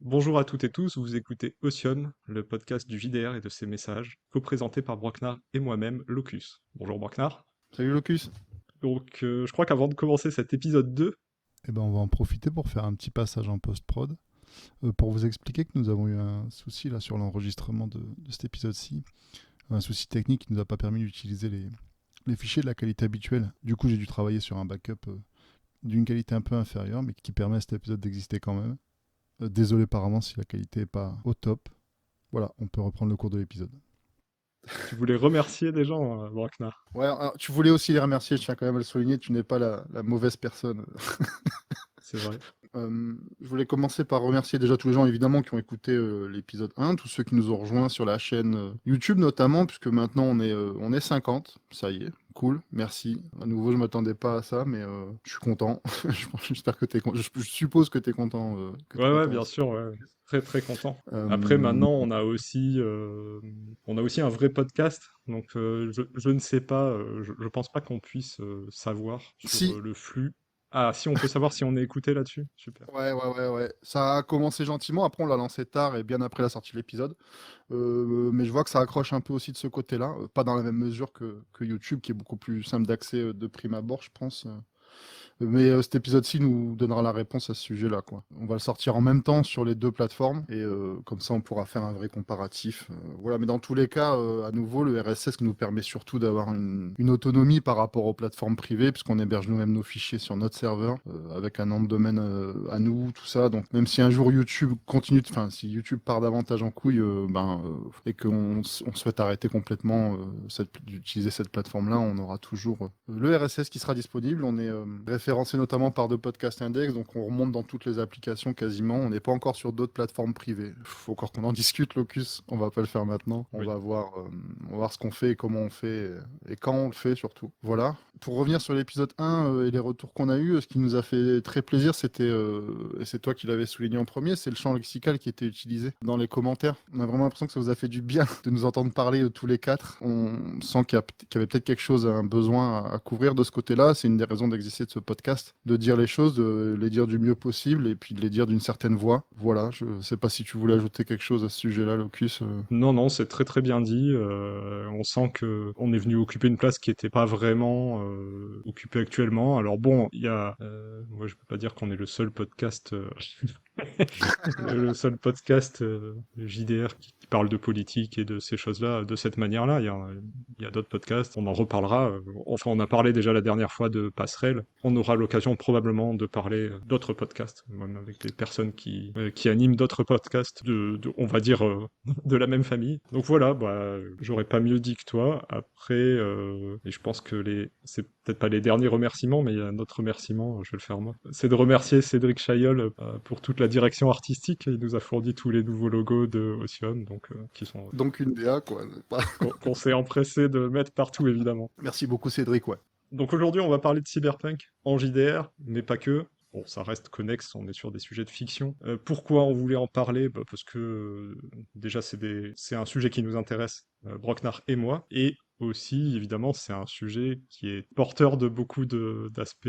Bonjour à toutes et tous, vous écoutez Ocean, le podcast du JDR et de ses messages, co-présenté par Brocknar et moi-même, Locus. Bonjour Brocknar. Salut Locus. Je crois qu'avant de commencer cet épisode 2, Eh ben, on va en profiter pour faire un petit passage en post-prod, pour vous expliquer que nous avons eu un souci là sur l'enregistrement de cet épisode-ci, un souci technique qui nous a pas permis d'utiliser les fichiers de la qualité habituelle. Du coup, j'ai dû travailler sur un backup d'une qualité un peu inférieure, mais qui permet à cet épisode d'exister quand même. Désolé par avance si la qualité est pas au top. Voilà, on peut reprendre le cours de l'épisode. tu voulais remercier des gens, Brocknar. Ouais, alors, tu voulais aussi les remercier, je tiens quand même à le souligner, tu n'es pas la mauvaise personne. C'est vrai. Je voulais commencer par remercier déjà tous les gens évidemment qui ont écouté l'épisode 1, tous ceux qui nous ont rejoints sur la chaîne YouTube notamment, puisque maintenant on est 50, ça y est, cool, merci. À nouveau, je m'attendais pas à ça, mais je suis content. J'espère que je suppose que tu es content, Ouais, bien aussi. sûr, ouais. Très très content. Après, Euh, maintenant, on a aussi un vrai podcast, donc je ne sais pas, je pense pas qu'on puisse savoir sur si, le flux. Ah, si, on peut savoir si on est écouté là-dessus. Super. ouais, ça a commencé gentiment, après on l'a lancé tard et bien après la sortie de l'épisode. Mais je vois que ça accroche un peu aussi de ce côté-là, pas dans la même mesure que YouTube, qui est beaucoup plus simple d'accès de prime abord, je pense. Mais cet épisode-ci nous donnera la réponse à ce sujet-là, quoi. On va le sortir en même temps sur les deux plateformes, et comme ça on pourra faire un vrai comparatif. Voilà, mais dans tous les cas, à nouveau, le RSS nous permet surtout d'avoir une autonomie par rapport aux plateformes privées, puisqu'on héberge nous-mêmes nos fichiers sur notre serveur, avec un nom de domaine à nous, tout ça. Donc même si un jour YouTube continue, enfin si YouTube part davantage en couille, et on souhaite arrêter complètement d'utiliser cette plateforme-là, on aura toujours le RSS qui sera disponible. On est référencé notamment par deux podcasts index, donc on remonte dans toutes les applications quasiment. On n'est pas encore sur d'autres plateformes privées. Faut encore qu'on en discute, Locus. On va pas le faire maintenant. Oui. On va voir ce qu'on fait et comment on fait et quand on le fait surtout. Voilà. Pour revenir sur l'épisode 1 et les retours qu'on a eus, ce qui nous a fait très plaisir, c'était, et c'est toi qui l'avais souligné en premier, c'est le champ lexical qui était utilisé dans les commentaires. On a vraiment l'impression que ça vous a fait du bien de nous entendre parler tous les quatre. On sent qu'il y avait peut-être quelque chose, un besoin à couvrir de ce côté-là. C'est une des raisons d'exister de ce podcast, de dire les choses, de les dire du mieux possible et puis de les dire d'une certaine voix. Voilà, je sais pas si tu voulais ajouter quelque chose à ce sujet-là, Locus. Non, non, c'est très très bien dit. On sent que on est venu occuper une place qui n'était pas vraiment occupée actuellement. Alors bon, moi je peux pas dire qu'on est le seul podcast, le seul podcast JDR qui parle de politique et de ces choses-là de cette manière-là. Il y a d'autres podcasts, on en reparlera. Enfin, on a parlé déjà la dernière fois de Passerelle. On aura l'occasion probablement de parler d'autres podcasts, même avec des personnes qui animent d'autres podcasts on va dire, de la même famille. Donc voilà, bah, j'aurais pas mieux dit que toi. Après, et je pense que c'est peut-être pas les derniers remerciements, mais il y a un autre remerciement, je vais le faire moi. C'est de remercier Cédric Chaillol pour toute la direction artistique. Il nous a fourni tous les nouveaux logos de Ocean, donc qui sont Donc une DA, quoi. qu'on s'est empressé de mettre partout évidemment. Merci beaucoup, Cédric, ouais. Donc aujourd'hui, on va parler de cyberpunk en JDR, mais pas que. Bon, ça reste connexe, on est sur des sujets de fiction. Pourquoi on voulait en parler? Bah, parce que déjà, c'est un sujet qui nous intéresse, Brocknar et moi, et aussi, évidemment, c'est un sujet qui est porteur de beaucoup d'aspects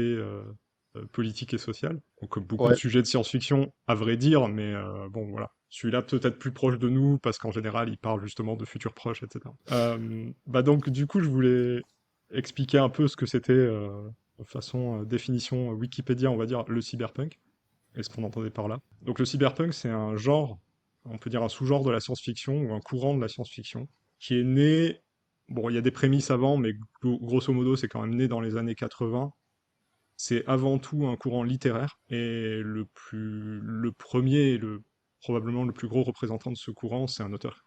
politiques et sociaux. Donc beaucoup de Ouais, sujets de science-fiction, à vrai dire, mais bon, voilà. Celui-là peut-être plus proche de nous, parce qu'en général, il parle justement de futurs proches, etc. Bah donc, du coup, je voulais expliquer un peu ce que c'était, de façon définition Wikipédia, on va dire, le cyberpunk, et ce qu'on entendait par là. Donc le cyberpunk, c'est un genre, on peut dire un sous-genre de la science-fiction, ou un courant de la science-fiction, qui est né, bon, il y a des prémices avant, mais grosso modo, c'est quand même né dans les années 80. C'est avant tout un courant littéraire, et le premier et probablement le plus gros représentant de ce courant, c'est un auteur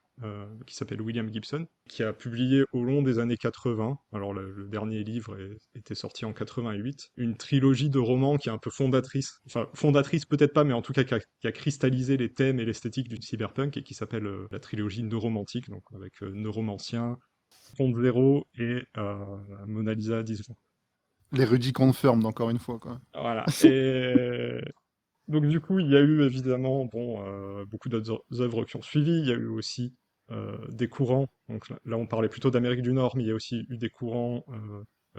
qui s'appelle William Gibson, qui a publié au long des années 80, alors le dernier livre était sorti en 88, une trilogie de romans qui est un peu fondatrice, enfin fondatrice peut-être pas, mais en tout cas qui a cristallisé les thèmes et l'esthétique du cyberpunk, et qui s'appelle la trilogie neuromantique, donc avec Neuromancien, Front Zéro et Mona Lisa 10. les Rudy confirmed, encore une fois, quoi. Voilà. Et donc du coup, il y a eu évidemment bon, beaucoup d'autres œuvres qui ont suivi. Il y a eu aussi des courants. Donc là, on parlait plutôt d'Amérique du Nord, mais il y a aussi eu des courants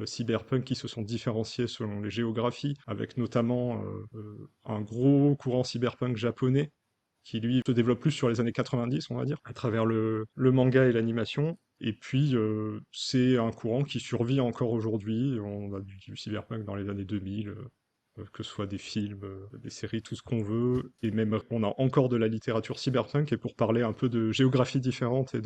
cyberpunk qui se sont différenciés selon les géographies, avec notamment un gros courant cyberpunk japonais qui lui se développe plus sur les années 90, on va dire, à travers le manga et l'animation. Et puis, c'est un courant qui survit encore aujourd'hui. On a du cyberpunk dans les années 2000, que ce soit des films, des séries, tout ce qu'on veut. Et même, on a encore de la littérature cyberpunk. Et pour parler un peu de géographie différente et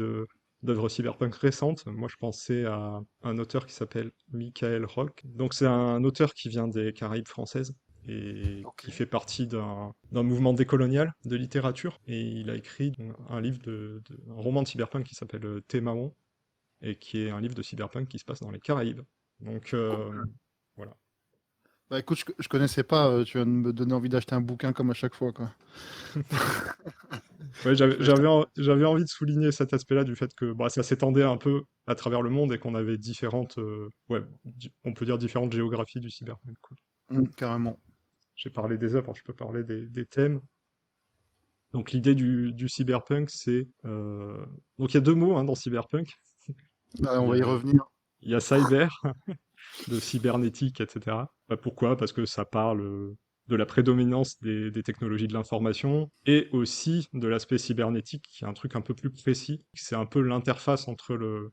d'œuvres cyberpunk récentes, moi je pensais à un auteur qui s'appelle Michael Rock. Donc c'est un auteur qui vient des Caraïbes françaises et Ok. qui fait partie d'un mouvement décolonial de littérature. Et il a écrit un livre un roman de cyberpunk qui s'appelle Témaon, et qui est un livre de cyberpunk qui se passe dans les Caraïbes. Donc Cool. voilà. Bah écoute, je connaissais pas, tu viens de me donner envie d'acheter un bouquin comme à chaque fois, quoi. Ouais, Je vais acheter. j'avais envie de souligner cet aspect-là du fait que bah, ça s'étendait un peu à travers le monde et qu'on avait différentes, ouais, on peut dire différentes géographies du cyberpunk, quoi. Carrément. J'ai parlé des œuvres, je peux parler des thèmes. Donc l'idée du cyberpunk, c'est... Donc il y a deux mots hein, dans cyberpunk. Ouais, Il on y va y a, revenir. il y a cyber, de cybernétique, etc. Bah, pourquoi? Parce que ça parle de la prédominance des technologies de l'information et aussi de l'aspect cybernétique, qui est un truc un peu plus précis. C'est un peu l'interface entre le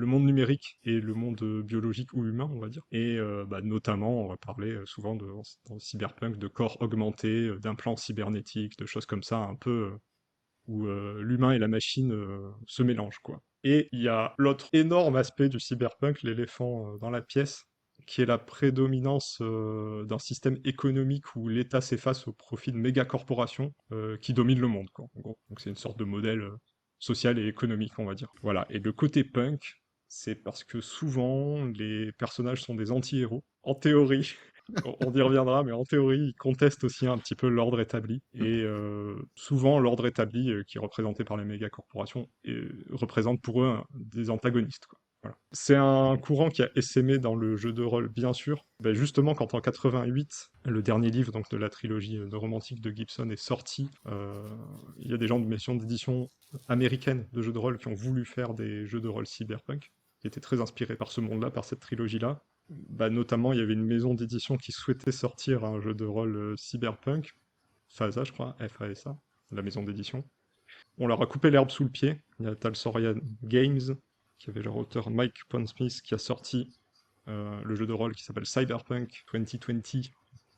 monde numérique et le monde biologique ou humain, on va dire. Et bah, notamment, on va parler souvent dans le cyberpunk de corps augmentés, d'implants cybernétiques, de choses comme ça, un peu où l'humain et la machine se mélangent, quoi. Et il y a l'autre énorme aspect du cyberpunk, l'éléphant dans la pièce, qui est la prédominance d'un système économique où l'État s'efface au profit de méga-corporations qui dominent le monde, quoi, en gros. Donc c'est une sorte de modèle social et économique, on va dire. Voilà. Et le côté punk, c'est parce que souvent, les personnages sont des anti-héros, en théorie. On y reviendra, mais en théorie, ils contestent aussi un petit peu l'ordre établi. Et souvent, l'ordre établi, qui est représenté par les méga-corporations, représente pour eux des antagonistes, quoi. Voilà. C'est un courant qui a essaimé dans le jeu de rôle, bien sûr. Ben justement, quand en 88, le dernier livre donc, de la trilogie de romantique de Gibson est sorti, il y a des gens de maison d'édition américaine de jeux de rôle qui ont voulu faire des jeux de rôle cyberpunk, qui étaient très inspirés par ce monde-là, par cette trilogie-là. Bah, notamment, il y avait une maison d'édition qui souhaitait sortir un jeu de rôle cyberpunk, FASA, je crois, FASA, la maison d'édition. On leur a coupé l'herbe sous le pied. Il y a Talsorian Games, qui avait leur auteur Mike Pondsmith, qui a sorti le jeu de rôle qui s'appelle Cyberpunk 2020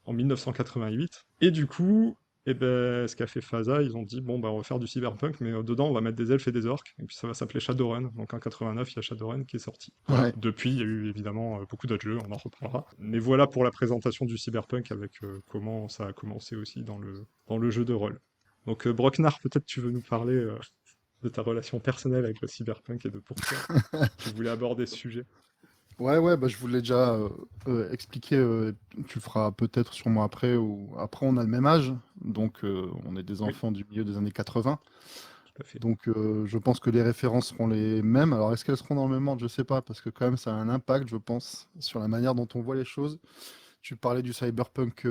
en 1988. Et du coup, eh ben, ce qu'a fait FASA, ils ont dit, bon, bah, on va faire du cyberpunk, mais dedans, on va mettre des elfes et des orques, et puis ça va s'appeler Shadowrun. Donc en 89, il y a Shadowrun qui est sorti. Voilà. Ouais. Depuis, il y a eu évidemment beaucoup d'autres jeux, on en reparlera. Mais voilà pour la présentation du cyberpunk avec comment ça a commencé aussi dans le jeu de rôle. Donc Brocknar, peut-être tu veux nous parler de ta relation personnelle avec le cyberpunk et de pourquoi tu voulais aborder ce sujet. Ouais, ouais, bah, je voulais déjà expliquer, tu le feras peut-être sûrement après, ou après on a le même âge, donc on est des Oui, enfants du milieu des années 80, tout à fait. donc je pense que les références seront les mêmes. Alors est-ce qu'elles seront dans le même ordre? Je sais pas, parce que quand même ça a un impact, je pense, sur la manière dont on voit les choses. Tu parlais du cyberpunk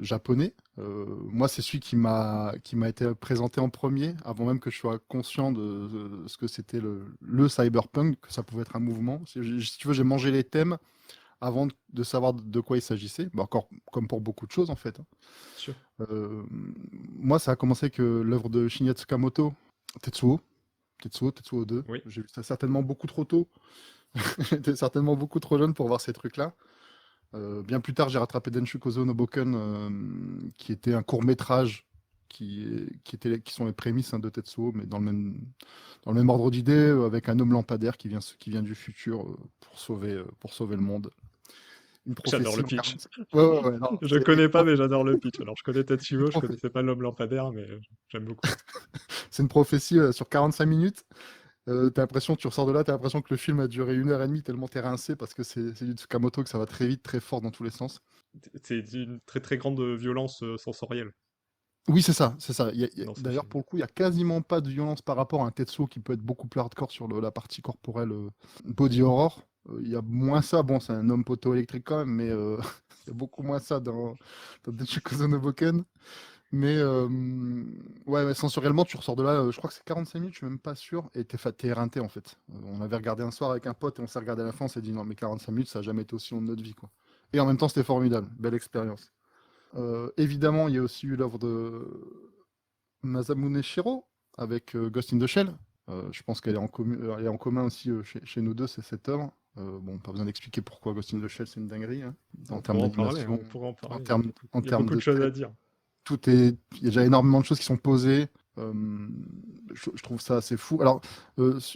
japonais. Moi, c'est celui qui m'a été présenté en premier, avant même que je sois conscient de ce que c'était le cyberpunk, que ça pouvait être un mouvement. Si tu veux, j'ai mangé les thèmes avant de savoir de quoi il s'agissait. Bah, encore comme pour beaucoup de choses, en fait, hein. Sûr. Moi, ça a commencé que l'œuvre de Shinya Tsukamoto, Tetsuo, Tetsuo 2. Oui. J'ai vu ça certainement beaucoup trop tôt. J'étais certainement beaucoup trop jeune pour voir ces trucs-là. Bien plus tard, j'ai rattrapé Denshu Kozo no Boken, qui était un court-métrage qui sont les prémices hein, de Tetsuo, mais dans le même ordre d'idée, avec un homme lampadaire qui vient du futur pour sauver le monde. Une J'adore prophétie le en pitch. 40. Ouais, ouais, ouais, non, Je connais pas, mais j'adore le pitch. Alors, je connais une Tetsuo, je prophétie, connaissais pas l'homme lampadaire, mais j'aime beaucoup. c'est une prophétie sur 45 minutes. T'as l'impression, tu ressors de là, t'as l'impression que le film a duré 1 heure et demie tellement t'es rincé parce que c'est du Tsukamoto que ça va très vite, très fort dans tous les sens. C'est d'une très très grande violence sensorielle Oui, c'est ça, c'est ça. dans ces D'ailleurs, films. pour le coup, il n'y a quasiment pas de violence par rapport à un Tetsuo qui peut être beaucoup plus hardcore sur la partie corporelle body horror. Il y a moins ça. Bon, c'est un homme poteau électrique quand même, mais il y a beaucoup moins ça dans Denshikozo no Boken. Mais ouais, sensoriellement, tu ressors de là, je crois que c'est 45 minutes, je suis même pas sûr, et t'es éreinté en fait. On avait regardé un soir avec un pote et on s'est regardé à la fin, on s'est dit non, mais 45 minutes, ça n'a jamais été aussi long de notre vie, quoi. Et en même temps, c'était formidable, belle expérience. Évidemment, il y a aussi eu l'œuvre de Masamune Shirow avec Ghost in the Shell. Je pense qu'elle est elle est en commun aussi chez nous deux, c'est cette œuvre. Bon, pas besoin d'expliquer pourquoi Ghost in the Shell c'est une dinguerie, hein. En On termes pourra en parler, d'animation, on pourra en en parler. en Il y a termes beaucoup de de choses à thème, dire. il y a déjà énormément de choses qui sont posées. Euh, je trouve ça assez fou. Alors,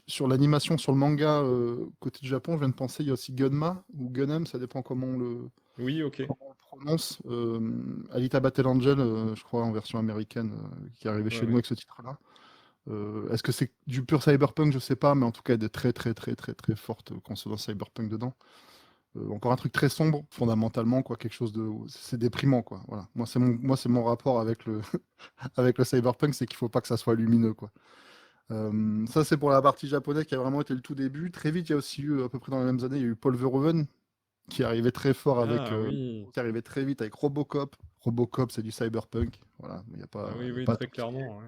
sur l'animation, sur le manga, côté du Japon, je viens de penser, il y a aussi Gunma ou Gunm, ça dépend Oui, ok. comment on le prononce. Alita Battle Angel, je crois, en version américaine, qui est arrivée Ouais, chez nous ouais. avec ce titre-là. Est-ce que c'est du pur cyberpunk? Je sais pas, mais en tout cas, il y a des très fortes consonances cyberpunk dedans. Encore un truc très sombre, fondamentalement, quoi, quelque chose de, c'est déprimant, quoi. Voilà. Moi, c'est mon rapport avec le, avec le cyberpunk, c'est qu'il faut pas que ça soit lumineux, quoi. Ça, c'est pour la partie japonaise qui a vraiment été le tout début. Très vite, il y a aussi eu, à peu près dans les mêmes années, il y a eu Paul Verhoeven qui arrivait très fort avec, Ah oui. qui arrivait très vite avec Robocop. Robocop, c'est du cyberpunk. Voilà, Ah oui, il y a oui, pas à très tortiller. clairement, ouais.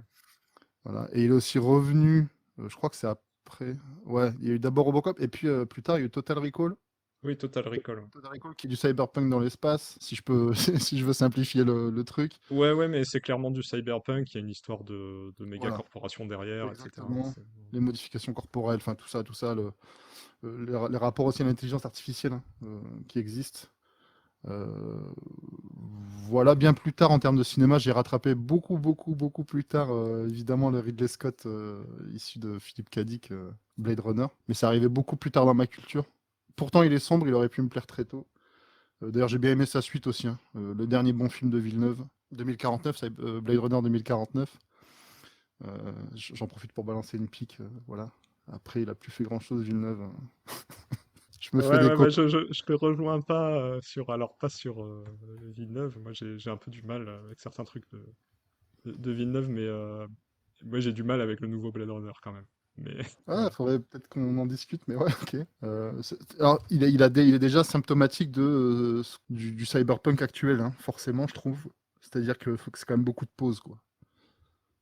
Voilà. Et il est aussi revenu, je crois que c'est après. Ouais, il y a eu d'abord Robocop, et puis plus tard, il y a eu Total Recall. Oui, Total Recall. Ouais, Total Recall qui est du cyberpunk dans l'espace, si je peux, si je veux simplifier le truc. ouais, ouais, mais c'est clairement du cyberpunk. Il y a une histoire de méga Voilà, corporation derrière, etc. exactement. Les modifications corporelles, enfin tout ça, les rapports aussi à l'intelligence artificielle, hein, qui existent. Euh, voilà, bien plus tard en termes de cinéma, j'ai rattrapé beaucoup plus tard, évidemment, le Ridley Scott issu de Philippe K. Dick, Blade Runner. Mais ça arrivait beaucoup plus tard dans ma culture. Pourtant, il est sombre, il aurait pu me plaire très tôt. D'ailleurs, j'ai bien aimé sa suite aussi, hein, le dernier bon film de Villeneuve, 2049, Blade Runner 2049. J'en profite pour balancer une pique, voilà. Après, il a plus fait grand-chose, Villeneuve, hein. Je me Ouais, fais des ouais, bah, copains. je te rejoins pas alors pas sur Villeneuve. Moi, j'ai un peu du mal avec certains trucs de Villeneuve, mais moi, j'ai du mal avec le nouveau Blade Runner quand même. Mais Ah, voilà. faudrait peut-être qu'on en discute, mais ouais, ok. Alors, il est déjà symptomatique du cyberpunk actuel, hein, forcément, je trouve. C'est-à-dire que, faut que c'est quand même beaucoup de pause, quoi.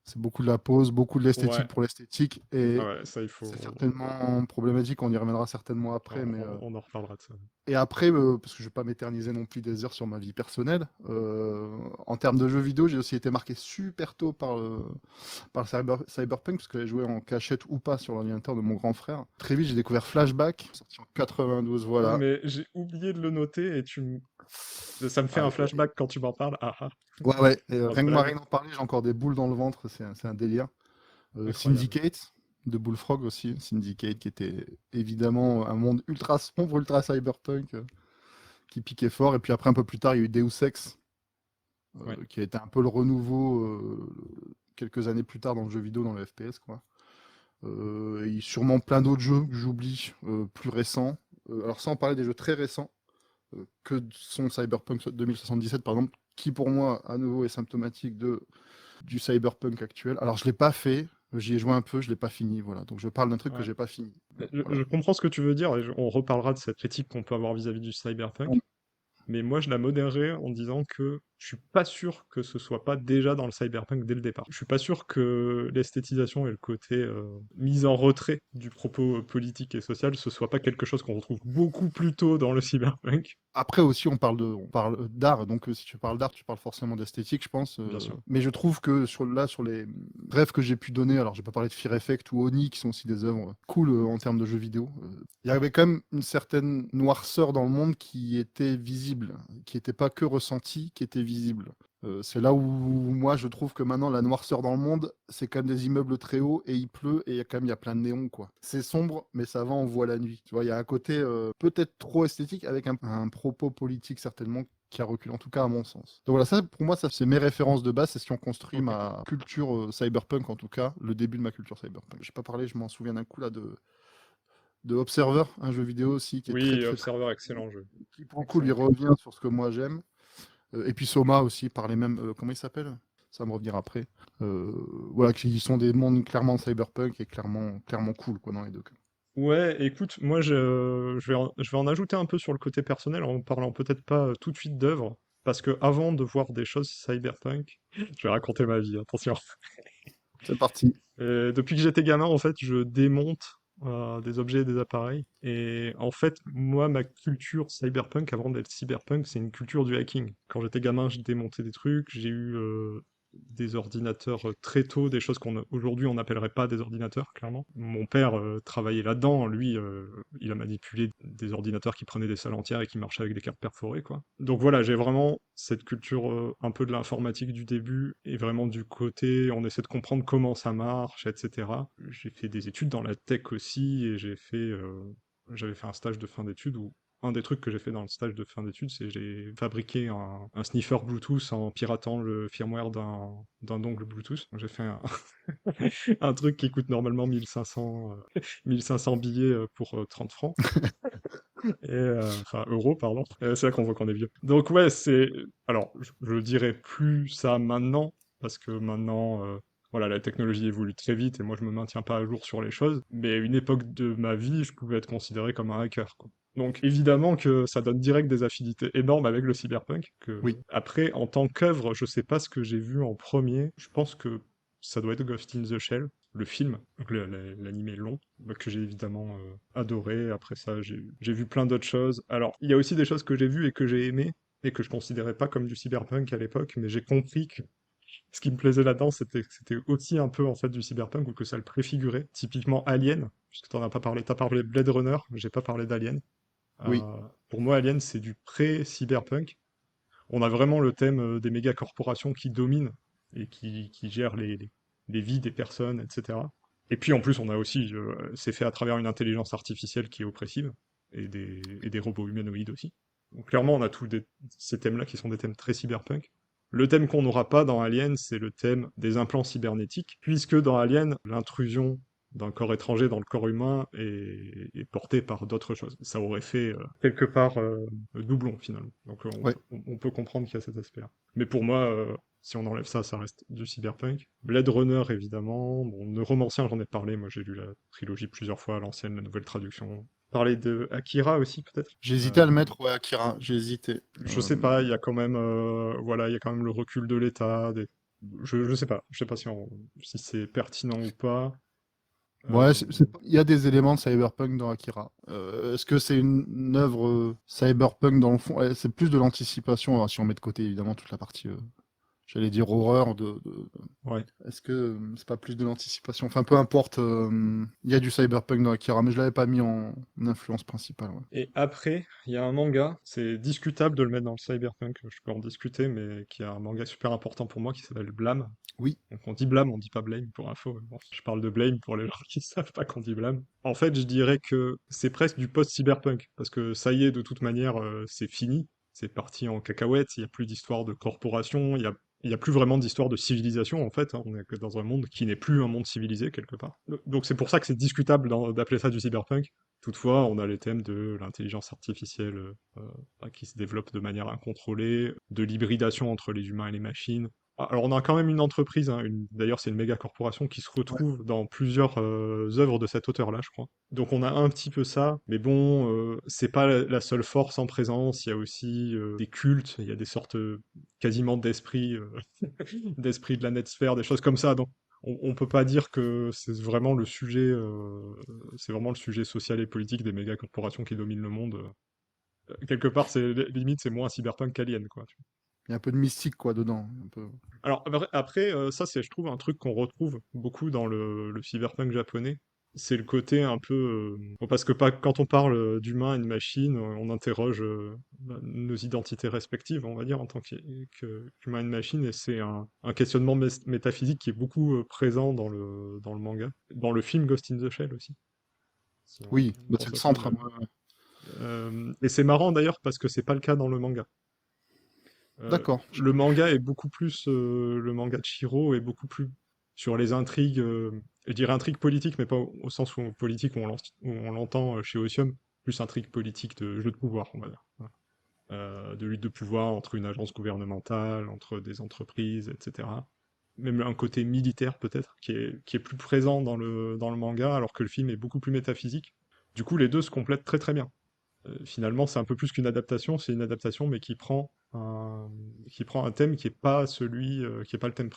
C'est beaucoup de la pause, beaucoup de l'esthétique Ouais, pour l'esthétique, ah et ouais, ça, il c'est faut. certainement problématique, on y reviendra certainement après, mais On en reparlera de ça. et après, parce que je ne vais pas m'éterniser non plus des heures sur ma vie personnelle, en termes de jeux vidéo, j'ai aussi été marqué super tôt par le Cyberpunk, parce que j'ai joué en cachette ou pas sur l'ordinateur de mon grand frère. Très vite, j'ai découvert Flashback, sorti en 92, Ah, voilà. mais j'ai oublié de le noter et ça me fait Ah, un flashback quand tu m'en parles. Ah ah, ouais, ouais, pas de rien que blague. Marine en parler, j'ai encore des boules dans le ventre, c'est un délire. Incroyable. Syndicate, de Bullfrog aussi, Syndicate, qui était évidemment un monde ultra sombre, ultra cyberpunk, qui piquait fort. Et puis après, un peu plus tard, il y a eu Deus Ex, Ouais. qui a été un peu le renouveau quelques années plus tard dans le jeu vidéo, dans le FPS, quoi. Et sûrement plein d'autres jeux que j'oublie, plus récents. Alors sans parler des jeux très récents, que sont Cyberpunk 2077 par exemple, qui pour moi à nouveau est symptomatique du Cyberpunk actuel. Alors je l'ai pas fait, j'y ai joué un peu, je l'ai pas fini, voilà. Donc je parle d'un truc que Ouais. j'ai pas fini. Je Voilà. comprends ce que tu veux dire et on reparlera de cette critique qu'on peut avoir vis-à-vis du cyberpunk. Mais moi, je la modérerais en disant que je suis pas sûr que ce soit pas déjà dans le cyberpunk dès le départ. Je suis pas sûr que l'esthétisation et le côté mise en retrait du propos politique et social, ce soit pas quelque chose qu'on retrouve beaucoup plus tôt dans le cyberpunk, Après aussi, on parle d'art, donc si tu parles d'art, tu parles forcément d'esthétique, je pense. bien sûr. Mais je trouve que sur les rêves que j'ai pu donner, alors je vais pas parler de Fear Effect ou Oni, qui sont aussi des œuvres cool en termes de jeux vidéo. Il y avait quand même une certaine noirceur dans le monde qui était visible, qui n'était pas que ressentie, qui était visible. C'est là où moi je trouve que maintenant la noirceur dans le monde, c'est quand même des immeubles très hauts et il pleut et il y a plein de néons, quoi. C'est sombre, mais ça va, on voit la nuit. Tu vois, il y a un côté peut-être trop esthétique avec un propos politique certainement qui a reculé, en tout cas à mon sens. Donc voilà, ça pour moi, ça c'est mes références de base, c'est ce qui ont construit Ok. ma culture cyberpunk, en tout cas, le début de ma culture cyberpunk. J'ai pas parlé, je m'en souviens d'un coup là de Observer, un jeu vidéo aussi qui est Oui, très Observer, excellent jeu. qui pour le coup lui Excellent jeu. revient sur ce que moi j'aime. Et puis Soma aussi, par les mêmes. Comment il s'appelle? Ça va me revenir après. Euh, voilà, qui sont des mondes clairement cyberpunk et clairement cool, quoi, dans les deux cas. Ouais, écoute, moi je vais en ajouter un peu sur le côté personnel en parlant peut-être pas tout de suite d'œuvre, parce que avant de voir des choses cyberpunk, je vais raconter ma vie, attention. C'est parti. Depuis que j'étais gamin, en fait, je démonte des objets et des appareils. Et en fait, moi, ma culture cyberpunk, avant d'être cyberpunk, c'est une culture du hacking. Quand j'étais gamin, je démontais des trucs. J'ai eu des ordinateurs très tôt, des choses qu'aujourd'hui on n'appellerait pas des ordinateurs, clairement. Mon père travaillait là-dedans, lui, il a manipulé des ordinateurs qui prenaient des salles entières et qui marchaient avec des cartes perforées, quoi. Donc voilà, j'ai vraiment cette culture un peu de l'informatique du début et vraiment du côté, on essaie de comprendre comment ça marche, etc. J'ai fait des études dans la tech aussi et j'avais fait un stage de fin d'études où un des trucs que j'ai fait dans le stage de fin d'études, c'est j'ai fabriqué un sniffer Bluetooth en piratant le firmware d'un dongle Bluetooth. Donc, j'ai fait un truc qui coûte normalement 1500 billets pour 30 francs. Enfin, euros, pardon. C'est là qu'on voit qu'on est vieux. Donc ouais, Alors, je dirais plus ça maintenant, parce que maintenant, voilà, la technologie évolue très vite et moi je me maintiens pas à jour sur les choses. Mais à une époque de ma vie, je pouvais être considéré comme un hacker, quoi. Donc évidemment que ça donne direct des affinités énormes avec le cyberpunk. Oui, Après, en tant qu'œuvre, je sais pas ce que j'ai vu en premier. Je pense que ça doit être Ghost in the Shell, le film, donc l'animé long, bah, que j'ai évidemment adoré. Après ça, j'ai vu plein d'autres choses. Alors, il y a aussi des choses que j'ai vues et que j'ai aimées, et que je considérais pas comme du cyberpunk à l'époque, mais j'ai compris que ce qui me plaisait là-dedans, c'était que c'était aussi un peu en fait du cyberpunk, ou que ça le préfigurait. Typiquement Alien, puisque t'en as pas parlé. T'as parlé de Blade Runner, mais j'ai pas parlé d'Alien. oui, Pour moi, Alien, c'est du pré-cyberpunk. On a vraiment le thème des méga corporations qui dominent et qui gèrent les vies des personnes, etc. Et puis en plus, on a aussi, c'est fait à travers une intelligence artificielle qui est oppressive, et des robots humanoïdes aussi. Donc clairement, on a ces thèmes-là qui sont des thèmes très cyberpunk. Le thème qu'on n'aura pas dans Alien, c'est le thème des implants cybernétiques, puisque dans Alien, l'intrusion d'un corps étranger dans le corps humain est portée par d'autres choses. Ça aurait fait quelque part doublon finalement. Donc ouais. on peut comprendre qu'il y a cet aspect-là. Mais pour moi, si on enlève ça, ça reste du cyberpunk. Blade Runner, évidemment. Bon, Neuromancien, j'en ai parlé. Moi, j'ai lu la trilogie plusieurs fois, l'ancienne, la nouvelle traduction. Parler de Akira aussi, peut-être. J'ai hésité à le Euh, mettre, ouais, Akira, j'ai hésité. je sais pas, il y a quand même, voilà, il y a quand même le recul de l'État. Je sais pas. Je sais pas si c'est pertinent ou pas. Ouais, Euh, il y a des éléments de cyberpunk dans Akira. Est-ce que c'est une œuvre cyberpunk dans le fond? Ouais, c'est plus de l'anticipation, alors, si on met de côté évidemment toute la partie, j'allais dire horreur, ouais. est-ce que c'est pas plus de l'anticipation? Enfin, peu importe, il y a du cyberpunk dans Akira, mais je l'avais pas mis en influence principale. Ouais. Et après, il y a un manga, c'est discutable de le mettre dans le cyberpunk, je peux en discuter, mais qui est un manga super important pour moi qui s'appelle Blame. Oui, Donc on dit Blame, on dit pas Blame pour info. Bon, je parle de Blame pour les gens qui savent pas qu'on dit Blame. En fait, je dirais que c'est presque du post-cyberpunk, parce que ça y est, de toute manière, c'est fini. C'est parti en cacahuète, il n'y a plus d'histoire de corporation, il y a plus vraiment d'histoire de civilisation en fait, hein. On est que dans un monde qui n'est plus un monde civilisé quelque part. Donc c'est pour ça que c'est discutable d'appeler ça du cyberpunk. Toutefois, on a les thèmes de l'intelligence artificielle qui se développe de manière incontrôlée, de l'hybridation entre les humains et les machines. Alors on a quand même une entreprise, hein, d'ailleurs c'est une méga corporation qui se ouais, retrouve dans plusieurs œuvres de cet auteur-là, je crois. Donc on a un petit peu ça, mais bon, c'est pas la seule force en présence, il y a aussi des cultes, il y a des sortes quasiment d'esprits d'esprits de la net-sphère, des choses comme ça. Donc on peut pas dire que c'est vraiment le sujet social et politique des méga corporations qui dominent le monde. Quelque part, c'est limite, c'est moins cyberpunk qu'Alien, quoi. il y a un peu de mystique quoi dedans. Un peu... Alors après, ça c'est, je trouve, un truc qu'on retrouve beaucoup dans le cyberpunk japonais. C'est le côté un peu... bon, parce que pas, quand on parle d'humain et de machine, on interroge nos identités respectives, on va dire, en tant qu'humain et de machine, et c'est un questionnement métaphysique qui est beaucoup présent dans le manga. Dans le film Ghost in the Shell aussi, si Oui, on bah, c'est pense le au film. centre, hein, ouais. Et c'est marrant d'ailleurs parce que c'est pas le cas dans le manga. D'accord. Le manga est beaucoup plus, le manga de Shiro est beaucoup plus sur les intrigues, je dirais intrigues politiques, mais pas au sens où politique où on l'entend chez Otium, plus intrigue politique de jeu de pouvoir, on va dire. Voilà. De lutte de pouvoir entre une agence gouvernementale, entre des entreprises, etc. Même un côté militaire peut-être, qui est plus présent dans le manga, alors que le film est beaucoup plus métaphysique. Du coup, les deux se complètent très très bien. Finalement, c'est un peu plus qu'une adaptation, c'est une adaptation, mais qui prend un thème qui est pas celui, qui est pas le thème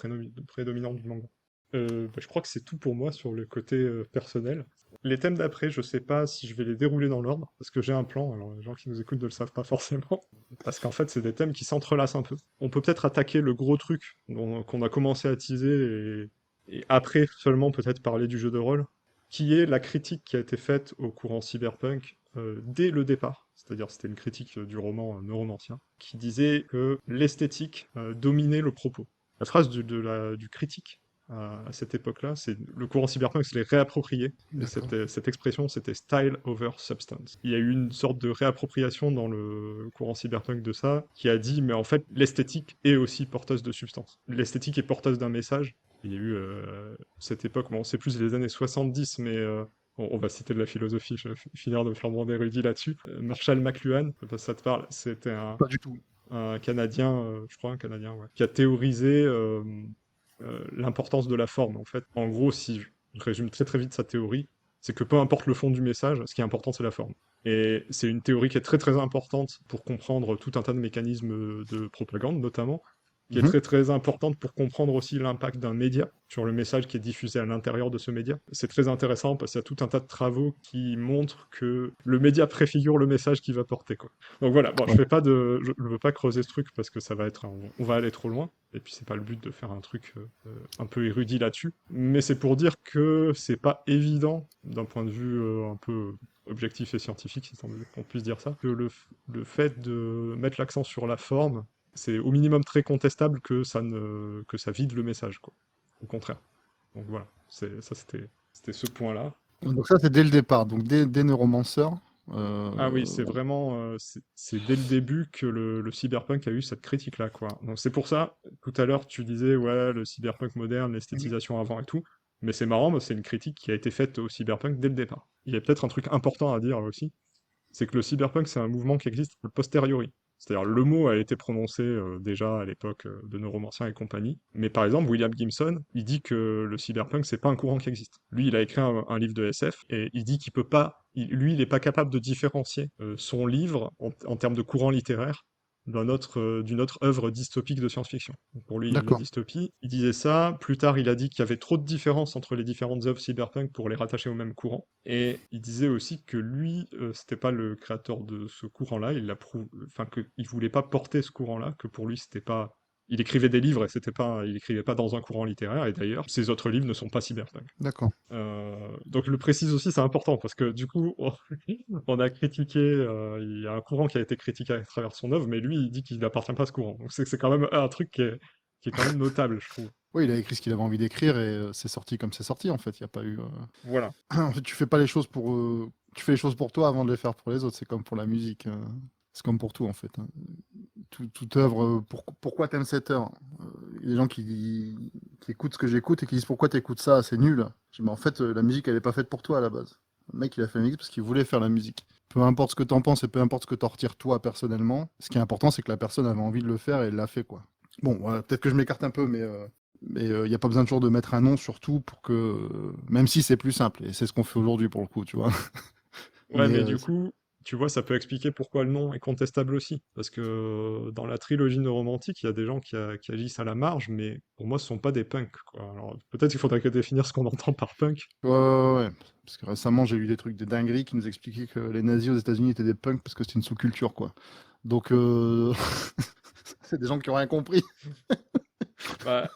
prédominant du manga. Je crois que c'est tout pour moi sur le côté personnel. Les thèmes d'après, je sais pas si je vais les dérouler dans l'ordre, parce que j'ai un plan, alors les gens qui nous écoutent ne le savent pas forcément, parce qu'en fait, c'est des thèmes qui s'entrelacent un peu. On peut peut-être attaquer le gros truc qu'on a commencé à teaser, et après seulement peut-être parler du jeu de rôle, qui est la critique qui a été faite au courant cyberpunk dès le départ. C'est-à-dire, c'était une critique du roman Neuromancien, qui disait que l'esthétique dominait le propos. La phrase du critique à cette époque-là, c'est le courant cyberpunk se l'est réapproprié. Et D'accord. cette expression, c'était style over substance. Il y a eu une sorte de réappropriation dans le courant cyberpunk de ça, qui a dit, mais en fait, l'esthétique est aussi porteuse de substance. L'esthétique est porteuse d'un message. Il y a eu cette époque, bon, c'est plus les années 70, mais on va citer de la philosophie, je vais finir de faire mon érudit là-dessus. Marshall McLuhan, je sais pas si ça te parle, c'était Pas du tout. un Canadien, je crois un Canadien, ouais, qui a théorisé l'importance de la forme, en fait. En gros, si je résume très très vite sa théorie, c'est que peu importe le fond du message, ce qui est important, c'est la forme. Et c'est une théorie qui est très très importante pour comprendre tout un tas de mécanismes de propagande, notamment, qui est Mhm. très très importante pour comprendre aussi l'impact d'un média sur le message qui est diffusé à l'intérieur de ce média. C'est très intéressant parce qu'il y a tout un tas de travaux qui montrent que le média préfigure le message qu'il va porter, quoi. Donc voilà, bon, Ouais. je veux pas creuser ce truc parce que ça va être, on va aller trop loin. Et puis c'est pas le but de faire un truc un peu érudit là-dessus. Mais c'est pour dire que c'est pas évident d'un point de vue un peu objectif et scientifique, si on puisse dire ça, que le fait de mettre l'accent sur la forme, c'est au minimum très contestable que ça vide le message, quoi. Au contraire. Donc voilà, c'était ce point-là. Donc ça, c'est dès le départ. Donc dès Neuromancer. euh, Ah oui, c'est vraiment, c'est dès le début que le cyberpunk a eu cette critique-là, quoi. Donc c'est pour ça, tout à l'heure, tu disais, ouais, le cyberpunk moderne, Mhm. l'esthétisation avant et tout, mais c'est marrant, c'est une critique qui a été faite au cyberpunk dès le départ. Il y a peut-être un truc important à dire aussi, c'est que le cyberpunk, c'est un mouvement qui existe a posteriori. C'est-à-dire, le mot a été prononcé déjà à l'époque de Neuromancien et compagnie. Mais par exemple, William Gibson, il dit que le cyberpunk, c'est pas un courant qui existe. Lui, il a écrit un livre de SF et il dit qu'il peut pas, lui, il n'est pas capable de différencier son livre en termes de courant littéraire d'une autre œuvre dystopique de science-fiction. Donc, pour lui, il y a de la D'accord. dystopie. Il disait ça. Plus tard, il a dit qu'il y avait trop de différences entre les différentes œuvres cyberpunk pour les rattacher au même courant. Et il disait aussi que lui, c'était pas le créateur de ce courant-là. Enfin, qu'il voulait pas porter ce courant-là, que pour lui, c'était pas. Il écrivait des livres et il écrivait pas dans un courant littéraire. Et d'ailleurs, ses autres livres ne sont pas cyberpunk. D'accord. Donc je le précise aussi, c'est important parce que du coup, on a critiqué, il y a un courant qui a été critiqué à travers son œuvre, mais lui, il dit qu'il n'appartient pas à ce courant. Donc c'est quand même un truc qui est quand même notable, je trouve. Oui, il a écrit ce qu'il avait envie d'écrire et c'est sorti comme c'est sorti en fait. Il y a pas eu. Voilà. En fait, tu fais pas les choses pour. Tu fais les choses pour toi avant de les faire pour les autres. C'est comme pour la musique. C'est comme pour tout en fait. Hein. Toute œuvre. Pourquoi t'aimes cette œuvre? Il y a des gens qui écoutent ce que j'écoute et qui disent pourquoi t'écoutes ça? C'est nul. Je dis, mais en fait, la musique elle est pas faite pour toi à la base. Le mec il a fait la musique parce qu'il voulait faire la musique. Peu importe ce que t'en penses et peu importe ce que t'en retires toi personnellement, ce qui est important c'est que la personne avait envie de le faire et elle l'a fait quoi. Bon, voilà, peut-être que je m'écarte un peu, mais il n'y a pas besoin toujours de mettre un nom, surtout pour que. Même si c'est plus simple, et c'est ce qu'on fait aujourd'hui pour le coup, tu vois. Ouais, Mais mais du coup, tu vois, ça peut expliquer pourquoi le nom est contestable aussi. Parce que dans la trilogie neuromantique, il y a des gens qui agissent à la marge, mais pour moi, ce sont pas des punks, quoi. Alors, peut-être qu'il faudrait que définir ce qu'on entend par punk. ouais, ouais, ouais. Parce que récemment, j'ai eu des trucs, des dingueries qui nous expliquaient que les nazis aux États-Unis étaient des punks parce que c'était une sous-culture, quoi. Donc, c'est des gens qui ont rien compris. Bah,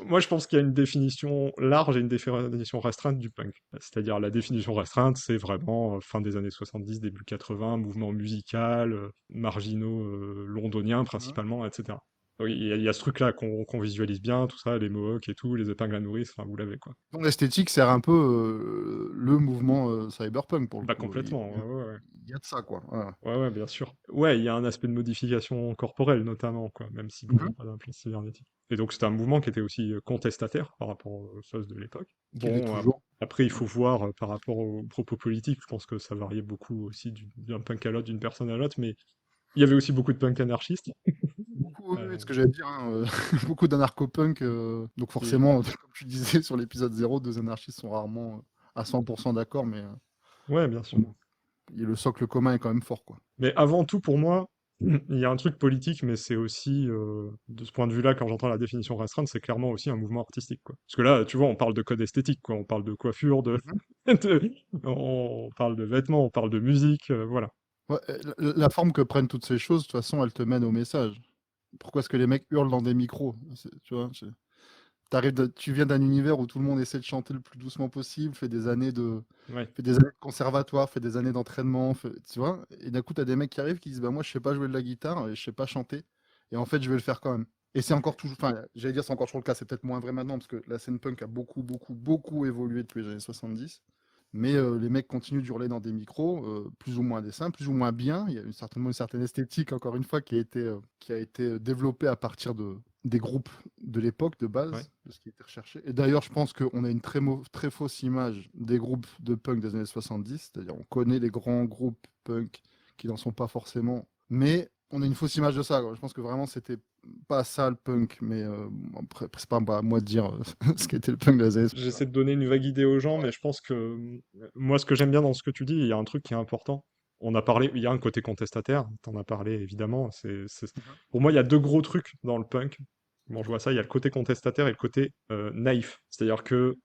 moi, je pense qu'il y a une définition large et une définition restreinte du punk. C'est-à-dire, la définition restreinte, c'est vraiment fin des années 70, début 80, mouvement musical, marginaux londoniens Mhm. principalement, etc. Oui, il y a ce truc-là qu'on visualise bien, tout ça, les mohawks et tout, les épingles à nourrice, enfin, vous l'avez, quoi. Donc, l'esthétique sert un peu le mouvement cyberpunk pour le Bah, coup. complètement, ouais, ouais, ouais. Il y a de ça, quoi. Voilà. Ouais, ouais, bien sûr. Ouais, il y a un aspect de modification corporelle, notamment, quoi, même si, bon, il n'y a Mhm. pas d'implant cybernétique. Et donc, c'était un mouvement qui était aussi contestataire par rapport aux choses de l'époque. Qu'il est Bon, toujours. après, il faut voir par rapport aux propos politiques, je pense que ça variait beaucoup aussi d'un punk à l'autre, d'une personne à l'autre, mais il y avait aussi beaucoup de punk anarchistes. Beaucoup, oui, oui, Euh, ce que j'allais dire, hein, beaucoup d'anarcho-punk. Donc et, forcément, comme tu disais sur l'épisode 0, deux anarchistes sont rarement à 100% d'accord, mais ouais, bien sûr. le socle commun est quand même fort, quoi. Mais avant tout, pour moi, il y a un truc politique, mais c'est aussi, de ce point de vue-là, quand j'entends la définition restreinte, c'est clairement aussi un mouvement artistique, quoi. Parce que là, tu vois, on parle de code esthétique, quoi. On parle de coiffure, Mhm. on parle de vêtements, on parle de musique, voilà. Ouais, la forme que prennent toutes ces choses, de toute façon, elle te mène au message. Pourquoi est-ce que les mecs hurlent dans des micros? Tu vois, tu viens d'un univers où tout le monde essaie de chanter le plus doucement possible, Ouais. fait des années de conservatoire, fait des années d'entraînement, tu vois, et d'un coup, tu as des mecs qui arrivent qui disent, bah moi, je sais pas jouer de la guitare et je sais pas chanter, et en fait, je vais le faire quand même. Et c'est encore toujours, enfin, j'allais dire c'est encore toujours le cas, c'est peut-être moins vrai maintenant, parce que la scène punk a beaucoup, beaucoup, beaucoup évolué depuis les années 70. Mais les mecs continuent d'hurler dans des micros, plus ou moins à dessein, plus ou moins bien. Il y a certainement une certaine esthétique, encore une fois, qui a été développée à partir des groupes de l'époque, de Ouais. base, de ce qui était recherché. Et d'ailleurs, je pense qu'on a une très fausse image des groupes de punk des années 70. C'est-à-dire, on connaît les grands groupes punk qui n'en sont pas forcément. Mais on a une fausse image de ça, quoi. Je pense que vraiment, c'était pas ça le punk. Mais bon, après, c'est pas à moi de dire ce qu'était le punk des années 70. J'essaie de donner une vague idée aux gens, mais je pense que moi, ce que j'aime bien dans ce que tu dis, il y a un truc qui est important. On a parlé, il y a un côté contestataire, t'en as parlé évidemment. Pour moi, il y a deux gros trucs dans le punk. Bon, je vois ça, il y a le côté contestataire et le côté naïf. C'est-à-dire que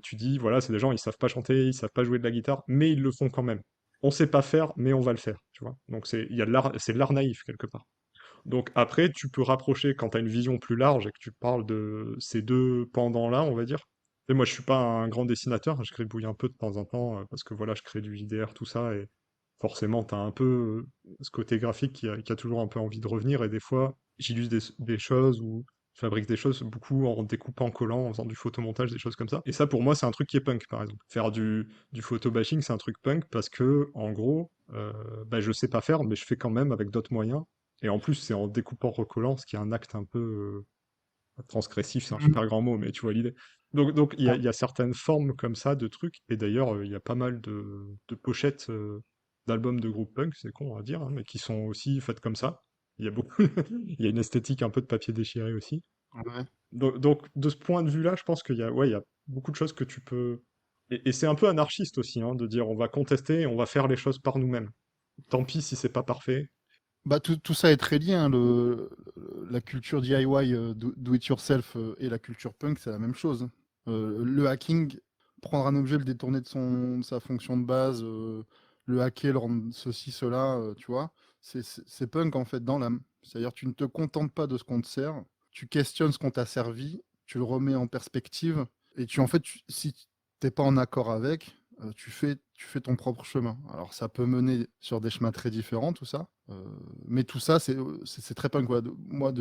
tu dis, voilà, c'est des gens, ils savent pas chanter, ils savent pas jouer de la guitare, mais ils le font quand même. On sait pas faire, mais on va le faire, tu vois. Donc il y a de l'art, c'est de l'art naïf quelque part. Donc après, tu peux rapprocher quand tu as une vision plus large et que tu parles de ces deux pendants-là, on va dire. Et moi, je suis pas un grand dessinateur, je gribouille un peu de temps en temps, parce que voilà, je crée du JDR, tout ça, et forcément, tu as un peu ce côté graphique qui a toujours un peu envie de revenir, et des fois, j'illustre des choses ou je fabrique des choses beaucoup en découpant, collant, en faisant du photomontage, des choses comme ça. Et ça, pour moi, c'est un truc qui est punk, par exemple. Faire du photobashing, c'est un truc punk parce que, en gros, bah, je sais pas faire, mais je fais quand même avec d'autres moyens. Et en plus, c'est en découpant, recollant, ce qui est un acte un peu transgressif, c'est un Mhm. super grand mot, mais tu vois l'idée. Donc il y a certaines formes comme ça de trucs, et d'ailleurs, il y a pas mal de pochettes d'albums de groupes punk, c'est con à dire, hein, mais qui sont aussi faites comme ça. Il y a beaucoup, il y a une esthétique un peu de papier déchiré aussi. Ouais. Donc, de ce point de vue-là, je pense qu'il y a, ouais, il y a beaucoup de choses que tu peux. Et c'est un peu anarchiste aussi, hein, de dire on va contester et on va faire les choses par nous-mêmes. Tant pis si c'est pas parfait. Bah, tout ça est très lié, hein, la culture DIY, do it yourself, et la culture punk, c'est la même chose, hein. Le hacking, prendre un objet, le détourner de sa fonction de base, le hacker, le rendre ceci, cela, tu vois, c'est punk en fait dans l'âme. C'est-à-dire tu ne te contentes pas de ce qu'on te sert, tu questionnes ce qu'on t'a servi, tu le remets en perspective, et en fait, si t'es pas en accord avec, tu fais ton propre chemin. Alors ça peut mener sur des chemins très différents, tout ça. Mais tout ça, c'est très punk, quoi. Moi,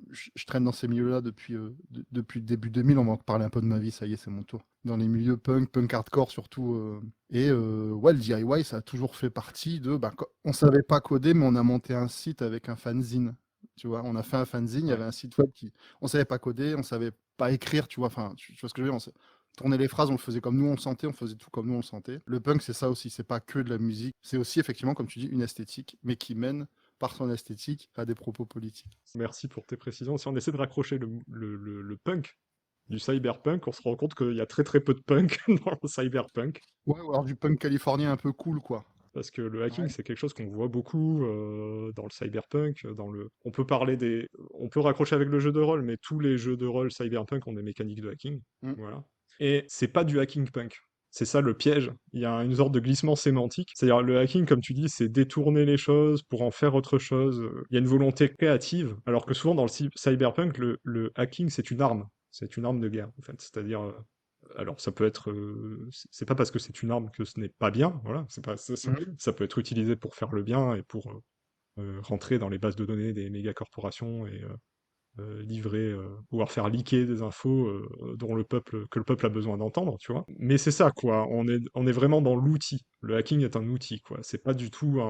je traîne dans ces milieux-là depuis le début 2000. On va en parler un peu de ma vie, ça y est, c'est mon tour. Dans les milieux punk hardcore surtout. Ouais, le DIY, ça a toujours fait partie de. Bah, on savait pas coder, mais on a monté un site avec un fanzine. Tu vois, on a fait un fanzine, il y Ouais. avait un site web qui. On savait pas coder, on savait pas écrire, tu vois. Enfin, tu vois ce que je veux dire? Tourner les phrases, on le faisait comme nous on le sentait, on faisait tout comme nous on le sentait. Le punk, c'est ça aussi, c'est pas que de la musique, c'est aussi effectivement, comme tu dis, une esthétique, mais qui mène par son esthétique à des propos politiques. Merci pour tes précisions. Si on essaie de raccrocher le punk du cyberpunk, on se rend compte qu'il y a très très peu de punk dans le cyberpunk. Ouais, ou alors du punk californien un peu cool, quoi. Parce que le hacking, Ouais. c'est quelque chose qu'on voit beaucoup dans le cyberpunk, On peut parler des... On peut raccrocher avec le jeu de rôle, mais tous les jeux de rôle cyberpunk ont des mécaniques de hacking. Mm. Voilà. Et c'est pas du hacking punk. C'est ça le piège. Il y a une sorte de glissement sémantique. C'est-à-dire le hacking, comme tu dis, c'est détourner les choses pour en faire autre chose. Il y a une volonté créative, alors que souvent dans le cyberpunk, le hacking, c'est une arme. C'est une arme de guerre, en fait. C'est-à-dire, alors ça peut être, c'est pas parce que c'est une arme que ce n'est pas bien, voilà. C'est pas, Mm. ça peut être utilisé pour faire le bien et pour rentrer dans les bases de données des méga corporations et livrer, pouvoir faire leaker des infos que le peuple a besoin d'entendre, tu vois. Mais c'est ça, quoi. On est vraiment dans l'outil. Le hacking est un outil, quoi. C'est pas du tout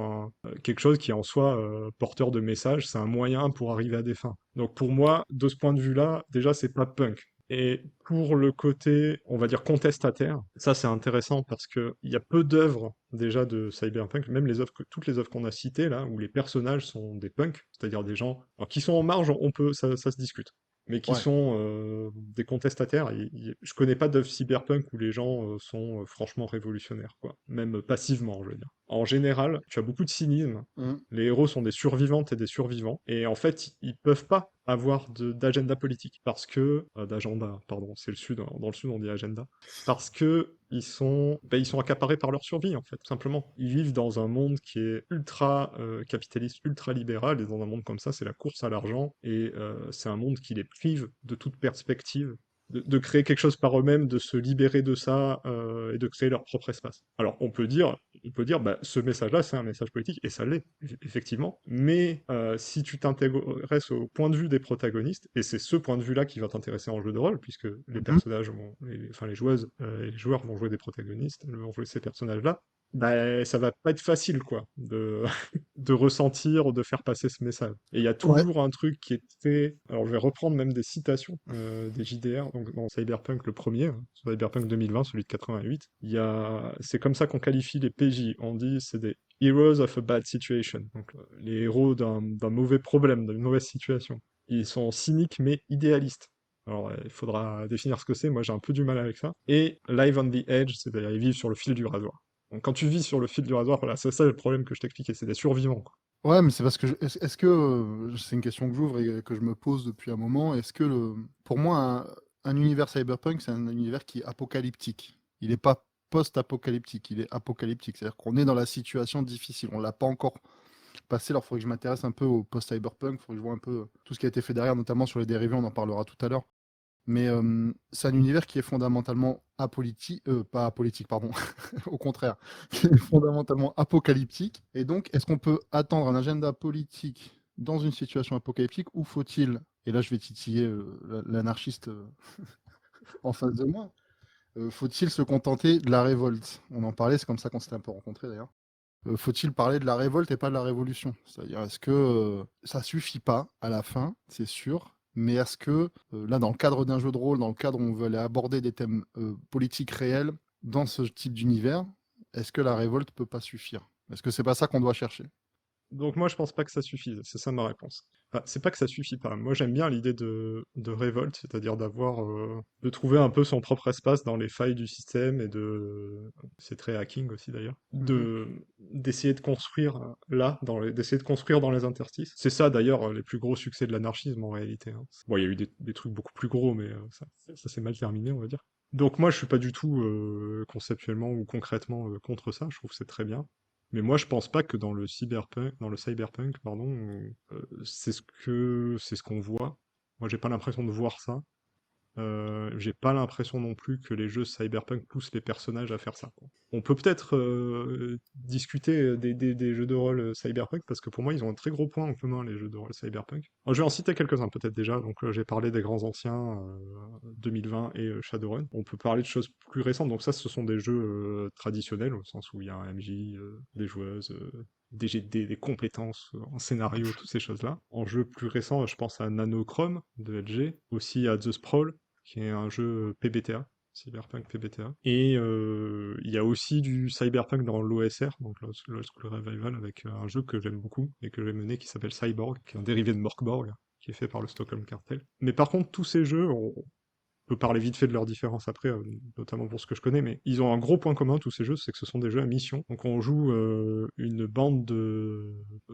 quelque chose qui est en soi porteur de messages. C'est un moyen pour arriver à des fins. Donc pour moi, de ce point de vue-là, déjà, c'est pas punk. Et pour le côté, on va dire, contestataire, ça c'est intéressant parce que il y a peu d'œuvres déjà de cyberpunk, même toutes les œuvres qu'on a citées là, où les personnages sont des punks, c'est-à-dire des gens alors, qui sont en marge, ça se discute, mais qui Ouais. sont des contestataires. Je connais pas d'œuvre cyberpunk où les gens sont franchement révolutionnaires, quoi, même passivement, je veux dire. en général, tu as beaucoup de cynisme. Mm. Les héros sont des survivantes et des survivants. Et en fait, ils peuvent pas avoir d'agenda politique. Parce que... d'agenda, pardon, c'est le sud. Dans le sud, on dit agenda. Parce que ils sont accaparés par leur survie, en fait, tout simplement. Ils vivent dans un monde qui est ultra capitaliste, ultra libéral. Et dans un monde comme ça, c'est la course à l'argent. Et c'est un monde qui les prive de toute perspective de créer quelque chose par eux-mêmes, de se libérer de ça et de créer leur propre espace. Alors on peut dire, bah, ce message-là, c'est un message politique, et ça l'est, effectivement. Mais si tu t'intéresses au point de vue des protagonistes, et c'est ce point de vue-là qui va t'intéresser en jeu de rôle, puisque les Mhm. personnages, enfin les joueuses et les joueurs vont jouer des protagonistes, vont jouer ces personnages-là, bah, ça va pas être facile, quoi, de ressentir, de faire passer ce message. Et il y a Ouais. toujours un truc qui est très... Alors je vais reprendre même des citations des JDR, donc dans Cyberpunk le premier, hein, Cyberpunk 2020, celui de 88, c'est comme ça qu'on qualifie les PJ, on dit c'est des heroes of a bad situation, donc les héros d'un mauvais problème, d'une mauvaise situation. Ils sont cyniques mais idéalistes. Alors, il faudra définir ce que c'est, moi j'ai un peu du mal avec ça. Et live on the edge, c'est-à-dire ils vivent sur le fil du rasoir. Donc quand tu vis sur le fil du rasoir, voilà, c'est ça le problème que je t'expliquais, c'est des survivants, quoi. Ouais, mais c'est parce que est-ce que c'est une question que j'ouvre et que je me pose depuis un moment. Est-ce que pour moi, un univers cyberpunk, c'est un univers qui est apocalyptique. Il n'est pas post-apocalyptique, il est apocalyptique. C'est-à-dire qu'on est dans la situation difficile. On l'a pas encore passé. Alors, il faudrait que je m'intéresse un peu au post-cyberpunk. Il faudrait que je vois un peu tout ce qui a été fait derrière, notamment sur les dérivés. On en parlera tout à l'heure. Mais c'est un univers qui est fondamentalement apolitique, pas apolitique, pardon, au contraire, qui est fondamentalement apocalyptique. Et donc, est-ce qu'on peut attendre un agenda politique dans une situation apocalyptique ou faut-il, et là je vais titiller l'anarchiste en face de moi, faut-il se contenter de la révolte? On en parlait, c'est comme ça qu'on s'était un peu rencontrés d'ailleurs. Faut-il parler de la révolte et pas de la révolution? C'est-à-dire, est-ce que ça suffit pas à la fin, c'est sûr, mais est-ce que là, dans le cadre d'un jeu de rôle, dans le cadre où on veut aller aborder des thèmes politiques réels, dans ce type d'univers, est-ce que la révolte peut pas suffire? Est-ce que c'est pas ça qu'on doit chercher? Donc moi je pense pas que ça suffise, c'est ça ma réponse. Enfin, c'est pas que ça suffit pas. Moi j'aime bien l'idée de révolte, c'est-à-dire de trouver un peu son propre espace dans les failles du système c'est très hacking aussi d'ailleurs, Mhm. d'essayer de construire d'essayer de construire dans les interstices. C'est ça d'ailleurs les plus gros succès de l'anarchisme en réalité, hein. Bon, il y a eu des trucs beaucoup plus gros, mais ça s'est mal terminé, on va dire. Donc moi je suis pas du tout conceptuellement ou concrètement contre ça, je trouve que c'est très bien. Mais moi, je pense pas que dans le cyberpunk, pardon, c'est ce qu'on voit. Moi, j'ai pas l'impression de voir ça. J'ai pas l'impression non plus que les jeux cyberpunk poussent les personnages à faire ça, quoi. On peut peut-être discuter des jeux de rôle cyberpunk, parce que pour moi, ils ont un très gros point en commun, les jeux de rôle cyberpunk. Alors, je vais en citer quelques-uns peut-être déjà. Donc, j'ai parlé des grands anciens, 2020 et Shadowrun. On peut parler de choses plus récentes. Donc ça, ce sont des jeux traditionnels, au sens où il y a un MJ, des joueuses, des GD, des compétences en scénario, toutes ces choses-là. En jeu plus récent, je pense à Nanochrome de LG, aussi à The Sprawl, qui est un jeu PBTA, Cyberpunk PBTA. Et il y a aussi du Cyberpunk dans l'OSR, donc l'Old School Revival, avec un jeu que j'aime beaucoup et que j'ai mené qui s'appelle Cyborg, qui est un dérivé de Morkborg, qui est fait par le Stockholm Cartel. Mais par contre, tous ces jeux, peut parler vite fait de leurs différences après, notamment pour ce que je connais, mais ils ont un gros point commun, tous ces jeux, c'est que ce sont des jeux à mission. Donc on joue une bande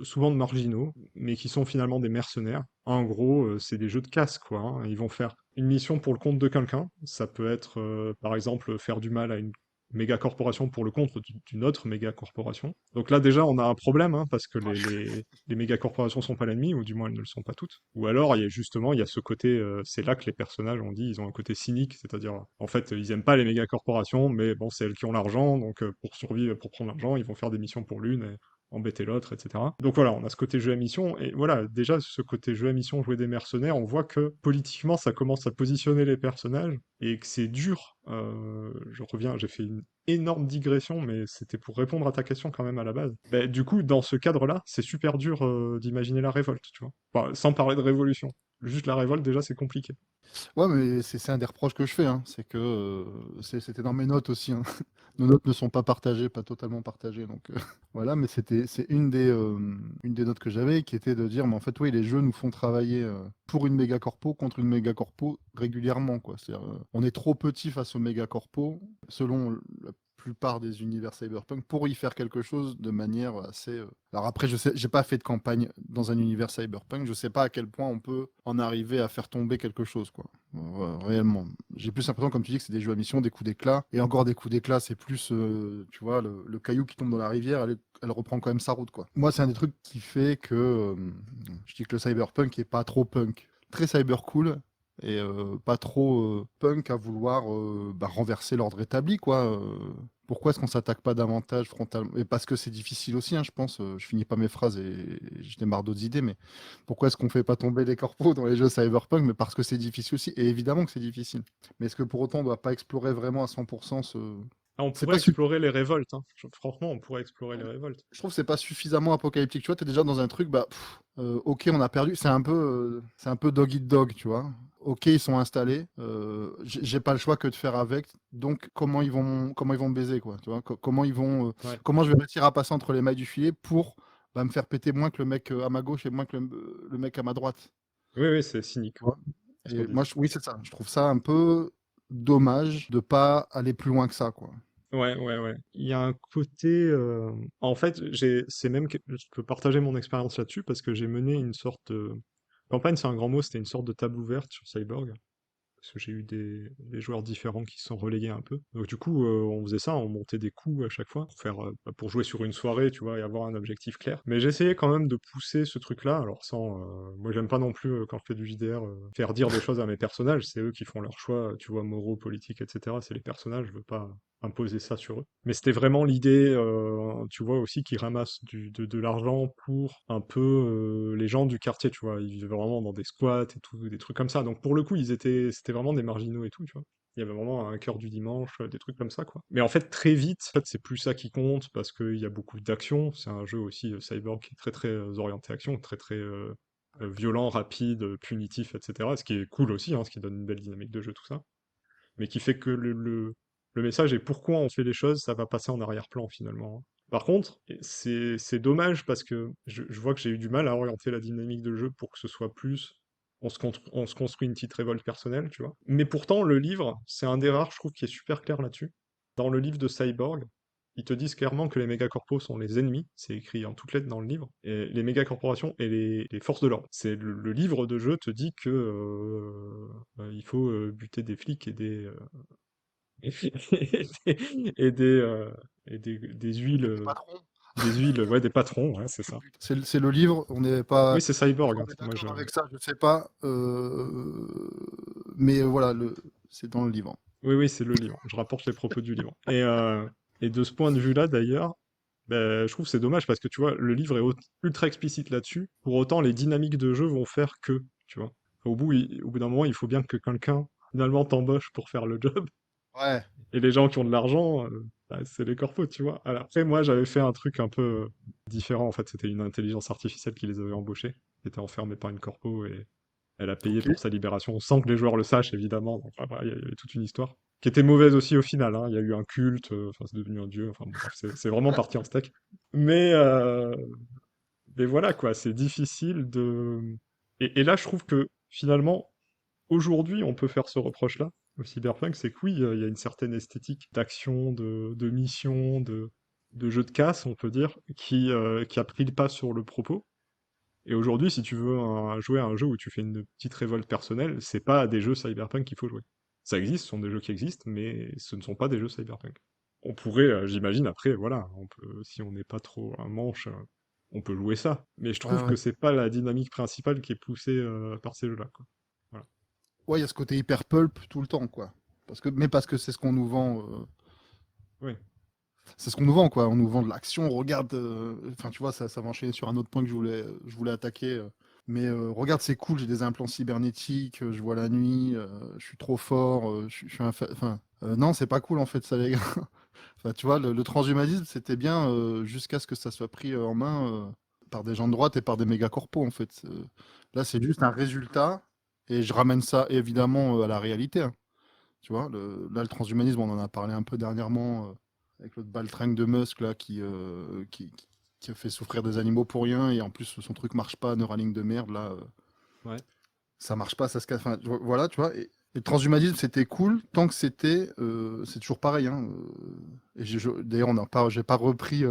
souvent de marginaux, mais qui sont finalement des mercenaires. En gros, c'est des jeux de casse, quoi, hein. Ils vont faire une mission pour le compte de quelqu'un. Ça peut être, par exemple, faire du mal à une méga corporation pour le compte d'une autre méga corporation. Donc là déjà on a un problème, hein, parce que les méga corporations sont pas l'ennemi, ou du moins elles ne le sont pas toutes. Ou alors il y a ce côté, c'est là que les personnages ont dit, ils ont un côté cynique, c'est-à-dire en fait ils aiment pas les méga corporations, mais bon c'est elles qui ont l'argent, donc pour survivre, pour prendre l'argent, ils vont faire des missions pour l'une et embêter l'autre, etc. Donc voilà, on a ce côté jeu à mission, et voilà, déjà ce côté jeu à mission, jouer des mercenaires, on voit que politiquement ça commence à positionner les personnages, et que c'est dur. Je reviens, j'ai fait une énorme digression, mais c'était pour répondre à ta question quand même à la base. Ben, du coup, dans ce cadre-là, c'est super dur d'imaginer la révolte, tu vois. Enfin, sans parler de révolution. Juste la révolte, déjà, c'est compliqué. Ouais, mais c'est un des reproches que je fais, hein, c'est que c'était dans mes notes aussi, hein. Nos notes ne sont pas partagées, pas totalement partagées, donc voilà, mais c'est une des notes que j'avais qui était de dire, mais en fait, oui, les jeux nous font travailler pour une méga corpo contre une méga corpo régulièrement, quoi. C'est-à-dire, on est trop petit face aux méga corpos, selon la plupart des univers cyberpunk pour y faire quelque chose de manière assez. Alors après, je sais, j'ai pas fait de campagne dans un univers cyberpunk, je sais pas à quel point on peut en arriver à faire tomber quelque chose, quoi. Réellement. J'ai plus l'impression, comme tu dis, que c'est des jeux à mission, des coups d'éclat. Et encore des coups d'éclat, c'est plus, tu vois, le caillou qui tombe dans la rivière, elle reprend quand même sa route, quoi. Moi, c'est un des trucs qui fait que je dis que le cyberpunk est pas trop punk. Très cyber cool, et pas trop punk à vouloir renverser l'ordre établi, quoi. Pourquoi est-ce qu'on s'attaque pas davantage frontalement? Et parce que c'est difficile aussi, hein, je pense. Je finis pas mes phrases et je démarre d'autres idées, mais pourquoi est-ce qu'on fait pas tomber les corpos dans les jeux cyberpunk? Mais parce que c'est difficile aussi, et évidemment que c'est difficile. Mais est-ce que pour autant on doit pas explorer vraiment à 100% ce... Ah, on C'est pourrait pas su- explorer les révoltes, hein. Franchement, on pourrait explorer les révoltes. Je trouve que c'est pas suffisamment apocalyptique. Tu vois, t'es déjà dans un truc, ok, on a perdu. C'est un peu dog eat dog, tu vois. Ok, ils sont installés. J'ai pas le choix que de faire avec. Donc, comment ils vont me baiser, quoi. Tu vois, Ouais. comment je vais réussir à passer entre les mailles du filet pour me faire péter moins que le mec à ma gauche et moins que le mec à ma droite. Oui, oui, c'est cynique, Tu ouais, vois. ce qu'on Et disait. moi, oui, c'est ça. Je trouve ça un peu dommage de pas aller plus loin que ça, quoi. Ouais, ouais, ouais. Il y a un côté. En fait, c'est même que je peux partager mon expérience là-dessus parce que j'ai mené une sorte de campagne, c'est un grand mot, c'était une sorte de table ouverte sur Cyborg. Parce que j'ai eu des joueurs différents qui se sont relayés un peu. Donc du coup, on faisait ça, on montait des coups à chaque fois pour faire, pour jouer sur une soirée, tu vois, et avoir un objectif clair. Mais j'essayais quand même de pousser ce truc-là, alors sans, moi j'aime pas non plus quand je fais du JDR faire dire des choses à mes personnages. C'est eux qui font leurs choix, tu vois, moraux, politiques, etc. C'est les personnages, je veux pas imposer ça sur eux. Mais c'était vraiment l'idée, tu vois, aussi qu'ils ramassent de l'argent pour un peu les gens du quartier, tu vois. Ils vivaient vraiment dans des squats et tout, des trucs comme ça. Donc pour le coup, c'était vraiment des marginaux et tout, tu vois. Il y avait vraiment un cœur du dimanche, des trucs comme ça, quoi. Mais en fait, très vite, en fait, c'est plus ça qui compte parce qu'il y a beaucoup d'action. C'est un jeu aussi, Cyborg, qui est très très orienté action, très très violent, rapide, punitif, etc. Ce qui est cool aussi, hein, ce qui donne une belle dynamique de jeu, tout ça. Mais qui fait que le message et pourquoi on fait les choses, ça va passer en arrière-plan finalement, hein. Par contre, c'est dommage parce que je vois que j'ai eu du mal à orienter la dynamique de jeu pour que ce soit plus. On se construit une petite révolte personnelle, tu vois. Mais pourtant, le livre, c'est un des rares, je trouve, qui est super clair là-dessus. Dans le livre de Cyborg, ils te disent clairement que les mégacorpos sont les ennemis, c'est écrit en toutes lettres dans le livre, et les mégacorporations et les forces de l'ordre. C'est le livre de jeu te dit que il faut buter des flics et des, et des, euh, des huiles, Les patrons. ouais, des patrons, ouais, c'est ça. C'est le livre, on n'est pas. Oui, c'est Est-ce Cyborg, qu'on hein, est moi d'accord avec ça? Je sais pas. Mais voilà, c'est dans le livre. Oui, oui, c'est le livre. Je rapporte les propos du livre. Et de ce point de vue-là, d'ailleurs, ben, je trouve que c'est dommage parce que tu vois, le livre est ultra explicite là-dessus. Pour autant, les dynamiques de jeu vont faire que, tu vois. Au bout d'un moment, il faut bien que quelqu'un finalement t'embauche pour faire le job. Ouais. Et les gens qui ont de l'argent, bah, c'est les corpos, tu vois. Alors après, moi, j'avais fait un truc un peu différent. En fait, c'était une intelligence artificielle qui les avait embauchés, qui était enfermée par une corpo et elle a payé Ok. pour sa libération, sans que les joueurs le sachent, évidemment. Donc, voilà, il y avait toute une histoire qui était mauvaise aussi au final, hein. Il y a eu un culte, enfin, c'est devenu un dieu. Enfin, bon, bref, c'est vraiment parti en steak. Mais, euh, mais voilà, quoi, c'est difficile de. Et là, je trouve que finalement, aujourd'hui, on peut faire ce reproche-là au cyberpunk, c'est que oui, il y a une certaine esthétique d'action, de mission, de jeu de casse, on peut dire, qui a pris le pas sur le propos. Et aujourd'hui, si tu veux jouer à un jeu où tu fais une petite révolte personnelle, c'est pas à des jeux cyberpunk qu'il faut jouer. Ça existe, ce sont des jeux qui existent, mais ce ne sont pas des jeux cyberpunk. On pourrait, j'imagine, après, voilà, on peut, si on n'est pas trop un manche, on peut jouer ça. Mais je Ouais, trouve ouais. que c'est pas la dynamique principale qui est poussée par ces jeux-là, quoi. Voilà. Ouais, il y a ce côté hyper pulp tout le temps, quoi. Parce que c'est ce qu'on nous vend. Oui. C'est ce qu'on nous vend, quoi. On nous vend de l'action. Regarde. Enfin, tu vois, ça va enchaîner sur un autre point que je voulais attaquer. Mais regarde, c'est cool. J'ai des implants cybernétiques. Je vois la nuit. Je suis trop fort. Je suis enfin, non, c'est pas cool en fait, ça, les gars. Enfin, tu vois, le transhumanisme, c'était bien jusqu'à ce que ça soit pris en main par des gens de droite et par des méga corpos, en fait. Là, c'est juste un résultat, et je ramène ça évidemment à la réalité, hein. Tu vois, là, le transhumanisme, on en a parlé un peu dernièrement avec l'autre baltringue de Musk là, qui a fait souffrir des animaux pour rien, et en plus, son truc marche pas, Neuralink de merde, là, Ouais. ça marche pas, ça se casse. Enfin, voilà, tu vois. Et le transhumanisme, c'était cool tant que c'est toujours pareil, hein. Et d'ailleurs, j'ai pas repris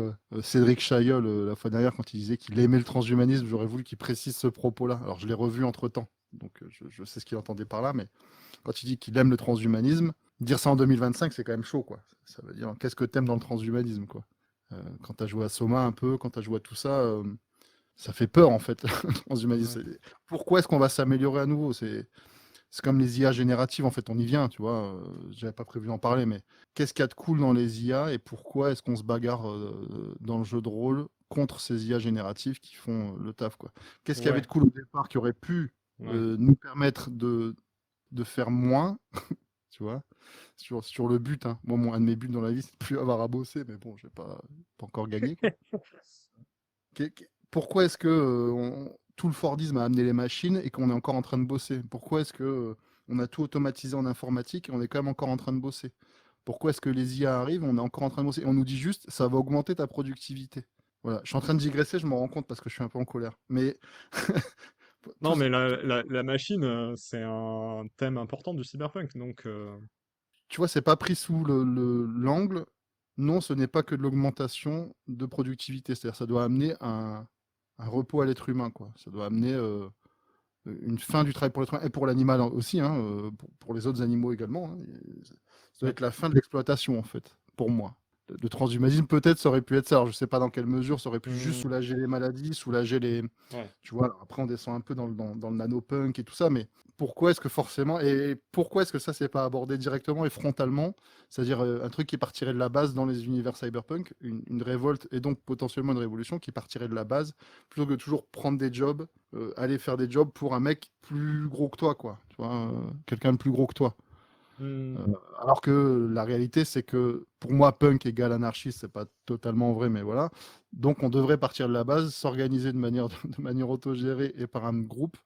Cédric Chaillol la fois dernière quand il disait qu'il aimait le transhumanisme. J'aurais voulu qu'il précise ce propos-là. Alors, je l'ai revu entre-temps, donc je sais ce qu'il entendait par là, mais quand il dit qu'il aime le transhumanisme, dire ça en 2025, c'est quand même chaud, quoi. Ça veut dire, qu'est-ce que t'aimes dans le transhumanisme, quoi. Quand t'as joué à Soma un peu, quand t'as joué à tout ça, ça fait peur, en fait, le Ouais. transhumanisme. Pourquoi est-ce qu'on va s'améliorer à nouveau? C'est comme les IA génératives, en fait, on y vient, tu vois. J'avais pas prévu d'en parler, mais qu'est-ce qu'il y a de cool dans les IA et pourquoi est-ce qu'on se bagarre dans le jeu de rôle contre ces IA génératives qui font le taf, quoi. Qu'est-ce qu'il y avait de Ouais, cool au départ qui aurait pu ouais. nous permettre de faire moins, tu vois, sur le but, hein. Moi, un de mes buts dans la vie, c'est de plus avoir à bosser, mais bon, j'ai pas encore gagné, quoi. Pourquoi est-ce que tout le Fordisme a amené les machines et qu'on est encore en train de bosser? Pourquoi est-ce que on a tout automatisé en informatique et on est quand même encore en train de bosser? Pourquoi est-ce que les IA arrivent, on est encore en train de bosser? Et on nous dit juste, ça va augmenter ta productivité. Voilà, je suis en train de digresser, je m'en rends compte parce que je suis un peu en colère. Mais tout, Non, mais la machine, c'est un thème important du cyberpunk, donc tu vois, c'est pas pris sous l'angle. Non, ce n'est pas que de l'augmentation de productivité. C'est-à-dire, ça doit amener un repos à l'être humain, quoi. Ça doit amener une fin du travail pour l'être humain et pour l'animal aussi, hein, pour les autres animaux également, hein. Ça doit ouais. être la fin de l'exploitation, en fait, pour moi. Le transhumanisme, peut-être, ça aurait pu être ça. Alors, je sais pas dans quelle mesure, ça aurait pu juste Hmm, soulager les maladies, soulager les. ouais. Tu vois, alors après, on descend un peu dans le nanopunk et tout ça, mais pourquoi est-ce que forcément. Et pourquoi est-ce que ça, c'est pas abordé directement et frontalement? C'est-à-dire un truc qui partirait de la base dans les univers cyberpunk, une révolte et donc potentiellement une révolution qui partirait de la base, plutôt que de toujours prendre des jobs, aller faire des jobs pour un mec plus gros que toi, quoi. Tu vois, quelqu'un de plus gros que toi. Hmm, Euh, alors que la réalité, c'est que pour moi, punk égale anarchiste, c'est pas totalement vrai, mais voilà. Donc on devrait partir de la base, s'organiser de manière, de manière autogérée et par un groupe,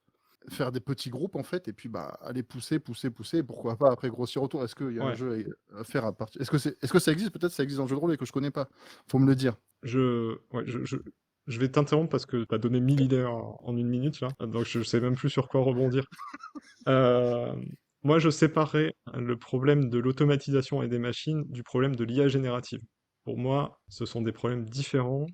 faire des petits groupes en fait, et puis bah aller pousser, pousser, pousser, et pourquoi pas après grossir autour. Est-ce qu'il y a un ouais. jeu à faire à partir? Est-ce que ça existe? Peut-être ça existe dans le jeu de rôle et que je connais pas. Faut me le dire. Ouais, je vais t'interrompre parce que tu as donné 1000 idées en une minute, là, donc je sais même plus sur quoi rebondir. Euh, Moi, je séparais le problème de l'automatisation et des machines du problème de l'IA générative. Pour moi, ce sont des problèmes différents.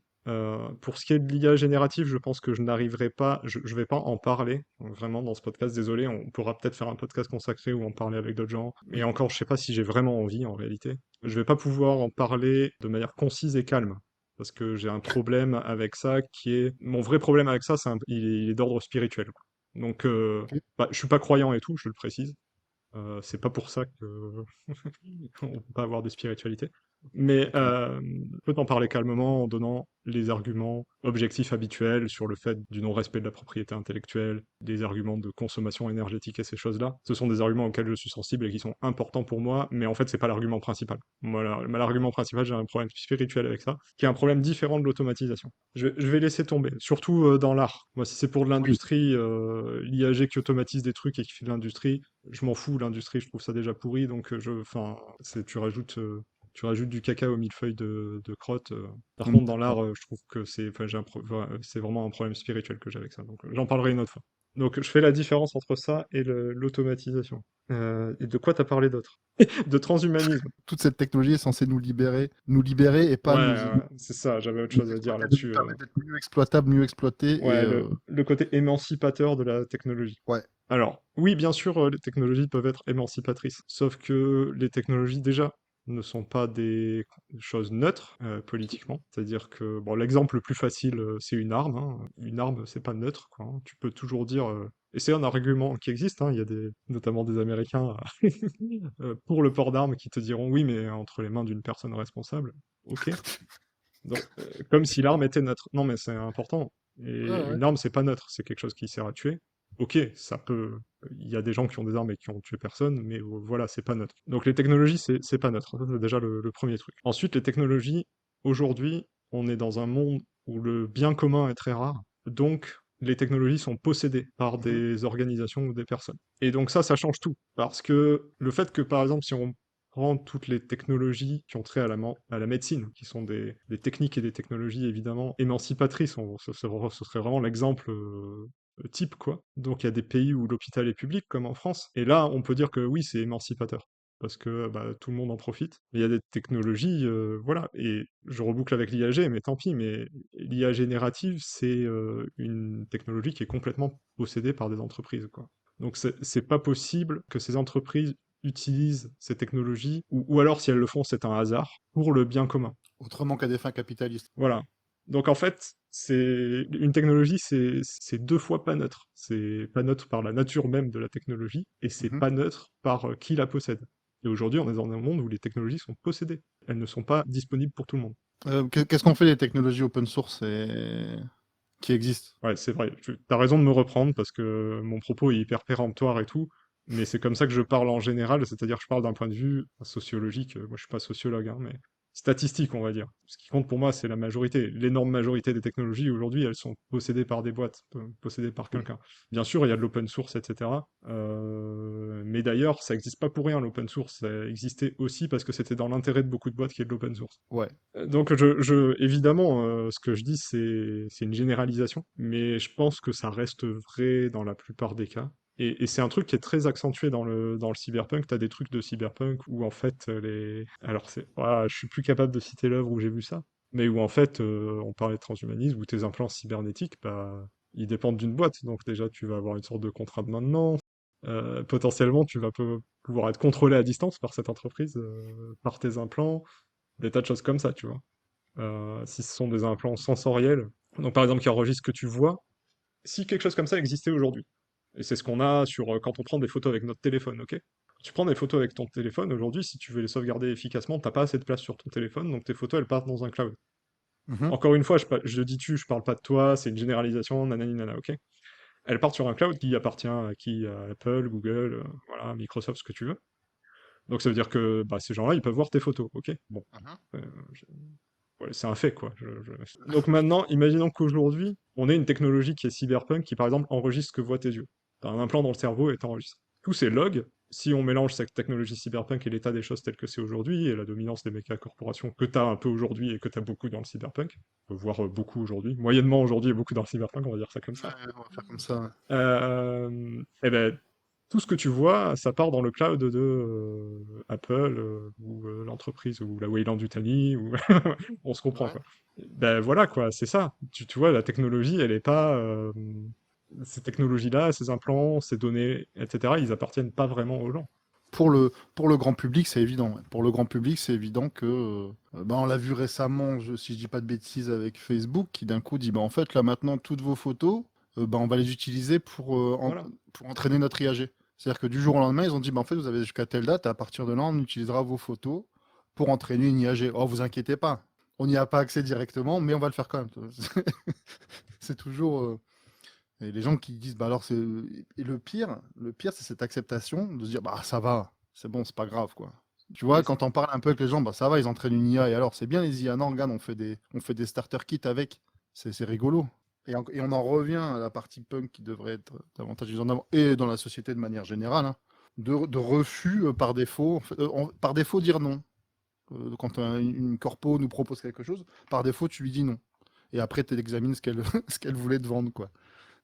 Pour ce qui est de l'IA générative, je pense que je n'arriverai pas, je vais pas en parler vraiment dans ce podcast. Désolé, on pourra peut-être faire un podcast consacré ou en parler avec d'autres gens. Et encore, je sais pas si j'ai vraiment envie en réalité. Je vais pas pouvoir en parler de manière concise et calme. Parce que j'ai un problème avec ça qui est... Mon vrai problème avec ça, il est d'ordre spirituel, quoi. Donc, Ok. bah, je suis pas croyant et tout, je le précise. C'est pas pour ça que on peut pas avoir de spiritualité. Mais Ok. on peut en parler calmement en donnant les arguments objectifs habituels sur le fait du non-respect de la propriété intellectuelle, des arguments de consommation énergétique et ces choses-là. Ce sont des arguments auxquels je suis sensible et qui sont importants pour moi, mais en fait, c'est pas l'argument principal. Voilà, l'argument principal, j'ai un problème spirituel avec ça, qui est un problème différent de l'automatisation. Je vais laisser tomber, surtout dans l'art. Moi, si c'est pour de Oui. l'industrie, l'IAG qui automatise des trucs et qui fait de l'industrie, je m'en fous, l'industrie, je trouve ça déjà pourri, donc enfin, tu rajoutes du caca au millefeuille de crotte. Par On est contre, dans l'art, d'accord. je trouve que enfin, c'est vraiment un problème spirituel que j'ai avec ça, donc j'en parlerai une autre fois. Donc, je fais la différence entre ça et l'automatisation. Et de quoi t'as parlé d'autre? De transhumanisme. Toute cette technologie est censée nous libérer et pas Ouais, nous, ouais, c'est ça, j'avais autre nous chose à dire exploiter, nous là-dessus. permettre d'être mieux exploitables, mieux exploités et Ouais, le côté émancipateur de la technologie. ouais. Alors, oui, bien sûr, les technologies peuvent être émancipatrices, sauf que les technologies, déjà, ne sont pas des choses neutres politiquement. C'est-à-dire que, bon, l'exemple le plus facile, c'est une arme, hein. Une arme, c'est pas neutre, quoi, hein. Tu peux toujours dire, et c'est un argument qui existe, hein, il y a notamment des Américains pour le port d'armes qui te diront oui, mais entre les mains d'une personne responsable. Ok. Donc, comme si l'arme était neutre. Non, mais c'est important. Ouais, Et ouais. une arme, c'est pas neutre, c'est quelque chose qui sert à tuer. Ok, ça peut. Il y a des gens qui ont des armes et qui ont tué personne, mais voilà, c'est pas neutre. Donc les technologies, c'est pas neutre. Ça, c'est déjà le premier truc. Ensuite, les technologies, aujourd'hui, on est dans un monde où le bien commun est très rare. Donc, les technologies sont possédées par Mhm. des organisations ou des personnes. Et donc ça change tout. Parce que le fait que, par exemple, si on prend toutes les technologies qui ont trait à la médecine, qui sont des techniques et des technologies évidemment émancipatrices. Ce serait vraiment l'exemple type, quoi. Donc il y a des pays où l'hôpital est public, comme en France. Et là, on peut dire que oui, c'est émancipateur. Parce que bah, tout le monde en profite. Mais il y a des technologies, voilà. Et je reboucle avec l'IAG, mais tant pis. Mais l'IA générative, c'est une technologie qui est complètement possédée par des entreprises, quoi. Donc c'est pas possible que ces entreprises utilisent ces technologies, ou alors si elles le font, c'est un hasard, pour le bien commun. Autrement qu'à des fins capitalistes. Voilà. Donc en fait, c'est une technologie, c'est deux fois pas neutre. C'est pas neutre par la nature même de la technologie, et c'est Mhm. pas neutre par qui la possède. Et aujourd'hui, on est dans un monde où les technologies sont possédées. Elles ne sont pas disponibles pour tout le monde. Qu'est-ce qu'on fait des technologies open source qui existent? Ouais, c'est vrai. T'as raison de me reprendre parce que mon propos est hyper péremptoire et tout, mais c'est comme ça que je parle en général, c'est-à-dire que je parle d'un point de vue sociologique. Moi, je suis pas sociologue, hein, mais statistique, on va dire. Ce qui compte pour moi, c'est la majorité. L'énorme majorité des technologies aujourd'hui, elles sont possédées par des boîtes, possédées par Oui. quelqu'un. Bien sûr, il y a de l'open source, etc. Mais d'ailleurs, ça n'existe pas pour rien, l'open source. Ça existait aussi parce que c'était dans l'intérêt de beaucoup de boîtes qui est de l'open source. Ouais. Donc, évidemment, ce que je dis, c'est une généralisation, mais je pense que ça reste vrai dans la plupart des cas. Et c'est un truc qui est très accentué dans le cyberpunk. T'as des trucs de cyberpunk où, en fait, Alors, je suis plus capable de citer l'œuvre où j'ai vu ça, mais où, en fait, on parlait de transhumanisme, où tes implants cybernétiques, bah, ils dépendent d'une boîte. Donc, déjà, tu vas avoir une sorte de contrat de maintenance. Potentiellement, tu vas pouvoir être contrôlé à distance par cette entreprise, par tes implants, des tas de choses comme ça, tu vois. Si ce sont des implants sensoriels, donc par exemple qui enregistrent ce que tu vois, si quelque chose comme ça existait aujourd'hui, et c'est ce qu'on a sur quand on prend des photos avec notre téléphone, ok? Tu prends des photos avec ton téléphone aujourd'hui, si tu veux les sauvegarder efficacement, t'as pas assez de place sur ton téléphone, donc tes photos elles partent dans un cloud. Mhm. Encore une fois, je dis tu, je parle pas de toi, c'est une généralisation, nanani nana, ok? Elles partent sur un cloud qui appartient à qui? À Apple, Google, voilà, Microsoft, ce que tu veux. Donc ça veut dire que bah, ces gens-là, ils peuvent voir tes photos, ok? Bon. Mhm. Euh, Ouais, c'est un fait, quoi. Donc maintenant, imaginons qu'aujourd'hui, on ait une technologie qui est cyberpunk, qui par exemple enregistre ce que voient tes yeux. T'as un implant dans le cerveau et t'enregistres. Tous ces logs, si on mélange cette technologie cyberpunk et l'état des choses tel que c'est aujourd'hui, et la dominance des méga corporations que t'as un peu aujourd'hui et que t'as beaucoup dans le cyberpunk, voire beaucoup aujourd'hui, moyennement aujourd'hui et beaucoup dans le cyberpunk, on va dire ça comme Ouais, ça. on va faire comme ça. Ouais. Eh ben, tout ce que tu vois, ça part dans le cloud de Apple ou l'entreprise ou la Weyland-Yutani ou on se comprend Ouais. quoi. Ben voilà quoi, c'est ça. Tu vois, la technologie, elle est pas ces technologies-là, ces implants, ces données, etc. Ils appartiennent pas vraiment aux gens. Pour le grand public, c'est évident. Ouais. Pour le grand public, c'est évident que, bah, on l'a vu récemment, si je dis pas de bêtises, avec Facebook, qui d'un coup dit, bah, en fait, là maintenant, toutes vos photos, bah, on va les utiliser Voilà. pour entraîner notre IAG. C'est-à-dire que du jour au lendemain, ils ont dit, bah, en fait, vous avez jusqu'à telle date, et à partir de là, on utilisera vos photos pour entraîner une IAG. Oh, vous inquiétez pas, on n'y a pas accès directement, mais on va le faire quand même. C'est toujours, et les gens qui disent, bah alors c'est. Et le pire, c'est cette acceptation de se dire, bah ça va, c'est bon, c'est pas grave, quoi. Tu vois, Oui, quand on parle un peu avec les gens, bah ça va, ils entraînent une IA, et alors c'est bien les IA, non, regarde, on fait des starter kits avec, c'est rigolo. Et on en revient à la partie punk qui devrait être davantage mise en avant, et dans la société de manière générale, hein, de refus par défaut, en fait, par défaut dire non. Quand une corpo nous propose quelque chose, par défaut, tu lui dis non. Et après, tu examines ce qu'elle ce qu'elle voulait te vendre, quoi.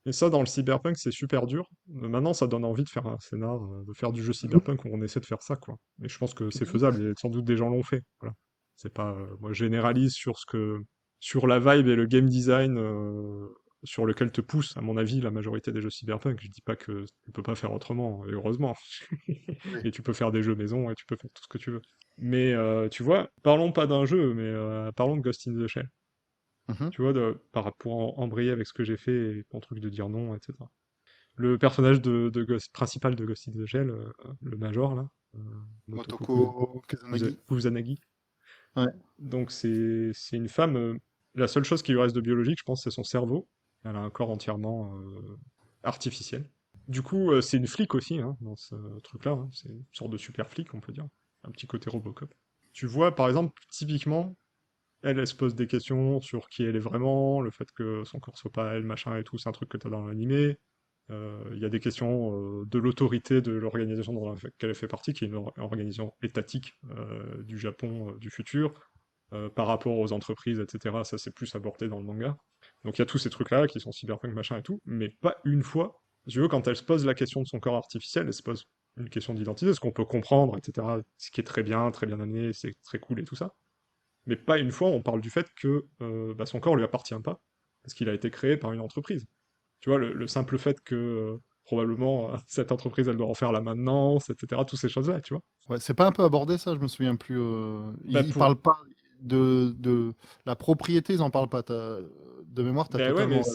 et ça, dans le cyberpunk, c'est super dur. Maintenant, ça donne envie de faire un scénar, de faire du jeu Mhm. cyberpunk où on essaie de faire ça, quoi. Et je pense que c'est Oui. faisable, et sans doute des gens l'ont fait. Voilà. C'est pas, moi, je généralise sur la vibe et le game design sur lequel te pousse, à mon avis, la majorité des jeux cyberpunk. Je dis pas que tu peux pas faire autrement, et heureusement. Oui. Et tu peux faire des jeux maison, et tu peux faire tout ce que tu veux. Mais tu vois, parlons pas d'un jeu, mais parlons de Ghost in the Shell. Mhm. Tu vois, pour embrayer avec ce que j'ai fait et ton truc de dire non, etc. Le personnage principal de Ghost in the Shell, le Major, là, euh, Motoko Motoko Kazanagi. Kusanagi. Ouais. Donc c'est une femme, la seule chose qui lui reste de biologique, je pense, c'est son cerveau. Elle a un corps entièrement artificiel. Du coup, c'est une flic aussi, hein, dans ce truc-là, hein. C'est une sorte de super flic, on peut dire. Un petit côté Robocop. Tu vois, par exemple, typiquement, elle se pose des questions sur qui elle est vraiment, le fait que son corps soit pas elle, machin et tout, c'est un truc que t'as dans l'animé. Il y a des questions de l'autorité de l'organisation dans laquelle elle fait partie, qui est une organisation étatique du Japon du futur, par rapport aux entreprises, etc. Ça, c'est plus abordé dans le manga. Donc il y a tous ces trucs-là qui sont cyberpunk, machin et tout, mais pas une fois. Si tu veux, quand elle se pose la question de son corps artificiel, elle se pose une question d'identité, ce qu'on peut comprendre, etc. Ce qui est très bien amené, c'est très cool et tout ça. Mais pas une fois on parle du fait que bah, son corps lui appartient pas, parce qu'il a été créé par une entreprise. Tu vois, le simple fait que probablement cette entreprise elle doit en faire la maintenance, etc. Toutes ces choses-là, tu vois. Ouais, c'est pas un peu abordé ça, je me souviens plus. Bah Ils pour parlent pas de la propriété, ils en parlent pas. De mémoire, t'as Ben ouais, mais totalement raison.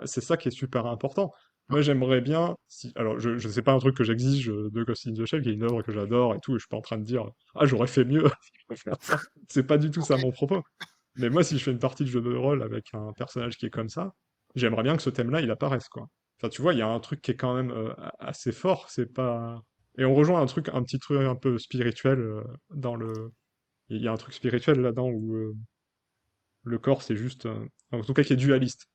c'est ça qui est super important. Moi, j'aimerais bien, si, alors, je sais pas un truc que j'exige de Ghost in the Shell, qui est une œuvre que j'adore et tout, et je suis pas en train de dire, ah, j'aurais fait mieux si je peux faire ça. C'est pas du tout Ok. ça mon propos. Mais moi, si je fais une partie de jeu de rôle avec un personnage qui est comme ça, j'aimerais bien que ce thème-là, il apparaisse, quoi. Enfin, tu vois, il y a un truc qui est quand même assez fort, c'est pas... Et on rejoint un petit truc un peu spirituel dans le... Il y a un truc spirituel là-dedans où le corps, c'est juste... en tout cas, qui est dualiste.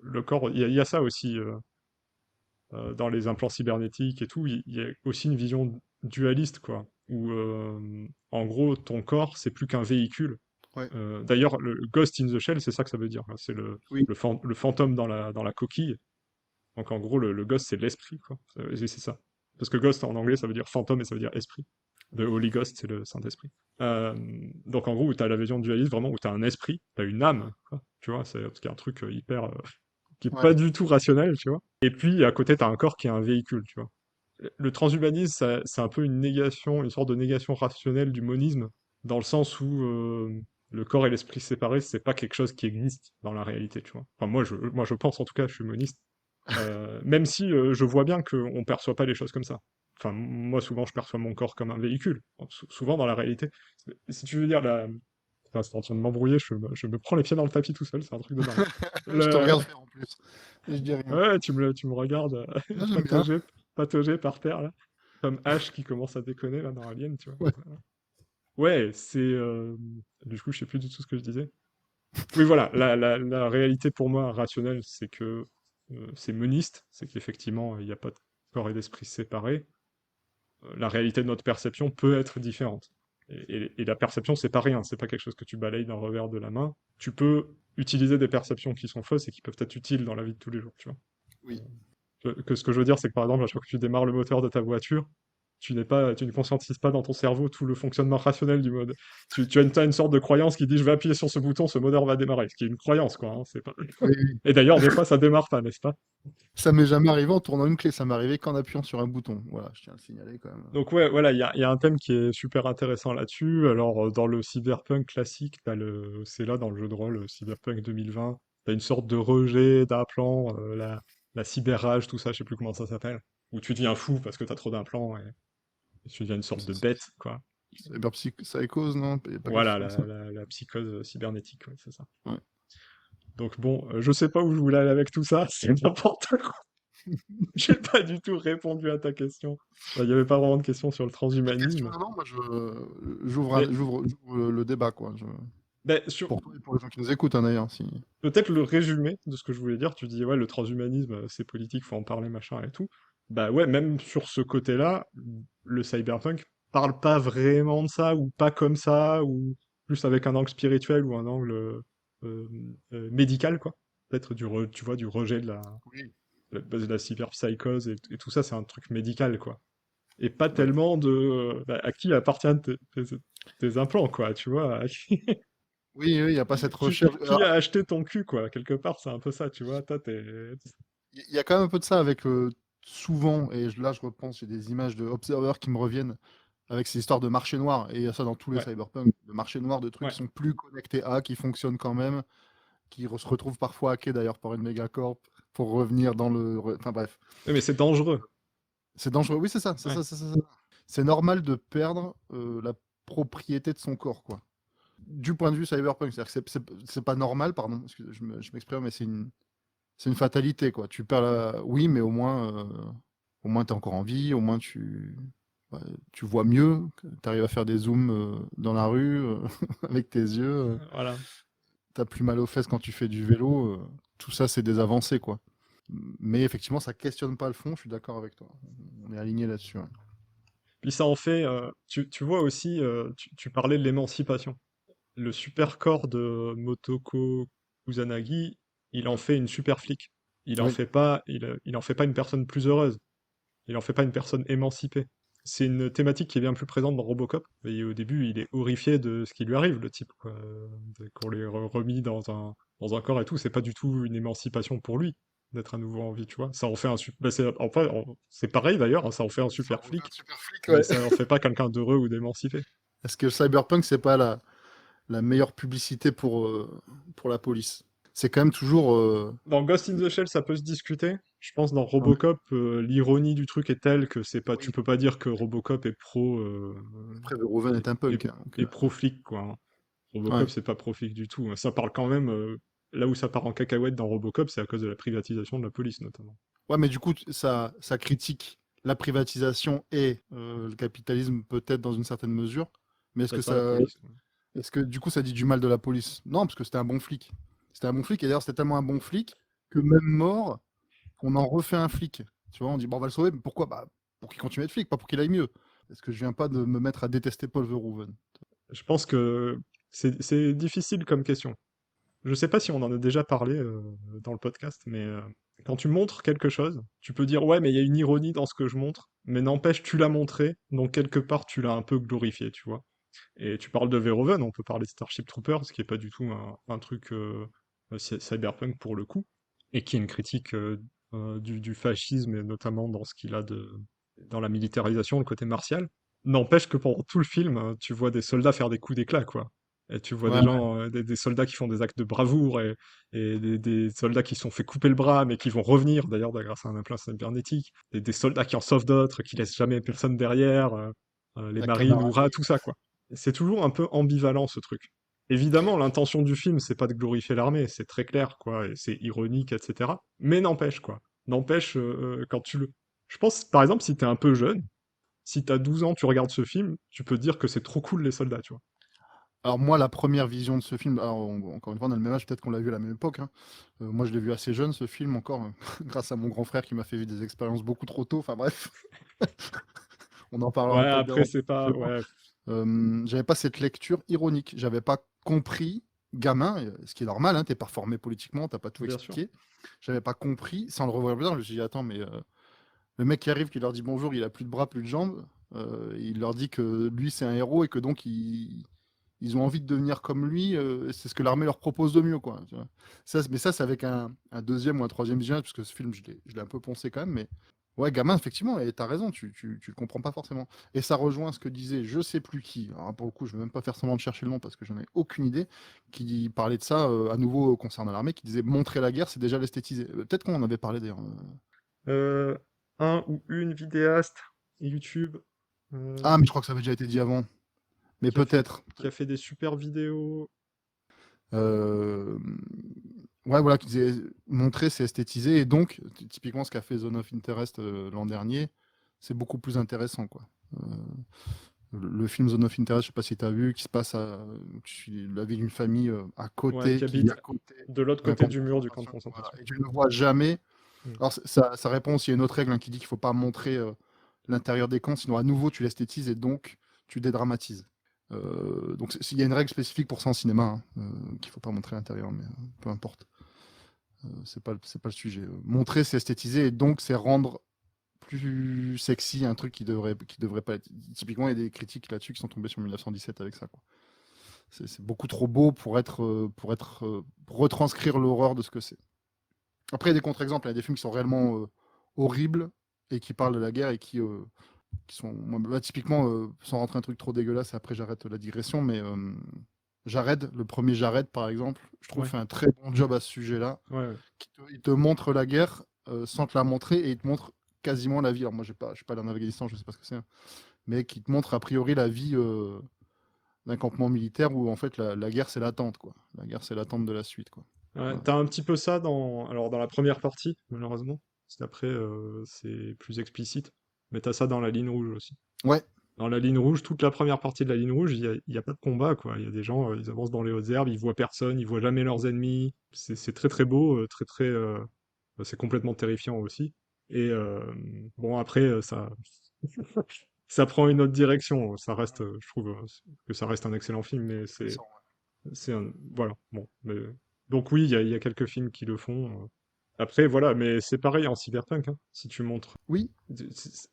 Le corps, il y a ça aussi dans les implants cybernétiques et tout, il y a aussi une vision dualiste, quoi. Où, en gros, ton corps, c'est plus qu'un véhicule. Ouais. D'ailleurs, le Ghost in the Shell, c'est ça que ça veut dire, hein. C'est Oui. le fantôme dans la coquille. Donc, en gros, le ghost, c'est l'esprit, quoi. C'est ça. Parce que ghost, en anglais, ça veut dire fantôme et ça veut dire esprit. Le Holy Ghost, c'est le Saint-Esprit. Euh, donc, en gros, où t'as la vision dualiste, vraiment, où t'as un esprit, t'as une âme, quoi. Tu vois, c'est un truc hyper qui est Ouais. pas du tout rationnel, tu vois. Et puis à côté, t'as un corps qui est un véhicule, tu vois. Le transhumanisme, c'est un peu une négation, une sorte de négation rationnelle du monisme, dans le sens où le corps et l'esprit séparés, c'est pas quelque chose qui existe dans la réalité, tu vois. Enfin, moi, je pense, en tout cas, je suis moniste. Même si je vois bien qu'on perçoit pas les choses comme ça. Enfin, moi, souvent, je perçois mon corps comme un véhicule. Souvent, dans la réalité. Si tu veux dire, la... Enfin, c'est en train de m'embrouiller, je me prends les pieds dans le tapis tout seul, c'est un truc de dingue. Je te Le... regarde faire en plus. Et je dis rien. Ouais, tu me regardes Ah, j'aime bien. patauger, patauger par terre, là. Comme Ash qui commence à déconner, là, dans Alien, tu vois. Ouais. Ouais, c'est... Du coup, je sais plus du tout ce que je disais. Oui, voilà, la réalité pour moi rationnelle, c'est que c'est moniste, c'est qu'effectivement, il n'y a pas de corps et d'esprit séparés. La réalité de notre perception peut être différente. Et la perception, c'est pas rien, c'est pas quelque chose que tu balayes d'un revers de la main. Tu peux utiliser des perceptions qui sont fausses et qui peuvent être utiles dans la vie de tous les jours, tu vois. Oui. Ce que je veux dire, c'est que par exemple, à chaque fois que tu démarres le moteur de ta voiture, tu ne conscientises pas dans ton cerveau tout le fonctionnement rationnel du mode. T'as une sorte de croyance qui dit je vais appuyer sur ce bouton, ce moteur va démarrer. Ce qui est une croyance, quoi, hein, c'est pas... Oui, oui. Et d'ailleurs, des fois, ça démarre pas, n'est-ce pas? Ça m'est jamais arrivé en tournant une clé, ça m'est arrivé qu'en appuyant sur un bouton. Voilà, je tiens à le signaler quand même. Donc ouais, voilà, il y a un thème qui est super intéressant là-dessus. Alors, dans le cyberpunk classique, c'est là, dans le jeu de rôle Cyberpunk 2020, t'as une sorte de rejet d'implants, la cyberrage, tout ça, je sais plus comment ça s'appelle. Où tu deviens fou parce que t'as trop d'implants et tu deviens une sorte de bête, quoi. Cyberpsychose, non? Y a pas quelque chose Voilà, comme ça? la psychose cybernétique, ouais, c'est ça. Ouais. Donc bon, je sais pas où je voulais aller avec tout ça, c'est n'importe quoi. J'ai pas du tout répondu à ta question. Bah, il y avait pas vraiment de question sur le La question, transhumanisme. non, moi, Mais, j'ouvre le débat, quoi. mais Pour toi et pour les gens qui nous écoutent, hein, d'ailleurs. Si... peut-être le résumé de ce que je voulais dire, tu dis ouais, le transhumanisme, c'est politique, faut en parler, machin et tout. Bah ouais, même sur ce côté-là, le cyberpunk parle pas vraiment de ça, ou pas comme ça, ou plus avec un angle spirituel ou un angle médical, quoi. Peut-être tu vois, du rejet Oui. de la cyberpsychose et tout ça, c'est un truc médical, quoi. Et pas Ouais. tellement de bah, à qui appartiennent tes implants, quoi, tu vois. Oui, oui, il n'y a pas cette Qui, recherche. qui a acheté ton cul, quoi, quelque part, c'est un peu ça, tu vois. Toi, t'es... Il y a quand même un peu de ça avec souvent, et là je repense, j'ai des images de Observer qui me reviennent avec ces histoires de marché noir, et il y a ça dans tous les Ouais, cyberpunk, de marché noir, de trucs ouais, qui sont plus connectés à, qui fonctionnent quand même, se retrouvent parfois hackés d'ailleurs par une mégacorp pour revenir dans Enfin bref, ouais, mais c'est dangereux. c'est dangereux. Oui, c'est ça, c'est Ouais. ça, c'est ça. C'est normal de perdre la propriété de son corps, quoi. Du point de vue cyberpunk, c'est-à-dire que c'est pas normal, pardon, je m'exprime, mais c'est une fatalité, quoi. Tu perds la... Oui, mais au moins tu es encore en vie, au moins bah, tu vois mieux, tu arrives à faire des zooms dans la rue avec tes yeux, Voilà. t'as plus mal aux fesses quand tu fais du vélo, tout ça c'est des avancées, quoi. Mais effectivement, ça questionne pas le fond, je suis d'accord avec toi. On est aligné là-dessus. Ouais. Puis ça en fait... tu vois aussi, tu parlais de l'émancipation. Le super corps de Motoko Kusanagi, il en fait une super flic. Oui. Il en fait pas une personne plus heureuse. Il en fait pas une personne émancipée. C'est une thématique qui est bien plus présente dans Robocop. Et au début, il est horrifié de ce qui lui arrive, le type, quoi. Qu'on l'ait remis dans un corps et tout, c'est pas du tout une émancipation pour lui d'être à nouveau en vie, tu vois. Ça en fait un super. C'est pareil d'ailleurs, hein, ça en fait un Ça super en fait un flic, super flic, mais ouais. ça en fait pas quelqu'un d'heureux ou d'émancipé. Est-ce que le cyberpunk, c'est pas la meilleure publicité pour la police? C'est quand même toujours. Dans Ghost in the Shell, ça peut se discuter. Je pense dans Non, mais Robocop, l'ironie du truc est telle que c'est pas, tu oui. peux pas dire que Robocop est Après, Verhoeven est un est, punk, hein, donc, est pro-flic, quoi, hein. ouais. Robocop, c'est pas pro-flic du tout, hein. Ça parle quand même, là où ça part en cacahuète dans Robocop, c'est à cause de la privatisation de la police, notamment. Ouais, mais du coup, ça critique la privatisation et le capitalisme, peut-être dans une certaine mesure. Mais Peut-être pas la police, ouais. est-ce que du coup, ça dit du mal de la police? Non, parce que c'était un bon flic. C'était un bon flic, et d'ailleurs, c'était tellement un bon flic que même mort, on en refait un flic. Tu vois, on dit, bon, on va le sauver, mais pourquoi? Bah, pour qu'il continue à être flic, pas pour qu'il aille mieux. Est-ce que je viens pas de me mettre à détester Paul Verhoeven? Je pense que c'est difficile comme question. Je sais pas si on en a déjà parlé dans le podcast, mais quand tu montres quelque chose, tu peux dire ouais, mais il y a une ironie dans ce que je montre, mais n'empêche, tu l'as montré, donc quelque part tu l'as un peu glorifié, tu vois. Et tu parles de Verhoeven, on peut parler de Starship Troopers, qui est pas du tout un truc cyberpunk pour le coup, et qui est une critique du fascisme, et notamment dans ce qu'il a dans la militarisation, le côté martial. N'empêche que pendant tout le film, tu vois des soldats faire des coups d'éclat, quoi. Et tu vois des Ouais, gens, des soldats qui font des actes de bravoure, et des soldats qui se sont fait couper le bras, mais qui vont revenir, d'ailleurs, grâce à un implant cybernétique. Et des soldats qui en sauvent d'autres, qui laissent jamais personne derrière. Les la marines, hurrah, camaraderie. tout ça, quoi. C'est toujours un peu ambivalent, ce truc. Évidemment, l'intention du film, c'est pas de glorifier l'armée, c'est très clair, quoi, et c'est ironique, etc. Mais n'empêche, quoi. N'empêche, quand tu le... Je pense, par exemple, si t'es un peu jeune, si t'as 12 ans, tu regardes ce film, tu peux te dire que c'est trop cool, les soldats, tu vois. Alors moi, la première vision de ce film, alors, encore une fois, on a le même âge, peut-être qu'on l'a vu à la même époque, hein. Moi, je l'ai vu assez jeune, ce film, encore, hein, grâce à mon grand frère qui m'a fait vivre des expériences beaucoup trop tôt. Enfin bref, on en Ouais, parlera peut-être après, davantage c'est pas... demain. Ouais, J'avais pas cette lecture ironique. J'avais pas compris, gamin, ce qui est normal, hein, t'es pas formé politiquement, t'as pas tout bien sûr. expliqué. J'avais pas compris, sans le revoir plus tard, je me suis dit, attends, mais le mec qui arrive, qui leur dit bonjour, il a plus de bras, plus de jambes, il leur dit que lui, c'est un héros et que donc ils ont envie de devenir comme lui, c'est ce que l'armée leur propose de mieux, quoi, tu vois. Mais ça, c'est avec un deuxième ou un troisième visionnage, parce que ce film, je l'ai un peu poncé quand même, mais ouais, gamin, effectivement, et t'as raison, tu le comprends pas forcément. Et ça rejoint ce que disait, je sais plus qui, alors pour le coup, je vais même pas faire semblant de chercher le nom parce que j'en ai aucune idée, qui parlait de ça, à nouveau concernant l'armée, qui disait montrer la guerre, c'est déjà l'esthétiser. Peut-être qu'on en avait parlé d'ailleurs. Euh, un ou une vidéaste YouTube euh, Ah, mais je crois que ça avait déjà été dit avant, mais qui a fait, peut-être. qui a fait des super vidéos. Euh, Ouais, voilà, qui disait montrer, c'est esthétiser. Et donc, typiquement, ce qu'a fait Zone of Interest l'an dernier, c'est beaucoup plus intéressant, quoi. Euh, le film Zone of Interest, je sais pas si tu as vu, qui se passe tu suis la vie d'une famille à Ouais, côté, qui qui vit habite à côté de l'autre d'un côté camp de du mur du camp de concentration. Voilà. concentration. Et tu ne vois jamais. Mm. Alors, ça répond aussi à une autre règle, hein, qui dit qu'il faut pas montrer l'intérieur des camps, sinon à nouveau tu l'esthétises et donc tu dédramatises. Donc, il y a une règle spécifique pour ça en cinéma, hein, qu'il faut pas montrer l'intérieur, mais peu importe. C'est pas le sujet. Montrer, c'est esthétiser et donc c'est rendre plus sexy un truc qui devrait pas être. Typiquement, il y a des critiques là-dessus qui sont tombées sur 1917 avec ça, quoi. C'est beaucoup trop beau pour retranscrire l'horreur de ce que c'est. Après, il y a des contre-exemples, il y a des films qui sont réellement horribles et qui parlent de la guerre et qui sont. Moi, là, typiquement, sans rentrer un truc trop dégueulasse, après j'arrête la digression, mais Jared, le premier Jared par exemple, je trouve Ouais, fait un très bon job à ce sujet-là. ouais, ouais. Il te montre la guerre sans te la montrer et il te montre quasiment la vie. Alors moi, je suis pas allé en Afghanistan, je sais pas ce que c'est, hein, mais qui te montre a priori la vie d'un campement militaire où en fait la guerre c'est l'attente, quoi. La guerre c'est l'attente de la suite, quoi. Ouais, Voilà. t'as un petit peu ça alors dans la première partie, malheureusement. Parce qu'après, c'est plus explicite. Mais t'as ça dans la ligne rouge aussi. Ouais, Dans la ligne rouge, toute la première partie de la ligne rouge, il y a pas de combat, quoi. Il y a des gens, ils avancent dans les hautes herbes, ils voient personne, ils voient jamais leurs ennemis. C'est très très beau, c'est complètement terrifiant aussi. Et bon, après, ça prend une autre direction. Ça reste, je trouve que ça reste un excellent film, mais intéressant. voilà. Bon, mais Donc oui, il y a quelques films qui le font. Après, voilà, mais c'est pareil en cyberpunk, hein. Si tu montres... Oui,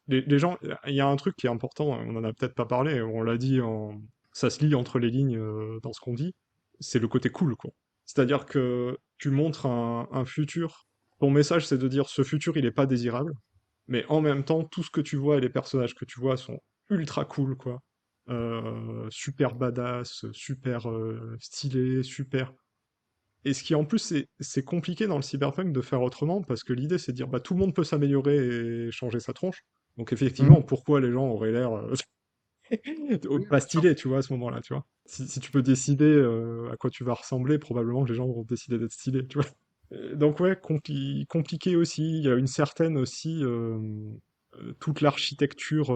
Les gens... Il y a un truc qui est important, on en a peut-être pas parlé, on l'a dit en... Ça se lit entre les lignes dans ce qu'on dit, c'est le côté cool, quoi. C'est-à-dire que tu montres un futur, ton message c'est de dire ce futur il est pas désirable, mais en même temps, tout ce que tu vois et les personnages que tu vois sont ultra cool, quoi. Super badass, super stylé, super... Et ce qui en plus, c'est compliqué dans le cyberpunk de faire autrement, parce que l'idée c'est de dire bah tout le monde peut s'améliorer et changer sa tronche. Donc mhm, effectivement, pourquoi les gens auraient l'air oui, pas bien sûr. stylés, tu vois, à ce moment-là, tu vois. Si tu peux décider à quoi tu vas ressembler, probablement que les gens vont décider d'être stylés, tu vois. Donc ouais, compliqué aussi. Il y a une certaine aussi toute l'architecture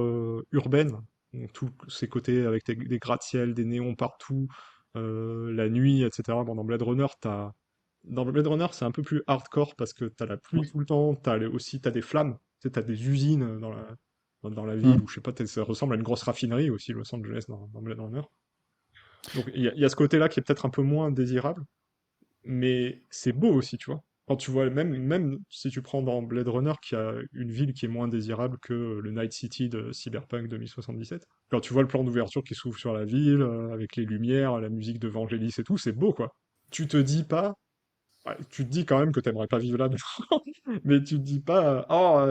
urbaine, donc tous ces côtés avec des gratte-ciel, des néons partout, la nuit, etc. Bon, dans Blade Runner, c'est un peu plus hardcore parce que t'as la pluie Oui. tout le temps, aussi t'as des flammes, tu sais, t'as des usines dans la ville, Mhm. ou je sais pas, ça ressemble à une grosse raffinerie aussi, Los Angeles dans Blade Runner. Donc il y a ce côté-là qui est peut-être un peu moins désirable, mais c'est beau aussi, tu vois. Quand tu vois, même si tu prends dans Blade Runner, qui a une ville qui est moins désirable que le Night City de Cyberpunk 2077, quand tu vois le plan d'ouverture qui s'ouvre sur la ville, avec les lumières, la musique de Vangelis et tout, c'est beau, quoi. Tu te dis pas, ouais, tu te dis quand même que t'aimerais pas vivre là, mais tu te dis pas, oh,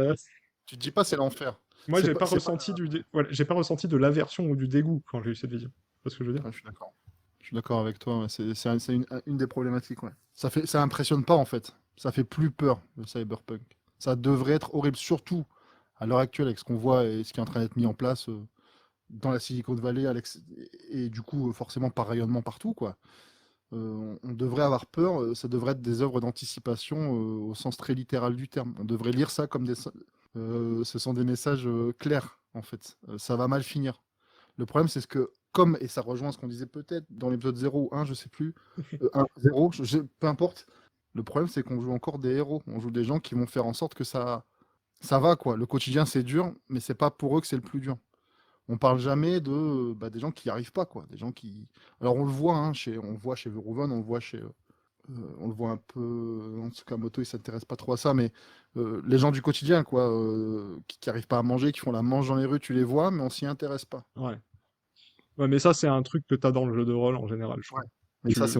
Tu te dis pas c'est l'enfer. moi j'ai pas C'est pas ressenti voilà, j'ai pas ressenti de l'aversion ou du dégoût quand j'ai eu cette vision. C'est pas ce que je veux dire. je suis d'accord. Je suis d'accord avec toi, ouais. C'est une des problématiques, ouais. Ça impressionne pas en fait. Ça fait plus peur, le cyberpunk. Ça devrait être horrible, surtout à l'heure actuelle avec ce qu'on voit et ce qui est en train d'être mis en place dans la Silicon Valley, et du coup, forcément par rayonnement partout, quoi. On devrait avoir peur, ça devrait être des œuvres d'anticipation au sens très littéral du terme. On devrait lire ça comme ce sont des messages clairs, en fait. Ça va mal finir. Le problème, c'est ce que, comme, et ça rejoint ce qu'on disait peut-être dans l'épisode 0 ou 1, je sais plus, 1, 0, peu importe. Le problème, c'est qu'on joue encore des héros. On joue des gens qui vont faire en sorte que ça va, quoi. Le quotidien, c'est dur, mais c'est pas pour eux que c'est le plus dur. On parle jamais bah, des gens qui n'y arrivent pas, quoi. Des gens qui. Alors on le voit, hein, on le voit chez Verhoeven, on le voit on le voit un peu. En Tsukamoto, il s'intéresse pas trop à ça, mais les gens du quotidien, quoi, qui arrivent pas à manger, qui font la manche dans les rues, tu les vois, mais on s'y intéresse pas. Ouais. Ouais, mais ça, c'est un truc que t'as dans le jeu de rôle en général, je Ouais. trouve. Mais ça, c'est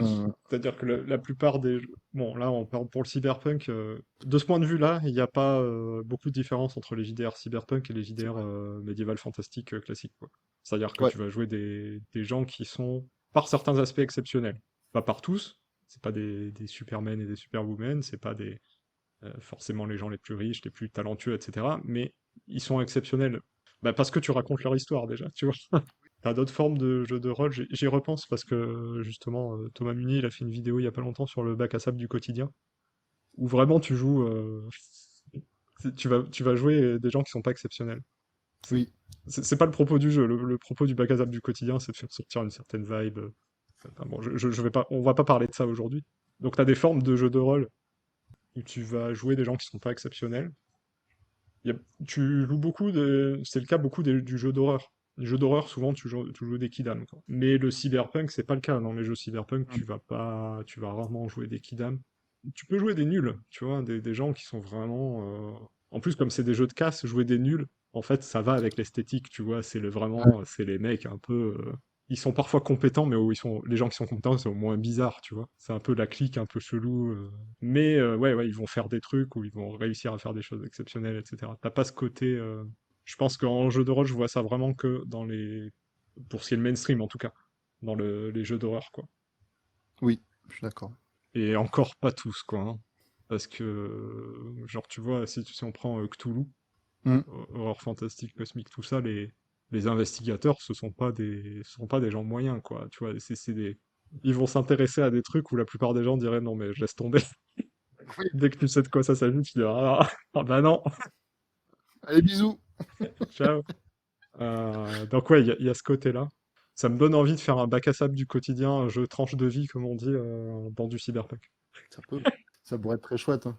C'est-à-dire que la plupart des jeux... Bon, là, on parle pour le cyberpunk. De ce point de vue-là, il n'y a pas beaucoup de différence entre les JDR cyberpunk et les c'est JDR vrai. médiéval fantastique classiques, quoi. C'est-à-dire que Ouais. tu vas jouer des gens qui sont, par certains aspects, exceptionnels. Pas par tous. C'est pas des Supermen et des Superwomen, c'est pas forcément les gens les plus riches, les plus talentueux, etc. Mais ils sont exceptionnels. Bah, parce que tu racontes leur histoire déjà, tu vois. T'as d'autres formes de jeux de rôle, j'y repense parce que justement Thomas Munier il a fait une vidéo il y a pas longtemps sur le bac à sable du quotidien, où vraiment tu joues, tu vas jouer des gens qui sont pas exceptionnels. C'est Oui. c'est pas le propos du jeu, le propos du bac à sable du quotidien c'est de faire sortir une certaine vibe. Enfin, bon, je vais pas, on va pas parler de ça aujourd'hui. Donc t'as des formes de jeux de rôle où tu vas jouer des gens qui sont pas exceptionnels. Il y a- Tu joues c'est le cas beaucoup du jeu d'horreur. Les jeux d'horreur, souvent, tu joues des kidam, quoi. Mais le cyberpunk, c'est pas le cas. Dans les jeux cyberpunk, Mm. tu vas rarement jouer des kidam. Tu peux jouer des nuls, tu vois, des gens qui sont vraiment. En plus, comme c'est des jeux de casse, jouer des nuls, en fait, ça va avec l'esthétique, tu vois. Ouais. C'est les mecs un peu. Ils sont parfois compétents, mais les gens qui sont compétents, c'est au moins bizarre, tu vois. C'est un peu la clique un peu chelou. Mais ouais, ouais, ils vont faire des trucs ou ils vont réussir à faire des choses exceptionnelles, etc. T'as pas ce côté. Je pense qu'en jeu de rôle, je vois ça vraiment que pour ce qui est le mainstream en tout cas, dans les jeux d'horreur, quoi. Oui, je suis d'accord. Et encore pas tous, quoi, hein. Parce que, genre, tu vois, si on prend Cthulhu, Mm. horreur fantastique, cosmique, tout ça, les investigateurs, ce sont pas des gens moyens, quoi. Tu vois, ils vont s'intéresser à des trucs où la plupart des gens diraient non, mais je laisse tomber. Oui. Dès que tu sais de quoi ça s'agit, tu dis ah, ah bah non, Allez, bisous. ciao. Donc ouais, il y a ce côté-là. Ça me donne envie de faire un bac à sable du quotidien, un jeu tranche de vie, comme on dit, dans du cyberpunk. Ça peut. Ça pourrait être très chouette, hein.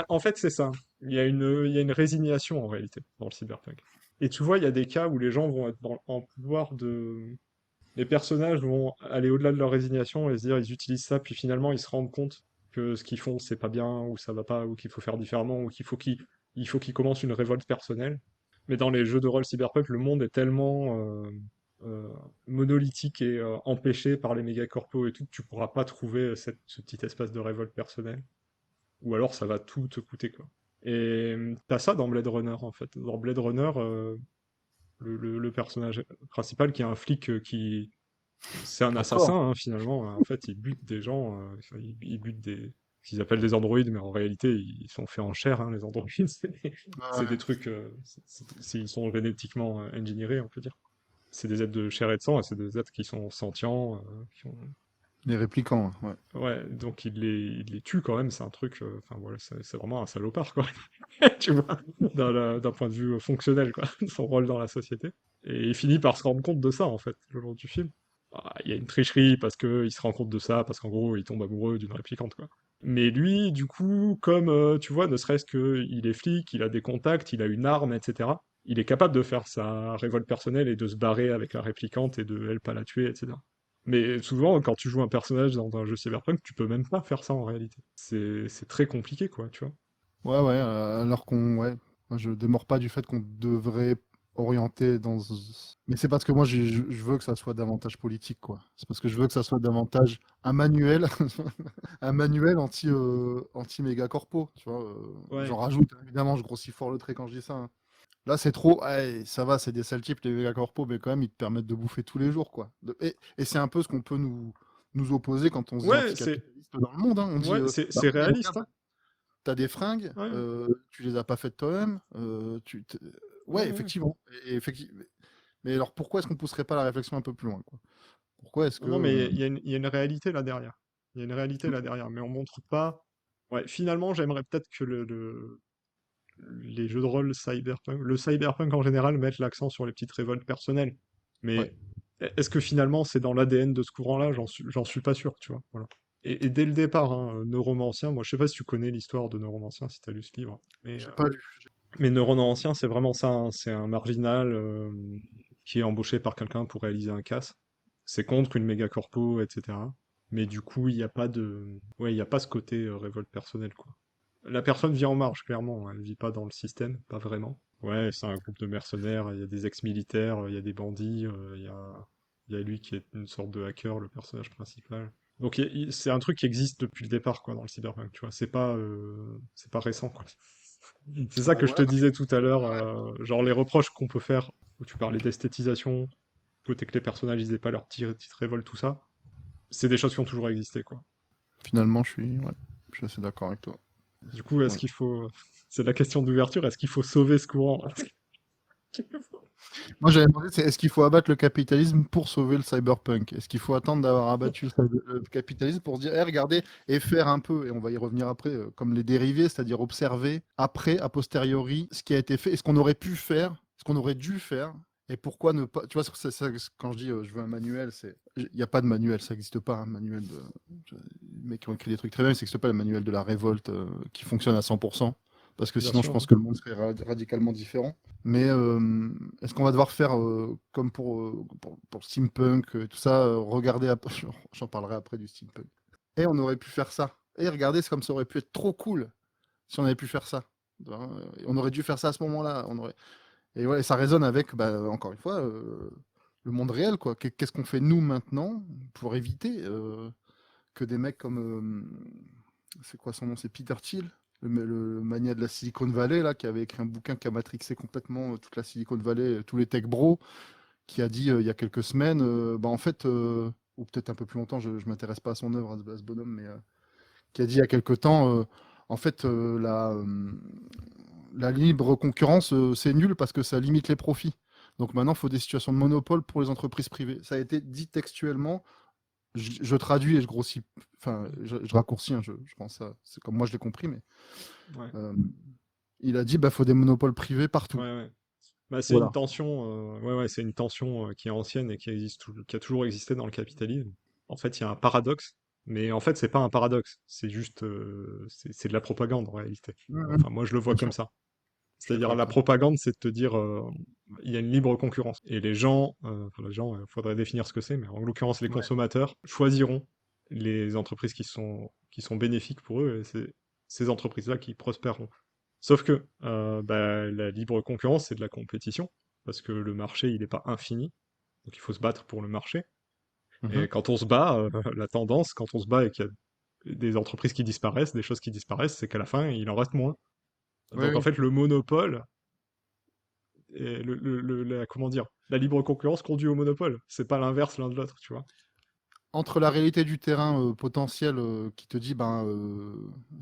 En fait, c'est ça. Il y a une résignation en réalité dans le cyberpunk. Et tu vois, il y a des cas où les gens vont être en pouvoir les personnages vont aller au-delà de leur résignation et se dire ils utilisent ça, puis finalement ils se rendent compte que ce qu'ils font c'est pas bien, ou ça va pas, ou qu'il faut faire différemment, ou il faut qu'ils commencent une révolte personnelle. Mais dans les jeux de rôle cyberpunk, le monde est tellement euh, monolithique et empêché par les méga-corpos et tout, que tu pourras pas trouver ce petit espace de révolte personnelle. Ou alors ça va tout te coûter, quoi. Et t'as ça dans Blade Runner, en fait. Dans Blade Runner, le personnage principal qui est un flic qui... C'est un assassin, Encore. hein, finalement. En fait, il bute des gens, enfin, il bute des... qu'ils appellent des androïdes, mais en réalité, ils sont faits en chair, hein, les androïdes. C'est des Ouais. trucs... ils sont génétiquement engineerés, on peut dire. C'est des êtres de chair et de sang, et c'est des êtres qui sont sentients, qui ont... Les réplicants, ouais. Ouais, donc il les tue quand même, c'est un truc... Enfin, voilà, c'est vraiment un salopard, quoi. Tu vois, d'un point de vue fonctionnel, quoi, son rôle dans la société. Et il finit par se rendre compte de ça, en fait, le long du film. Ah, il y a une tricherie parce qu'il se rend compte de ça, parce qu'en gros, il tombe amoureux d'une réplicante, quoi. Mais lui, du coup, comme, tu vois, ne serait-ce qu'il est flic, il a des contacts, il a une arme, etc., il est capable de faire sa révolte personnelle et de se barrer avec la réplicante et de elle pas la tuer, etc. Mais souvent, quand tu joues un personnage dans un jeu cyberpunk, tu peux même pas faire ça en réalité. C'est très compliqué, quoi, tu vois. Ouais, ouais, alors qu'on, ouais, moi, je démords pas du fait qu'on devrait orienter dans. Mais c'est parce que moi, je veux que ça soit davantage politique, quoi. C'est parce que je veux que ça soit davantage un manuel, un manuel anti méga corpo, tu vois. Ouais. J'en rajoute, évidemment, je grossis fort le trait quand je dis ça, hein. Là, c'est trop. Ouais, ça va, c'est des sales types, les méga corpos, mais quand même, ils te permettent de bouffer tous les jours, quoi. Et c'est un peu ce qu'on peut nous opposer quand on se dit Ouais, anticapitaliste dans le monde, hein. On dit, ouais, bah c'est oui, mais réaliste, regarde, hein. t'as des fringues, Ouais, tu les as pas faites toi-même, ouais, ouais, ouais. effectivement. Mais alors pourquoi est-ce qu'on pousserait pas la réflexion un peu plus loin, quoi? Pourquoi est-ce que Non, mais il y a une réalité là derrière. Il y a une réalité là derrière, mais on montre pas. Ouais, finalement, j'aimerais peut-être que les jeux de rôle cyberpunk, le cyberpunk en général, mettent l'accent sur les petites révoltes personnelles. ouais, Mais est-ce que finalement c'est dans l'ADN de ce courant-là? J'en suis pas sûr, tu vois. Voilà. Et dès le départ, hein, Neuromancien, moi je sais pas si tu connais l'histoire de Neuromancien, si tu as lu ce livre, j'ai pas lu. mais Neuromancien, c'est vraiment ça, hein. C'est un marginal qui est embauché par quelqu'un pour réaliser un casse. C'est contre une méga corpo, etc. Mais du coup, il n'y a pas de... Ouais, il n'y a pas ce côté révolte personnelle, quoi. La personne vit en marge, clairement. Elle vit pas dans le système, pas vraiment. Ouais, c'est un groupe de mercenaires, il y a des ex-militaires, il y a des bandits, il y a lui qui est une sorte de hacker, le personnage principal. Donc c'est un truc qui existe depuis le départ, quoi, dans le cyberpunk, tu vois. C'est pas récent, quoi. C'est ça Bah que je ouais, te disais tout à l'heure, ouais. genre les reproches qu'on peut faire, où tu parlais d'esthétisation, côté que les personnages ils aient pas leur petite révolte, tout ça, c'est des choses qui ont toujours existé, quoi. Finalement, ouais, je suis assez d'accord avec toi. Du coup, est-ce Ouais. qu'il faut... C'est la question d'ouverture, est-ce qu'il faut sauver ce courant? Moi, j'avais demandé, c'est est-ce qu'il faut abattre le capitalisme pour sauver le cyberpunk? Est-ce qu'il faut attendre d'avoir abattu le capitalisme pour se dire, eh, regardez, et faire un peu, et on va y revenir après, comme les dérivés, c'est-à-dire observer après, a posteriori, ce qui a été fait, et ce qu'on aurait pu faire, ce qu'on aurait dû faire, et pourquoi ne pas. Tu vois, quand je dis je veux un manuel, il n'y a pas de manuel, ça n'existe pas, un manuel de. Les mecs qui ont écrit des trucs très bien, ça n'existe pas le manuel de la révolte qui fonctionne à 100%, parce que Bien sinon, je sûr, pense hein. que le monde serait radicalement différent. Mais est-ce qu'on va devoir faire comme pour le steampunk, tout ça, regarder, j'en parlerai après du steampunk. Et on aurait pu faire ça. Et regardez, c'est comme ça aurait pu être trop cool si on avait pu faire ça. Hein, on aurait dû faire ça à ce moment-là. Et ouais, ça résonne avec, bah, encore une fois, le monde réel, quoi. Qu'est-ce qu'on fait nous maintenant pour éviter que des mecs comme, c'est quoi son nom? C'est Peter Thiel, le mania de la Silicon Valley, là, qui avait écrit un bouquin qui a matrixé complètement toute la Silicon Valley, tous les tech bros, qui a dit il y a quelques semaines, bah en fait, ou peut-être un peu plus longtemps, je ne m'intéresse pas à son œuvre, à ce bonhomme, mais qui a dit il y a quelques temps, en fait, la libre concurrence, c'est nul parce que ça limite les profits. Donc maintenant, il faut des situations de monopole pour les entreprises privées. Ça a été dit textuellement. Je traduis et je grossis, enfin, je raccourcis, hein, je pense ça, c'est comme moi je l'ai compris, mais Ouais, euh, il a dit bah faut des monopoles privés partout. ouais, ouais. Bah, c'est une Voilà. tension, ouais, ouais, c'est une tension qui est ancienne et qui existe, qui a toujours existé dans le capitalisme. En fait, il y a un paradoxe, mais en fait, c'est pas un paradoxe, c'est juste, c'est de la propagande en réalité. Mhm. Enfin, moi, je le vois Bien comme sûr, ça. je suis C'est-à-dire, d'accord avec la toi. propagande, c'est de te dire, il y a une libre concurrence. Et les gens, faudrait définir ce que c'est, mais en l'occurrence, les Ouais. consommateurs choisiront les entreprises qui sont bénéfiques pour eux, et c'est ces entreprises-là qui prospéreront. Sauf que bah, la libre concurrence, c'est de la compétition, parce que le marché, il n'est pas infini, donc il faut se battre pour le marché. Mhm. Et quand on se bat, la tendance, quand on se bat et qu'il y a des entreprises qui disparaissent, des choses qui disparaissent, c'est qu'à la fin, il en reste moins. Oui, Donc en oui. fait, le monopole, et comment dire, la libre concurrence conduit au monopole. C'est pas l'inverse l'un de l'autre, tu vois. Entre la réalité du terrain potentiel qui te dit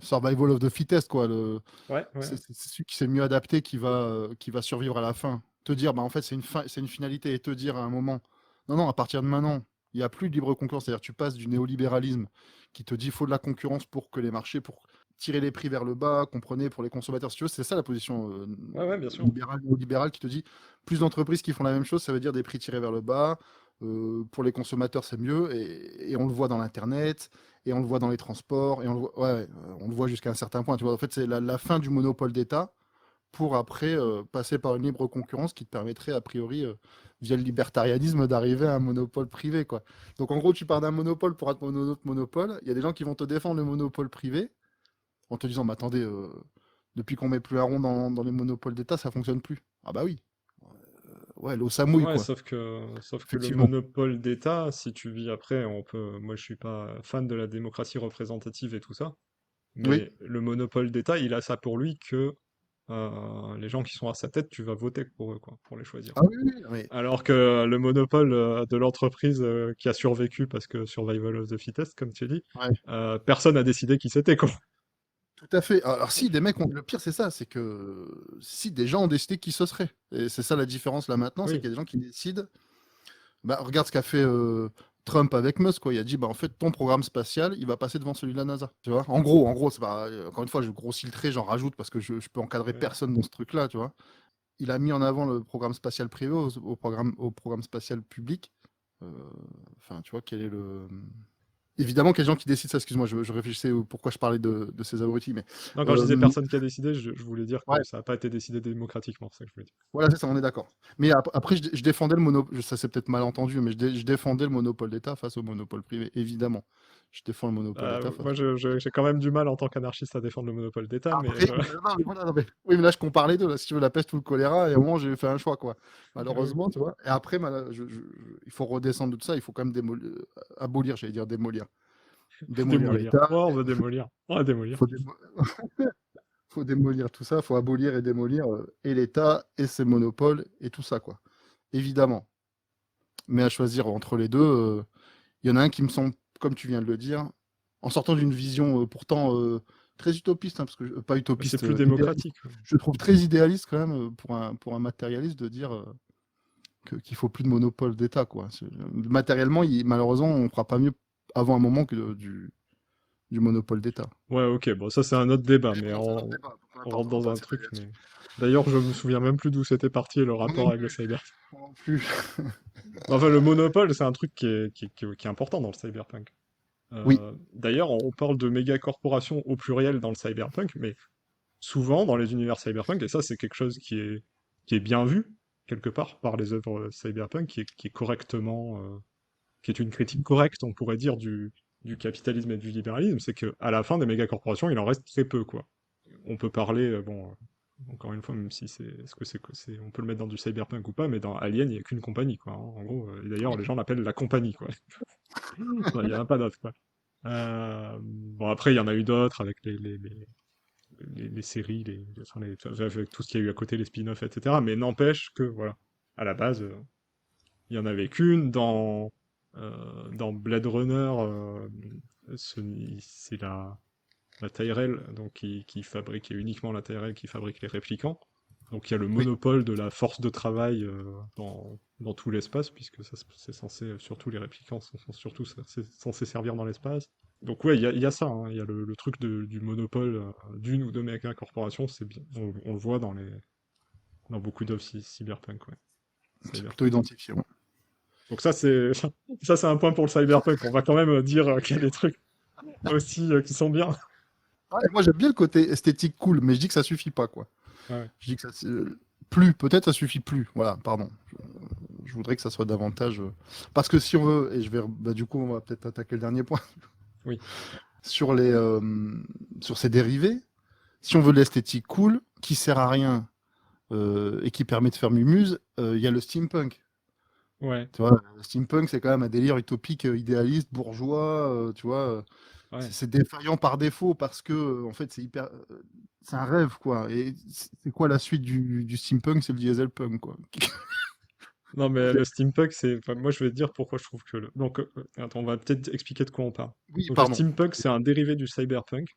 survival of the fittest, quoi, Ouais, ouais, c'est celui qui s'est le mieux adapté qui va survivre à la fin. Te dire, bah, en fait, c'est une finalité et te dire à un moment, non, non, à partir de maintenant, il n'y a plus de libre concurrence. C'est-à-dire, tu passes du néolibéralisme qui te dit, il faut de la concurrence pour que les marchés, pour tirer les prix vers le bas, comprenez, pour les consommateurs, si tu veux, c'est ça la position ouais, ouais, bien sûr. libérale, néolibérale qui te dit, plus d'entreprises qui font la même chose, ça veut dire des prix tirés vers le bas. Pour les consommateurs, c'est mieux, et on le voit dans l'Internet, et on le voit dans les transports, et on le voit, ouais, on le voit jusqu'à un certain point. Tu vois, en fait, c'est la fin du monopole d'État pour après passer par une libre concurrence qui te permettrait, a priori, via le libertarianisme, d'arriver à un monopole privé, quoi. Donc, en gros, tu pars d'un monopole pour un autre monopole. Il y a des gens qui vont te défendre le monopole privé en te disant, mais attendez, depuis qu'on met plus un rond dans les monopoles d'État, ça fonctionne plus. Ah bah oui, ouais, l'eau ça mouille, Ouais, quoi. sauf que le Effectivement. monopole d'État, si tu vis après, moi je suis pas fan de la démocratie représentative et tout ça, Oui. mais le monopole d'État, il a ça pour lui que les gens qui sont à sa tête, tu vas voter pour eux, quoi, pour les choisir. Ah oui, oui, mais Alors que le monopole de l'entreprise qui a survécu parce que survival of the fittest, comme tu dis, ouais. personne n'a décidé qui c'était, quoi. Tout à fait. Alors si des mecs ont... Le pire c'est ça, c'est que si des gens ont décidé qui ce serait. Et c'est ça la différence là maintenant, c'est Oui, qu'il y a des gens qui décident. Bah, regarde ce qu'a fait Trump avec Musk, quoi. Il a dit, bah en fait, ton programme spatial, il va passer devant celui de la NASA. Tu vois? En gros, c'est pas. Encore une fois, je grossis le trait, j'en rajoute parce que je peux encadrer ouais. personne dans ce truc-là, tu vois. Il a mis en avant le programme spatial privé au programme spatial public. Euh, Enfin, tu vois, quel est le. Évidemment qu'il y a des gens qui décident ça, excuse-moi, je réfléchissais pourquoi je parlais de ces abrutis, mais Non, quand je disais euh, personne qui a décidé, je voulais dire que ouais, ça n'a pas été décidé démocratiquement, c'est ça que je voulais dire. voilà, c'est ça, on est d'accord. Mais après, je défendais le monopole, ça c'est peut-être mal entendu, mais je défendais le monopole d'État face au monopole privé, évidemment. Je défends le monopole d'État face. Moi, j'ai quand même du mal en tant qu'anarchiste à défendre le monopole d'État, mais Après, non, mais voilà, non, mais... Oui, mais là, je compare les deux. Là, si tu veux, la peste ou le choléra, et au moment, j'ai fait un choix, quoi. oui, Malheureusement, tu vois. Et après, il faut redescendre de tout ça, il faut quand même abolir, j'allais dire démolir. Démolir démolir. l'État, Ouais, on va démolir. On va démolir. faut, démo- faut démolir tout ça, faut abolir et démolir et l'État et ses monopoles et tout ça, quoi. Évidemment. Mais à choisir entre les deux, il y en a un qui me semble, comme tu viens de le dire, en sortant d'une vision pourtant très utopiste, hein, parce que pas Mais c'est utopiste, plus idéaliste. démocratique. Je trouve très idéaliste quand même pour un matérialiste de dire qu'il faut plus de monopole d'État, quoi. Matériellement, malheureusement, on ne fera pas mieux avant un moment que du monopole d'État. Ouais, ok, bon, ça c'est un autre débat, Mais mais bon, c'est un autre débat, peu on importe, rentre on va dans pas un s'étaler truc, là-dessus. mais... D'ailleurs, je me souviens même plus d'où c'était parti et le Moi rapport non avec le plus, cyber. moi non plus. Enfin, le monopole, c'est un truc qui est important dans le cyberpunk. Oui, D'ailleurs, on parle de méga corporations au pluriel dans le cyberpunk, mais souvent dans les univers cyberpunk, et ça c'est quelque chose qui est bien vu, quelque part, par les œuvres cyberpunk, qui est correctement, qui est une critique correcte, on pourrait dire, du capitalisme et du libéralisme, c'est que à la fin des méga corporations, il en reste très peu, quoi. On peut parler, encore une fois, même si est-ce que on peut le mettre dans du cyberpunk ou pas, mais dans Alien, il n'y a qu'une compagnie, quoi, hein, en gros. Et d'ailleurs, oui. les gens l'appellent la compagnie, quoi. Il n'y en a pas d'autres, quoi. Bon, après, il y en a eu d'autres avec les séries, avec tout ce qu'il y a eu à côté, les spin-offs, etc. Mais n'empêche que, voilà, à la base, il y en avait qu'une. Dans Blade Runner, c'est la Tyrell, donc qui fabrique, et uniquement la Tyrell qui fabrique les réplicants. Donc il y a le Oui. monopole de la force de travail dans tout l'espace, puisque ça, c'est censé, surtout les réplicants sont surtout censés servir dans l'espace. Donc ouais, il y a ça, hein, il y a le truc du monopole d'une ou deux méga corporations, c'est bien, on le voit dans beaucoup d'œuvres cyberpunk, ouais. C'est plutôt Cyberpunk. identifié. Ouais. Donc ça c'est ça c'est un point pour le cyberpunk. On va quand même dire qu'il y a des trucs aussi qui sont bien. Ouais, moi, j'aime bien le côté esthétique cool, mais je dis que ça suffit pas, quoi. Ouais. Je dis que ça, plus, peut-être ça suffit plus. Voilà, pardon. Je voudrais que ça soit davantage. Parce que si on veut, et je vais, bah, du coup, on va peut-être attaquer le dernier point Oui. sur sur ces dérivés. Si on veut de l'esthétique cool, qui sert à rien et qui permet de faire mumuse, il y a le steampunk. Ouais. Tu vois, le steampunk, c'est quand même un délire utopique, idéaliste, bourgeois, tu vois. Ouais. C'est défaillant par défaut parce que, en fait, c'est un rêve, quoi. Et c'est quoi la suite du steampunk? C'est le dieselpunk, quoi. Non, mais le steampunk, c'est. Enfin, moi, je vais te dire pourquoi je trouve que. Donc, attends, on va peut-être expliquer de quoi on parle. Oui, Donc, le pardon. steampunk, c'est un dérivé du cyberpunk.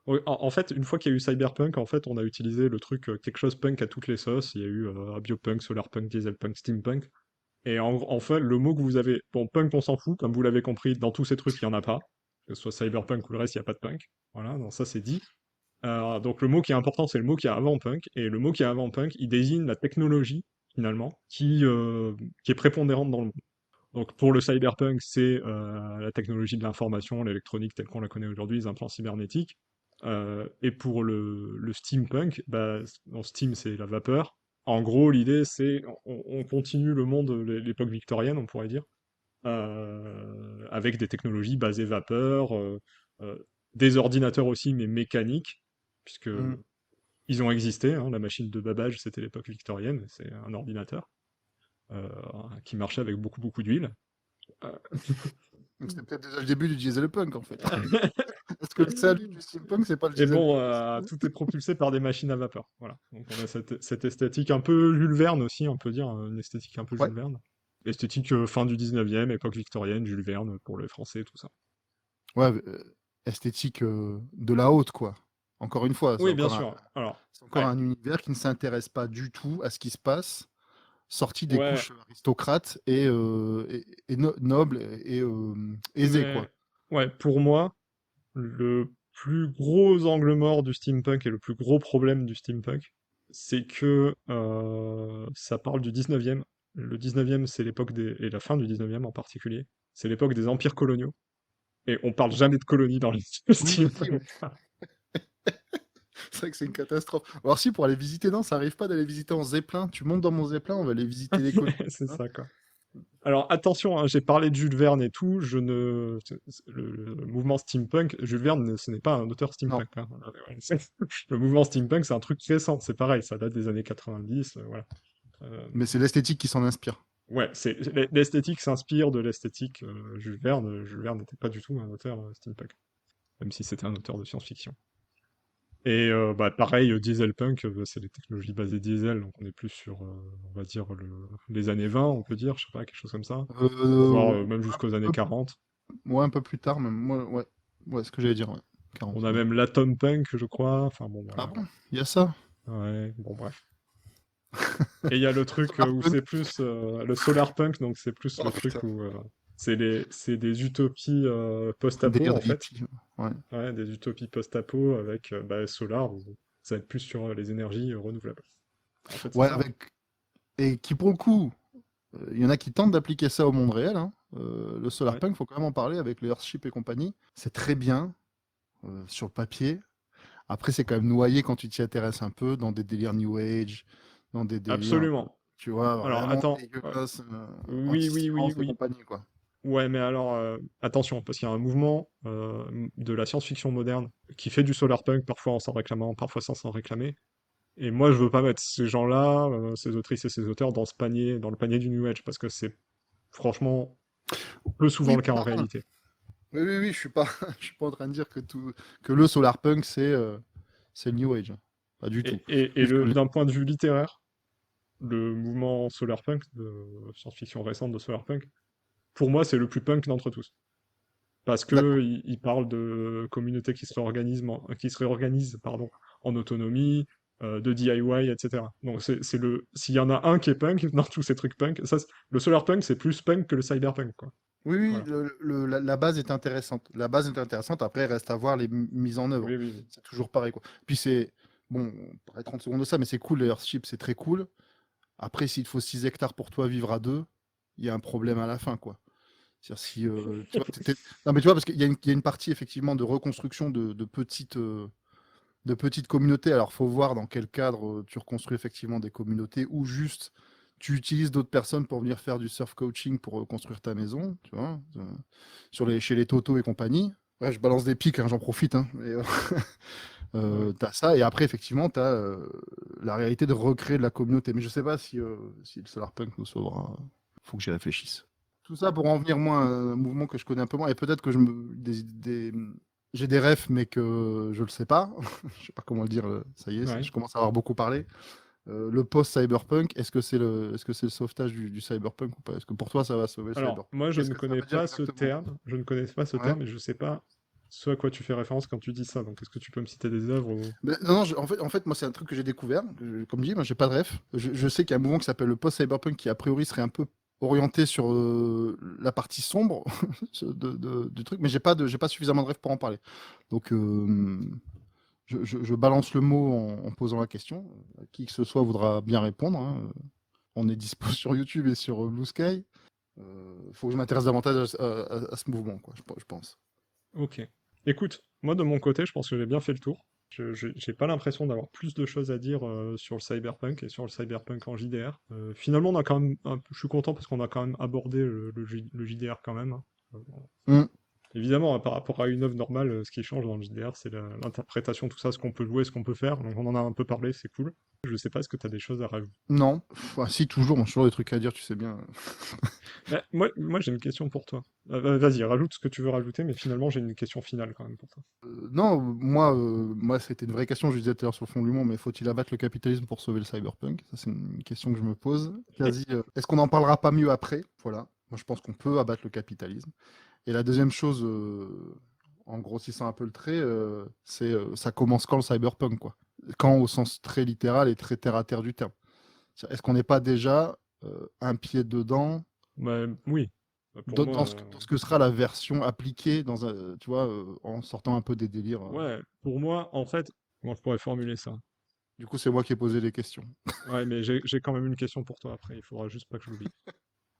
Oui, en fait, une fois qu'il y a eu cyberpunk, en fait, on a utilisé le truc quelque chose punk à toutes les sauces. Il y a eu biopunk, solarpunk, dieselpunk, steampunk. Et en fait, le mot que vous avez. Bon, punk, on s'en fout. Comme vous l'avez compris, dans tous ces trucs, il n'y en a pas. Que ce soit cyberpunk ou le reste, il n'y a pas de punk. Voilà, donc ça, c'est dit. Donc le mot qui est important, c'est le mot qui est avant punk, et le mot qui est avant punk, il désigne la technologie, finalement, qui est prépondérante dans le monde. Donc pour le cyberpunk, c'est la technologie de l'information, l'électronique telle qu'on la connaît aujourd'hui, les implants cybernétiques. Et pour le steampunk, bah, dans Steam, c'est la vapeur. En gros, l'idée, c'est on continue le monde de l'époque victorienne, on pourrait dire, avec des technologies basées vapeur, euh, des ordinateurs aussi, mais mécaniques, puisque Mm. ils ont existé, hein. La machine de babage, c'était l'époque victorienne, c'est un ordinateur euh, qui marchait avec beaucoup beaucoup d'huile. Euh, Donc c'était peut-être déjà le début du dieselpunk, en fait. Parce que le salut du steampunk, c'est pas le Et bon, dieselpunk. tout est propulsé par des machines à vapeur. Voilà. Donc on a cette esthétique un peu Jules Verne aussi, on peut dire, une esthétique un peu Ouais, Jules Verne. Esthétique fin du 19e, époque victorienne, Jules Verne pour les Français, tout ça. ouais, esthétique de la haute, quoi. Encore une fois, Oui, bien sûr. Alors, c'est encore ouais, un univers qui ne s'intéresse pas du tout à ce qui se passe, sorti des ouais, couches aristocrates et nobles et aisés, quoi. mais ouais, pour moi, le plus gros angle mort du steampunk et le plus gros problème du steampunk, c'est que ça parle du 19e. Le 19e, c'est l'époque des... et la fin du 19e en particulier, c'est l'époque des empires coloniaux. Et on parle jamais de colonies dans le Oui, aussi, ouais. steampunk. C'est vrai que c'est une catastrophe. Alors si, pour aller visiter, non, ça arrive pas d'aller visiter en Zeppelin. Tu montes dans mon Zeppelin, on va aller visiter les colonies. C'est Hein. ça, quoi. Alors attention, hein, j'ai parlé de Jules Verne et tout, le mouvement steampunk, Jules Verne, ce n'est pas un auteur Non, steampunk, hein. Le mouvement steampunk, c'est un truc récent, c'est pareil, ça date des années 90, voilà. Euh, mais c'est l'esthétique qui s'en inspire. ouais, l'esthétique s'inspire de l'esthétique Jules Verne. Jules Verne n'était pas du tout un auteur steampunk, même si c'était un auteur de science-fiction. Et bah, pareil, dieselpunk, c'est des technologies basées diesel, donc on est plus sur, on va dire, les années 20, on peut dire, je sais pas, quelque chose comme ça, voire même Un jusqu'aux années peu, 40. ouais, un peu plus tard, même. Ouais, ouais, ouais, ce que j'allais dire, ouais. On 40. a Ouais. même l'atom punk, je crois, enfin bon, Ah voilà. bon? Il y a ça? Ouais, bon, bref. Et il y a le truc où Solarpunk. c'est plus le solar punk, donc c'est plus Oh le truc putain, où c'est des utopies un post-apo, délire en de fait. hippie. Ouais. Ouais, des utopies post-apo avec bah, solar, où ça va être plus sur les énergies renouvelables. En fait, c'est Ouais, ça, hein. avec. Et qui, pour le coup, il y en a qui tentent d'appliquer ça au monde réel. Hein. Le Ouais. solarpunk, faut quand même en parler avec le Earthship et compagnie. C'est très bien sur le papier. Après, c'est quand même noyé quand tu t'y intéresses un peu dans des délires New Age, dans des délires, Absolument. tu vois, Alors, vraiment attends. dégueulasses, Oui, oui, oui, anti-science et oui. compagnie, quoi. Ouais, mais alors, attention, parce qu'il y a un mouvement de la science-fiction moderne qui fait du solarpunk, parfois en s'en réclamant, parfois sans s'en réclamer. Et moi, je veux pas mettre ces gens-là, ces autrices et ces auteurs, dans ce panier, dans le panier du New Age, parce que c'est franchement peu souvent Oui, le cas en non, non. réalité. Oui, oui, oui, je suis pas, je suis pas en train de dire que le solarpunk, c'est le New Age. Pas du tout. Et Puisque d'un point de vue littéraire, le mouvement solarpunk, de science-fiction récente de solarpunk, pour moi, c'est le plus punk d'entre tous. Parce que d'accord. il parle de communautés qui se réorganisent, pardon, en autonomie, de DIY, etc. Donc s'il y en a un qui est punk dans tous ces trucs punk, le solar punk c'est plus punk que le cyberpunk, quoi. Oui, oui, Voilà. la base est intéressante. La base est intéressante. Après, il reste à voir les mises en œuvre. Oui, oui, oui. C'est toujours pareil, quoi. Puis c'est, bon, on parlait 30 secondes de ça, mais c'est cool, le Earthship, c'est très cool. Après, s'il te faut 6 hectares pour toi vivre à deux, il y a un problème à la fin, quoi. C'est-à-dire si, tu vois, non, mais tu vois, parce qu'il y a une partie, effectivement, de reconstruction de petites, de petites communautés. Alors, faut voir dans quel cadre tu reconstruis effectivement des communautés ou juste tu utilises d'autres personnes pour venir faire du surf coaching pour construire ta maison, tu vois, chez les Toto et compagnie. Ouais, je balance des pics, hein, j'en profite. Hein, Ouais. t'as ça, et après, effectivement, t'as la réalité de recréer de la communauté. Mais je sais pas si le Solarpunk nous sauvera. Faut que j'y réfléchisse. Tout ça pour en venir, moi, à un mouvement que je connais un peu moins, et peut-être que j'ai des refs, mais que je le sais pas. Je sais pas comment le dire, ça y est, Ouais. je commence à avoir beaucoup parlé. Le post-cyberpunk, est-ce que c'est le sauvetage du cyberpunk ou pas? Est-ce que pour toi, ça va sauver le Alors, cyberpunk? moi, je Qu'est-ce ne que ça connais veut dire pas ce exactement? terme. Je ne connais pas ce Ouais. terme et je sais pas ce à quoi tu fais référence quand tu dis ça. Donc, est-ce que tu peux me citer des œuvres ou... Non, non, en fait, moi, c'est un truc que j'ai découvert. Comme dit, moi, j'ai pas de ref. Je sais qu'il y a un mouvement qui s'appelle le post-cyberpunk qui, a priori, serait un peu orienté sur la partie sombre du truc, mais j'ai pas suffisamment de ref pour en parler. Donc, je balance le mot en posant la question. Qui que ce soit voudra bien répondre, hein. On est dispo sur YouTube et sur Blue Sky. Faut que je m'intéresse davantage à ce mouvement, quoi, je pense. Ok. Écoute, moi, de mon côté, je pense que j'ai bien fait le tour. J'ai pas l'impression d'avoir plus de choses à dire sur le cyberpunk et sur le cyberpunk en JDR. Finalement, on a quand même je suis content parce qu'on a quand même abordé le JDR quand même, hein. Bon. Hmm. Évidemment, par rapport à une œuvre normale, ce qui change dans le JDR, c'est l'interprétation, tout ça, ce qu'on peut jouer, ce qu'on peut faire. Donc on en a un peu parlé, c'est cool. Je sais pas, est-ce que tu as des choses à rajouter? Non. Si, toujours, on a toujours des trucs à dire, tu sais bien. Moi j'ai une question pour toi. Vas-y, rajoute ce que tu veux rajouter, mais finalement j'ai une question finale quand même pour toi. Non, moi, c'était une vraie question, je disais tout à l'heure sur le fond de l'humour, mais faut-il abattre le capitalisme pour sauver le cyberpunk? Ça, c'est une question que je me pose. Quasi, est-ce qu'on n'en parlera pas mieux après? Voilà. Moi, je pense qu'on peut abattre le capitalisme. Et la deuxième chose, en grossissant un peu le trait, c'est ça commence quand le cyberpunk, quoi? Quand au sens très littéral et très terre à terre du terme. Est-ce qu'on n'est pas déjà un pied dedans Bah, oui. Pour dans, moi, dans ce que sera la version appliquée tu vois, en sortant un peu des délires. ouais, pour moi, en fait, comment je pourrais formuler ça? Du coup, c'est moi qui ai posé les questions. Ouais, mais j'ai quand même une question pour toi après, il faudra juste pas que je l'oublie.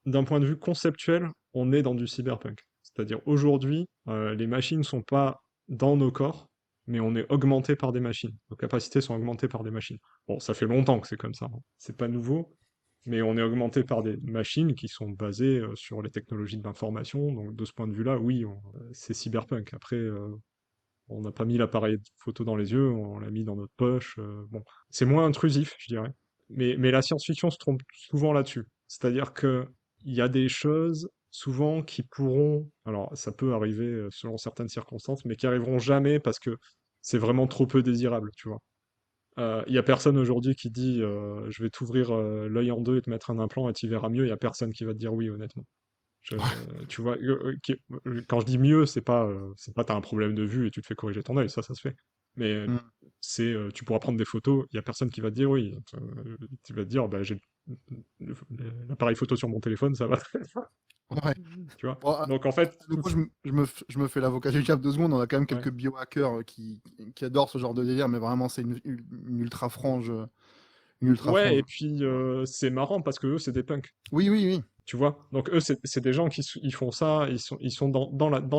D'un point de vue conceptuel, on est dans du cyberpunk. C'est-à-dire aujourd'hui, les machines sont pas dans nos corps, mais on est augmenté par des machines. Nos capacités sont augmentées par des machines. Bon, ça fait longtemps que c'est comme ça, hein. C'est pas nouveau, mais on est augmenté par des machines qui sont basées sur les technologies de l'information. Donc de ce point de vue-là, oui, c'est cyberpunk. Après, on n'a pas mis l'appareil photo dans les yeux, on l'a mis dans notre poche. Bon, c'est moins intrusif, je dirais. Mais la science-fiction se trompe souvent là-dessus. C'est-à-dire que il y a des choses souvent qui pourront, alors ça peut arriver selon certaines circonstances, mais qui arriveront jamais parce que c'est vraiment trop peu désirable, tu vois. Il y a personne aujourd'hui qui dit je vais t'ouvrir l'œil en deux et te mettre un implant et tu verras mieux. Il y a personne qui va te dire oui, honnêtement. Tu vois, quand je dis mieux, c'est pas t'as un problème de vue et tu te fais corriger ton œil, ça se fait. Mais Mm. tu pourras prendre des photos, il y a personne qui va te dire oui. Tu vas te dire, bah, j'ai le- l'appareil photo sur mon téléphone, ça va très bien. Ouais. Tu vois. Bon, Donc en fait, de nouveau, je me fais l'avocat du diable 2 secondes. On a quand même ouais. quelques biohackers qui adorent ce genre de délire, mais vraiment, c'est une ultra frange. Une ultra Ouais, frange. et puis c'est marrant parce que eux, c'est des punks. Oui, oui, oui. Tu vois. Donc eux, c'est des gens ils font ça, ils sont dans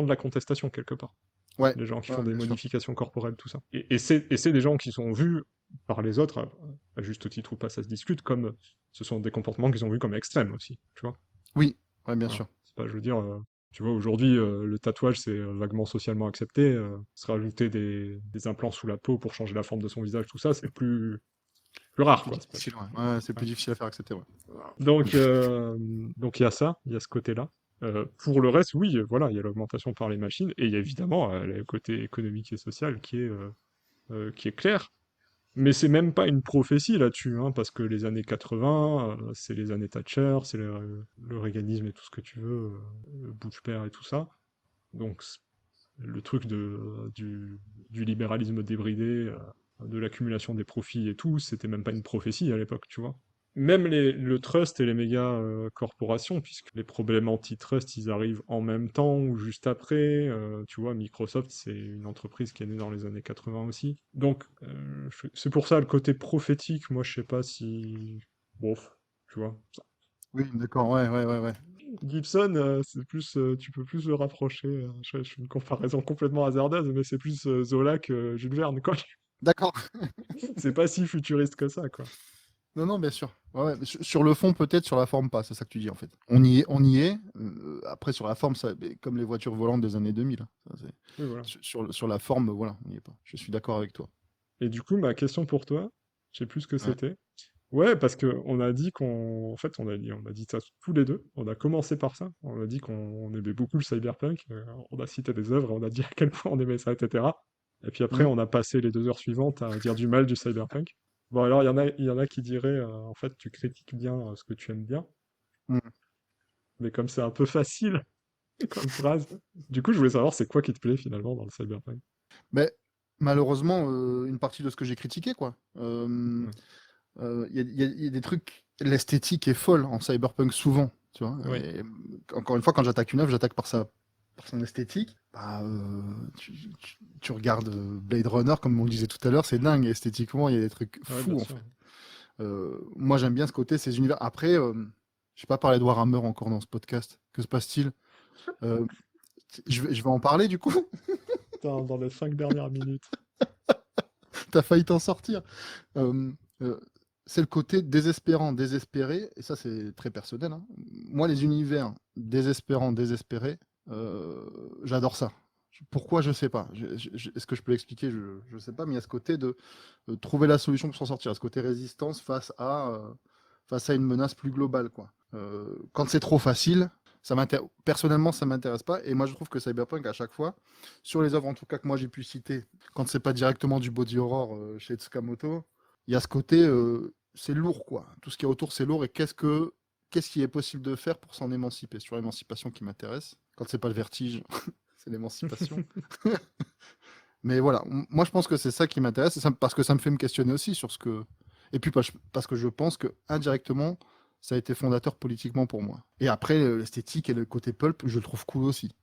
de la contestation quelque part. Ouais, Les gens qui ouais, font des bien sûr. modifications corporelles, tout ça. Et c'est des gens qui sont vus par les autres, à juste titre ou pas, ça se discute, comme ce sont des comportements qu'ils ont vus comme extrêmes aussi, tu vois. Oui, ouais, bien Voilà. sûr. C'est pas, je veux dire, tu vois, aujourd'hui, le tatouage, c'est vaguement socialement accepté. Se rajouter des implants sous la peau pour changer la forme de son visage, tout ça, c'est plus C'est rare, plus quoi. C'est pas- difficile, ouais. Ouais, c'est ouais. plus difficile à faire accepter, ouais. Donc il y a ça, il y a ce côté-là. Pour le reste, oui, voilà, il y a l'augmentation par les machines, et il y a évidemment le côté économique et social qui est clair. Mais c'est même pas une prophétie là-dessus, hein, parce que les années 80, c'est les années Thatcher, c'est le Reaganisme et tout ce que tu veux, Bush père et tout ça. Donc le truc du libéralisme débridé, de l'accumulation des profits et tout, c'était même pas une prophétie à l'époque, tu vois. Même le trust et les méga corporations, puisque les problèmes antitrust, ils arrivent en même temps ou juste après. Tu vois, Microsoft, c'est une entreprise qui est née dans les années 80 aussi. Donc, c'est pour ça le côté prophétique, moi, je sais pas si... Bof, tu vois. Oui, d'accord, ouais, ouais, ouais, ouais. Gibson, c'est plus, tu peux plus le rapprocher. Je fais une comparaison complètement hasardeuse, mais c'est plus Zola que Jules Verne, quoi. D'accord. C'est pas si futuriste que ça, quoi. Non, non, bien sûr. Ouais, ouais, mais sur le fond, peut-être, sur la forme, pas. C'est ça que tu dis, en fait. On y est, on y est. Après, sur la forme, ça, mais comme les voitures volantes des années 2000, hein. Oui, voilà. Sur la forme, voilà, on n'y est pas. Je suis d'accord avec toi. Et du coup, ma question pour toi, je sais plus ce que Ouais. c'était. Ouais, parce que on a dit en fait, on a dit ça tous les deux. On a commencé par ça. On a dit qu'on aimait beaucoup le cyberpunk. On a cité des œuvres, on a dit à quel point on aimait ça, etc. Et puis après, Mhm. on a passé les 2 heures suivantes à dire du mal du cyberpunk. Bon, alors, il y en a qui diraient, en fait, tu critiques bien ce que tu aimes bien. Mhm. Mais comme c'est un peu facile comme phrase. Du coup, je voulais savoir, c'est quoi qui te plaît finalement dans le cyberpunk? Mais malheureusement, une partie de ce que j'ai critiqué, quoi. Ouais. Il y a des trucs. L'esthétique est folle en cyberpunk souvent, tu vois. Oui, Et, encore une fois, quand j'attaque une œuvre, j'attaque par son esthétique. Bah, tu regardes Blade Runner, comme on le disait tout à l'heure, c'est dingue. Esthétiquement, il y a des trucs ouais, bien fous en sûr. fait. Moi, j'aime bien ce côté, ces univers. Après, je n'ai pas parlé de Warhammer encore dans ce podcast. Que se passe-t-il? Euh, je vais en parler du coup. Dans les 5 dernières minutes. T'as failli t'en sortir. Euh, euh, c'est le côté désespérant, désespéré, et ça c'est très personnel, hein. Moi, les univers désespérants, désespérés, j'adore ça. Pourquoi, je sais pas. Est-ce que je peux l'expliquer? Je sais pas, mais il y a ce côté de trouver la solution pour s'en sortir, ce côté résistance face à une menace plus globale, quoi. Quand c'est trop facile, personnellement, ça m'intéresse pas, et moi je trouve que Cyberpunk, à chaque fois, sur les œuvres en tout cas que moi j'ai pu citer, quand c'est pas directement du body horror chez Tsukamoto, il y a ce côté, c'est lourd, quoi. Tout ce qui est autour, c'est lourd. Et qu'est-ce qui est possible de faire pour s'en émanciper? C'est sur l'émancipation qui m'intéresse. Quand c'est pas le vertige, c'est l'émancipation. Mais voilà, moi je pense que c'est ça qui m'intéresse, parce que ça me fait me questionner aussi sur ce que. Et puis parce que je pense que indirectement, ça a été fondateur politiquement pour moi. Et après, l'esthétique et le côté pulp, je le trouve cool aussi.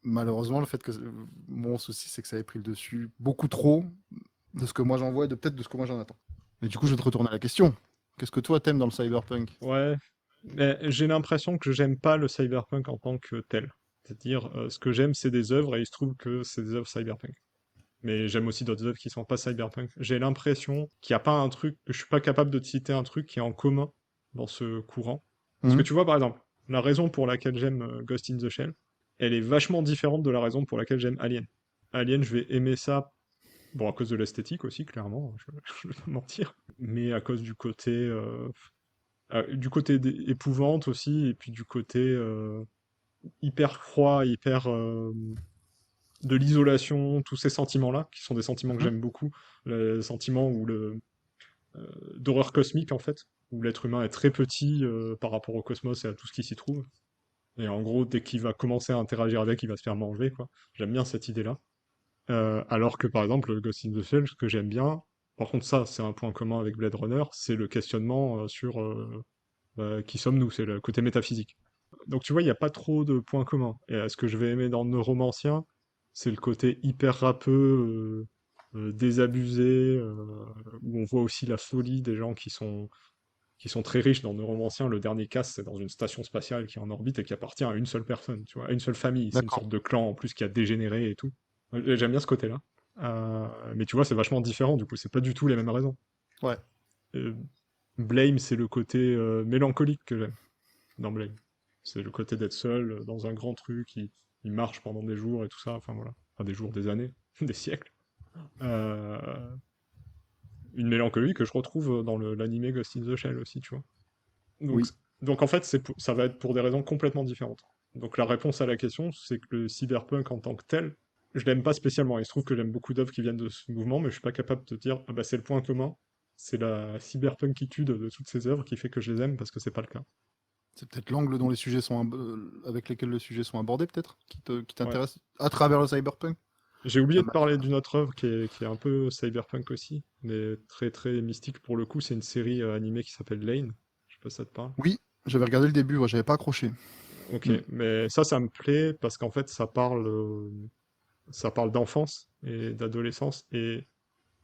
Malheureusement, le fait que mon souci, c'est que ça ait pris le dessus beaucoup trop de ce que moi j'en vois et peut-être de ce que moi j'en attends. Mais du coup, je vais te retourner à la question. Qu'est-ce que toi t'aimes dans le cyberpunk? Ouais, mais j'ai l'impression que j'aime pas le cyberpunk en tant que tel. C'est-à-dire, ce que j'aime, c'est des œuvres et il se trouve que c'est des œuvres cyberpunk. Mais j'aime aussi d'autres œuvres qui sont pas cyberpunk. J'ai l'impression qu'il n'y a pas un truc, que je suis pas capable de te citer un truc qui est en commun dans ce courant. Parce que Mhm. tu vois, par exemple, la raison pour laquelle j'aime Ghost in the Shell, elle est vachement différente de la raison pour laquelle j'aime Alien. Alien, je vais aimer ça, bon, à cause de l'esthétique aussi, clairement, je vais pas mentir, mais à cause du côté épouvante aussi, et puis du côté hyper froid, hyper de l'isolation, tous ces sentiments-là, qui sont des sentiments que Mhm. j'aime beaucoup, le sentiment d'horreur cosmique en fait, où l'être humain est très petit par rapport au cosmos et à tout ce qui s'y trouve. Et en gros, dès qu'il va commencer à interagir avec, il va se faire manger, quoi. J'aime bien cette idée-là. Alors que par exemple, le Ghost in the Shell, ce que j'aime bien, par contre ça, c'est un point commun avec Blade Runner, c'est le questionnement sur qui sommes-nous, c'est le côté métaphysique. Donc tu vois, il n'y a pas trop de points communs. Et ce que je vais aimer dans le Neuromancien, c'est le côté hyper râpeux, désabusé, où on voit aussi la folie des gens qui sont très riches. Dans le Neuromancien, le dernier casse, c'est dans une station spatiale qui est en orbite et qui appartient à une seule personne, tu vois, à une seule famille. C'est une D'accord. sorte de clan en plus qui a dégénéré et tout. J'aime bien ce côté-là. Mais tu vois, c'est vachement différent, du coup, c'est pas du tout les mêmes raisons. Ouais. Euh, Blame, c'est le côté mélancolique que j'aime dans Blame. C'est le côté d'être seul dans un grand truc, il marche pendant des jours et tout ça, enfin voilà. Enfin des jours, des années, des siècles. Euh, une mélancolie que je retrouve dans l'animé Ghost in the Shell aussi, tu vois. Donc, Oui. donc en fait, ça va être pour des raisons complètement différentes. Donc la réponse à la question, c'est que le cyberpunk en tant que tel, je l'aime pas spécialement. Il se trouve que j'aime beaucoup d'œuvres qui viennent de ce mouvement, mais je suis pas capable de te dire, ah bah c'est le point commun, c'est la cyberpunkitude de toutes ces œuvres qui fait que je les aime parce que c'est pas le cas. C'est peut-être l'angle dont les sujets sont avec lesquels les sujets sont abordés, peut-être, qui Ouais. t'intéresse à travers le cyberpunk. J'ai oublié Ça de m'a- parler d'une autre œuvre qui est un peu cyberpunk aussi, mais très très mystique pour le coup. C'est une série animée qui s'appelle Lane. Je sais pas si ça te parle. Oui, j'avais regardé le début, ouais, j'avais pas accroché. Ok, Hmm. mais ça me plaît parce qu'en fait, ça parle d'enfance et d'adolescence, et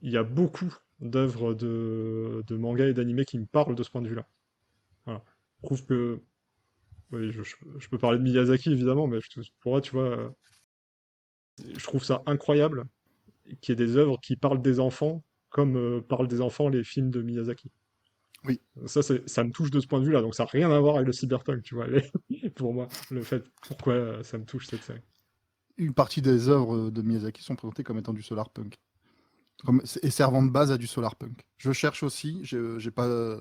il y a beaucoup d'œuvres de manga et d'animé qui me parlent de ce point de vue-là. Voilà. Je trouve que, oui, je peux parler de Miyazaki évidemment, mais pour moi, tu vois, je trouve ça incroyable qu'il y ait des œuvres qui parlent des enfants, comme parlent des enfants les films de Miyazaki. Oui, Ça me touche de ce point de vue-là, donc ça n'a rien à voir avec le cyberpunk, tu vois, pour moi, le fait, pourquoi ça me touche cette série. une partie des œuvres de Miyazaki sont présentées comme étant du solarpunk. Et servant de base à du solarpunk. Je cherche aussi, j'ai pas,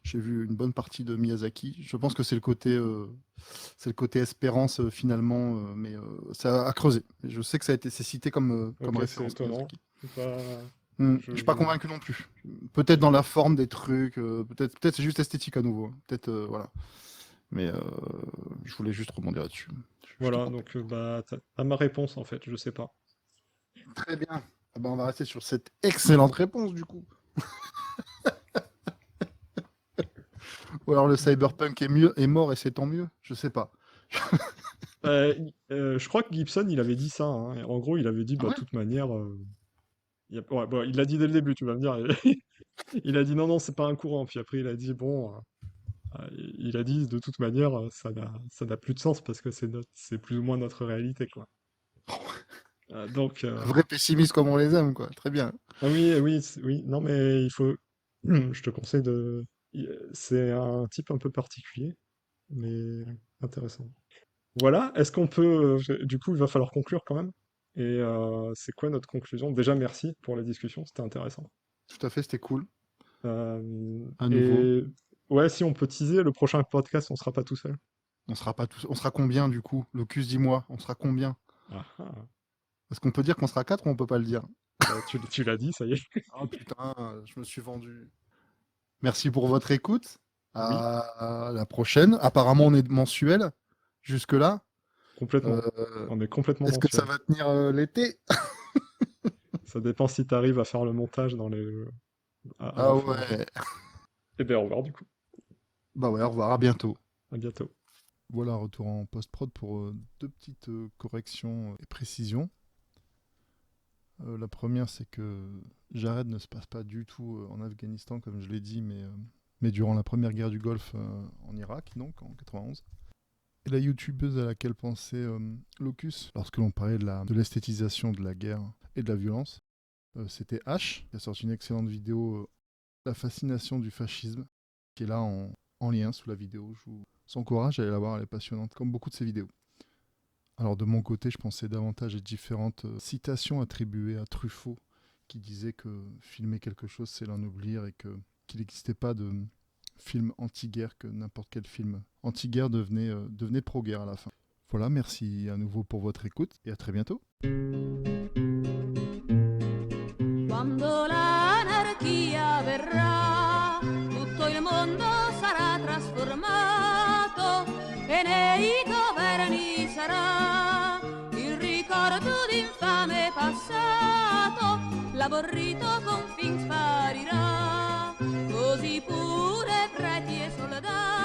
j'ai vu une bonne partie de Miyazaki. Je pense que c'est le côté espérance finalement, mais ça a creusé. Je sais que c'est cité comme Ok, c'est référence étonnant. Miyazaki. C'est pas... Je suis pas convaincu non plus. Peut-être dans la forme des trucs, peut-être c'est juste esthétique à nouveau. Peut-être voilà. Mais je voulais juste rebondir là-dessus. Je te Voilà, coupe. donc bah, t'as ma réponse en fait, je sais pas. Très bien. Ah ben, on va rester sur cette excellente réponse du coup. Ou alors le cyberpunk est mort et c'est tant mieux. Je sais pas. Je crois que Gibson, il avait dit ça, hein. En gros, il avait dit, Ah bah, de ouais? toute manière, ouais, bon, il l'a dit dès le début, tu vas me dire. Il a dit non, non, c'est pas un courant. Puis après, il a dit, bon, il a dit, de toute manière, ça n'a plus de sens parce que c'est plus ou moins notre réalité, quoi. Donc, Un vrai pessimiste comme on les aime, quoi. Très bien. ah oui, oui, oui, non, mais il faut, je te conseille c'est un type un peu particulier, mais intéressant. Voilà, est-ce qu'on peut... Du coup, il va falloir conclure quand même. Et c'est quoi notre conclusion? Déjà, merci pour la discussion, c'était intéressant. Tout à fait, c'était cool. À nouveau. Et ouais, si on peut teaser, le prochain podcast, on sera pas tout seul. On sera pas tous. On sera combien du coup? Locus, dis-moi. On sera combien? Ah, ah. Est-ce qu'on peut dire qu'on sera 4 ou on peut pas le dire? Bah, tu l'as dit, ça y est. Oh putain, je me suis vendu. Merci pour votre écoute. Oui, À la prochaine. Apparemment, on est mensuel jusque-là. complètement. Euh, On est complètement Est-ce que ça mensuel. va tenir l'été? Ça dépend si tu arrives à faire le montage à Ah la fin. ouais. Et bien, au revoir du coup. Bah ouais, au revoir, à bientôt. À bientôt. Voilà, retour en post-prod pour deux petites corrections et précisions. La première, c'est que Jared ne se passe pas du tout en Afghanistan, comme je l'ai dit, mais durant la première guerre du Golfe en Irak, donc en 91. Et la youtubeuse à laquelle pensait Locus, lorsque l'on parlait de l'esthétisation de la guerre et de la violence, c'était H, qui a sorti une excellente vidéo, La fascination du fascisme, qui est là en lien sous la vidéo. Je vous encourage à aller la voir, elle est passionnante, comme beaucoup de ses vidéos. Alors de mon côté, je pensais davantage à différentes citations attribuées à Truffaut, qui disait que filmer quelque chose, c'est l'ennoblir et qu'il n'existait pas de film anti-guerre, que n'importe quel film anti-guerre devenait pro-guerre à la fin. Voilà, merci à nouveau pour votre écoute et à très bientôt. Quando l'anarchia verrà, tutto il mondo sarà trasformato e nei governi sarà il ricordo d'infame passato, l'aborrito confin sparirà, così pure preti e soldati